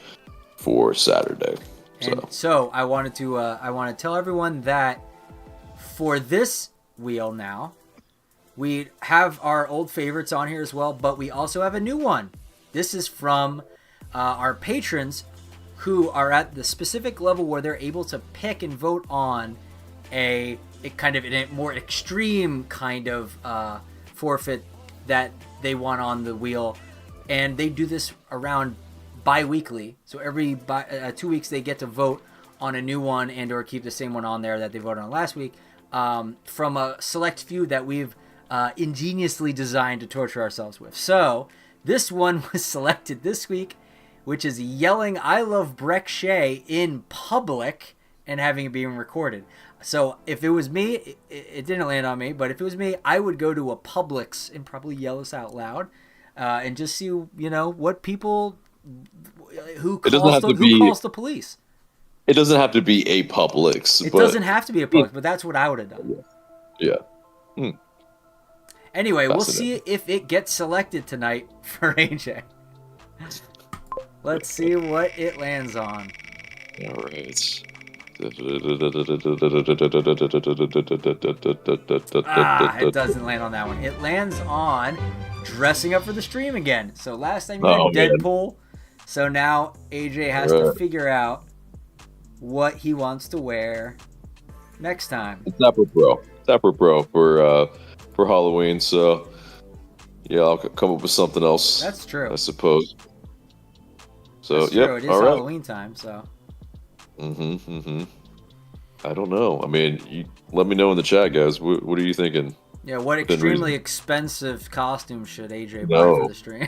for Saturday. So I wanted to tell everyone that for this wheel now, we have our old favorites on here as well, but we also have a new one. This is from our patrons who are at the specific level where they're able to pick and vote on a more extreme kind of forfeit that they want on the wheel, and they do this around bi-weekly. So every 2 weeks they get to vote on a new one and or keep the same one on there that they voted on last week, from a select few that we've ingeniously designed to torture ourselves with. So this one was selected this week, which is yelling "I love Breck Shea" in public and having it being recorded. So if it was me, it didn't land on me, but if it was me, I would go to a Publix and probably yell this out loud, and just see what people who calls the police. It doesn't have to be a Publix. It doesn't have to be a Publix, but that's what I would have done. Yeah. Anyway, we'll see if it gets selected tonight for AJ. Let's see what it lands on. All right. It doesn't land on that one. It lands on dressing up for the stream again. So last time you did Deadpool, So now AJ has to figure out what he wants to wear next time. Dapper Pro for Halloween. So yeah, I'll come up with something else. That's true. I suppose. So That's yep, true. It is all right. Halloween time, so. I don't know. I mean, you let me know in the chat, guys. What are you thinking? Yeah, what extremely expensive costume should AJ buy No. for the stream?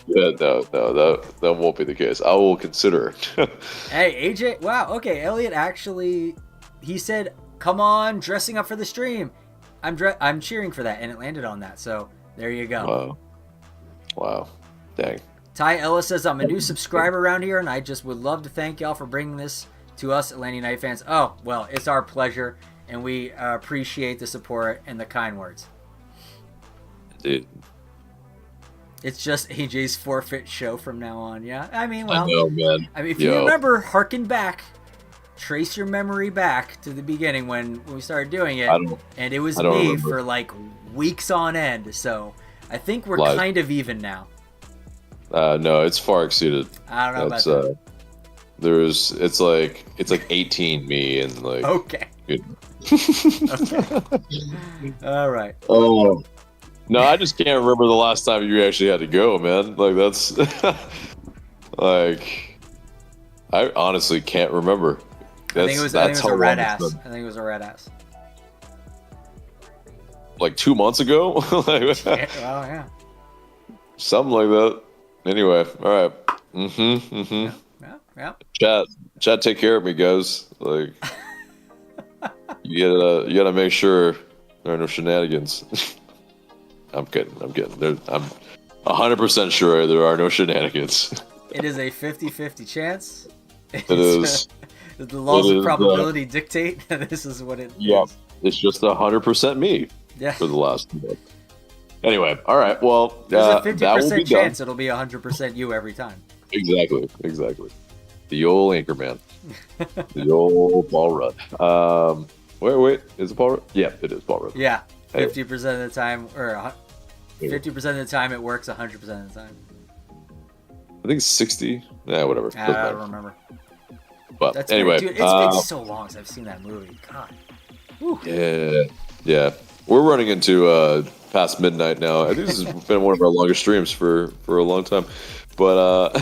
Yeah, no, that won't be the case. I will consider it. Hey, AJ, wow, okay, Elliot actually, he said, come on, dressing up for the stream. I'm cheering for that, and it landed on that, so there you go. Wow. Dang. Ty Ellis says, I'm a new subscriber around here, and I just would love to thank y'all for bringing this to us Atlanta United fans. Oh, well, it's our pleasure, and we appreciate the support and the kind words. Dude. It's just AJ's forfeit show from now on, yeah? I mean, well, I know, man. I mean, if you remember, harken back, trace your memory back to the beginning when we started doing it, and it was me remember. for like weeks on end, so I think we're kind of even now. No, it's far exceeded. I don't know about that. It's like 18 me and like Okay. Okay. All right. Oh. No, I just can't remember the last time you actually had to go, man. Like that's like I honestly can't remember. I think it was a red ass. I think it was a red ass. Like 2 months ago? Like, Yeah, well, yeah. something like that. Anyway, all right. Yeah. Chat, take care of me, guys. Like, you gotta make sure there are no shenanigans. I'm kidding. I'm 100% sure there are no shenanigans. It is a 50-50 chance. It is. The laws of probability dictate this is what it is. It's just 100% me Yeah. for the last month. Anyway, all right. Well, There's a that will 50% be chance done. it'll be 100% you every time. Exactly. The old anchorman. The old ball run. Wait. Is it ball run? Yeah, it is ball run. Yeah. 50% of the time, or 50% of the time it works 100% of the time. I think it's 60. Yeah, whatever. I don't remember. But That's anyway, dude, it's been so long since I've seen that movie. God. Whew. Yeah. We're running into past midnight now. I think this has been one of our longest streams for a long time. But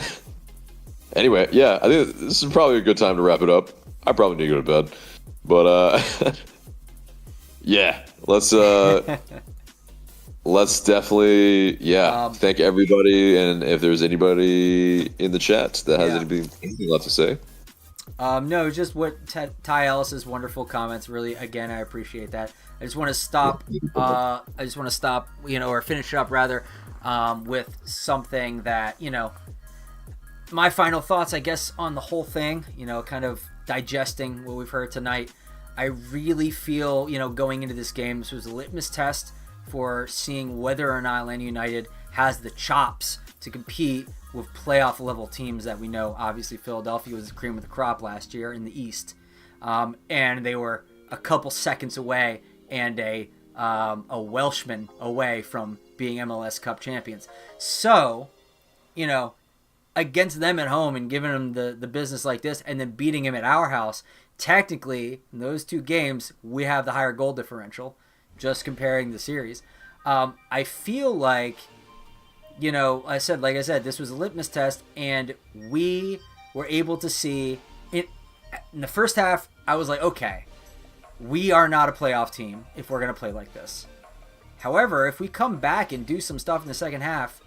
anyway, yeah, I think this is probably a good time to wrap it up. I probably need to go to bed. But yeah, let's definitely thank everybody, and if there's anybody in the chat that has anything left to say. No, just what Ty Ellis's wonderful comments. Really, again, I appreciate that. I just want to stop. Or finish up rather, with something that my final thoughts, I guess, on the whole thing. Kind of digesting what we've heard tonight. I really feel, going into this game, this was a litmus test for seeing whether or not Atlanta United has the chops to compete with playoff level teams that we know. Obviously, Philadelphia was the cream of the crop last year in the East, and they were a couple seconds away and a Welshman away from being MLS Cup champions. So, against them at home and giving them the business like this, and then beating them at our house. Technically, in those two games, we have the higher goal differential, just comparing the series. I feel like, like I said, this was a litmus test, and we were able to see it. In the first half, I was like, okay, we are not a playoff team if we're going to play like this. However, if we come back and do some stuff in the second half,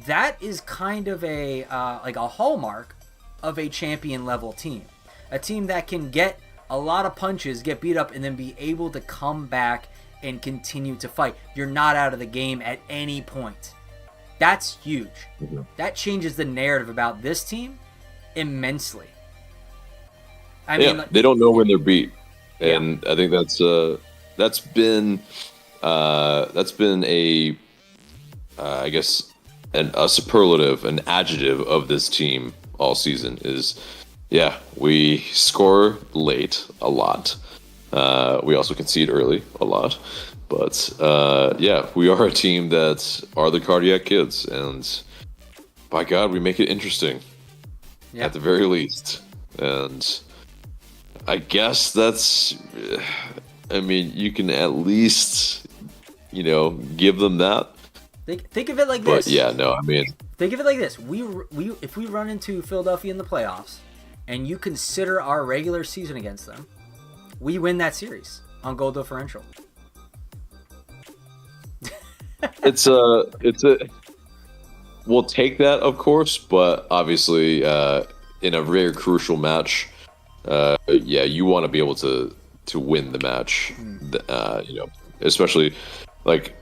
that is kind of a hallmark of a champion level team. A team that can get a lot of punches, get beat up, and then be able to come back and continue to fight. You're not out of the game at any point. That's huge. Mm-hmm. That changes the narrative about this team immensely. I mean, they don't know when they're beat, and I think that's been a I guess a superlative, an adjective of this team all season is. Yeah, we score late a lot. We also concede early a lot. But, we are a team that are the cardiac kids. And, by God, we make it interesting. Yeah. at the very least. And I guess that's, I mean, you can at least, give them that. Think of it like But this. yeah, no, I mean, Think of it like this. If we run into Philadelphia in the playoffs, and you consider our regular season against them, we win that series on goal differential. it's we'll take that, of course, but obviously, in a very crucial match, you want to be able to win the match, especially like,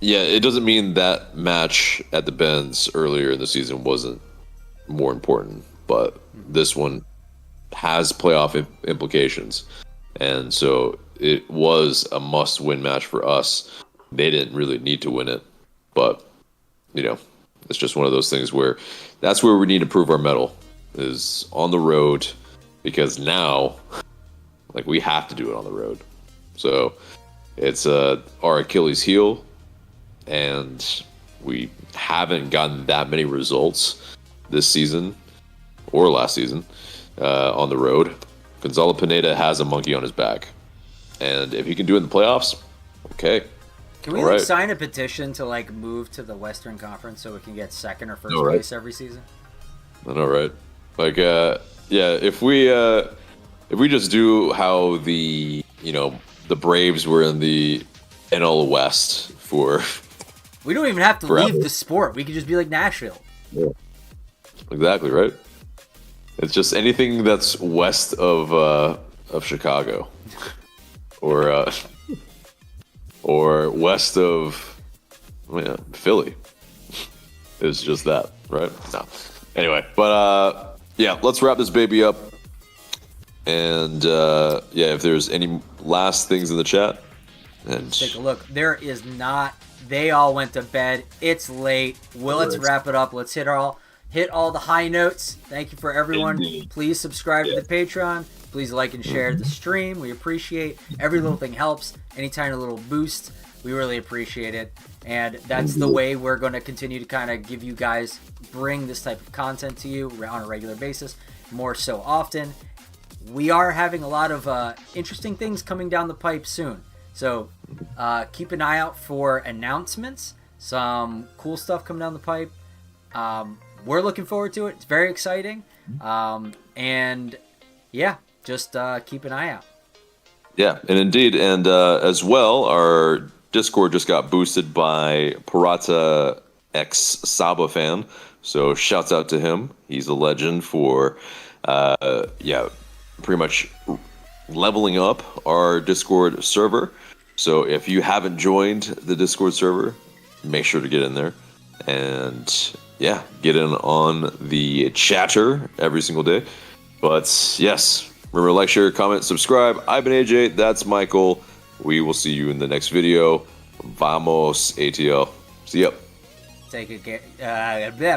it doesn't mean that match at the Benz earlier in the season wasn't more important, but this one has playoff implications, and so it was a must-win match for us. They didn't really need to win it, but it's just one of those things where that's where we need to prove our mettle, is on the road, because now, like, we have to do it on the road. So it's our Achilles heel, and we haven't gotten that many results this season or last season on the road. Gonzalo Pineda has a monkey on his back, and if he can do it in the playoffs, okay. Can we All right. sign a petition to move to the Western Conference so we can get second or first All right. place every season? I know, right? Like, if we just do how the Braves were in the NL West for. We don't even have to Forever. leave the sport. We could just be like Nashville. Exactly, right? It's just anything that's west of Chicago, or west of Philly. It's just that, right? No. Anyway, but let's wrap this baby up. And if there's any last things in the chat, and Take a look. There is not. They all went to bed. It's late. Let's wrap it up. Let's hit all the high notes. Thank you for everyone. Indeed. Please subscribe to the Patreon. Please like and share the stream. We appreciate every little thing helps. Any tiny little boost, we really appreciate it. And that's the way we're going to continue to kind of give you guys, bring this type of content to you on a regular basis, more so often. We are having a lot of interesting things coming down the pipe soon. So keep an eye out for announcements, some cool stuff coming down the pipe. We're looking forward to it. It's very exciting. Just keep an eye out. Yeah, and indeed, and as well, our Discord just got boosted by Parata X Saba fan. So shouts out to him. He's a legend for, pretty much leveling up our Discord server. So if you haven't joined the Discord server, make sure to get in there and get in on the chatter every single day. But yes, remember, like, share, comment, subscribe. I've been AJ. That's Michael. We will see you in the next video. Vamos ATL. See ya. Take a care.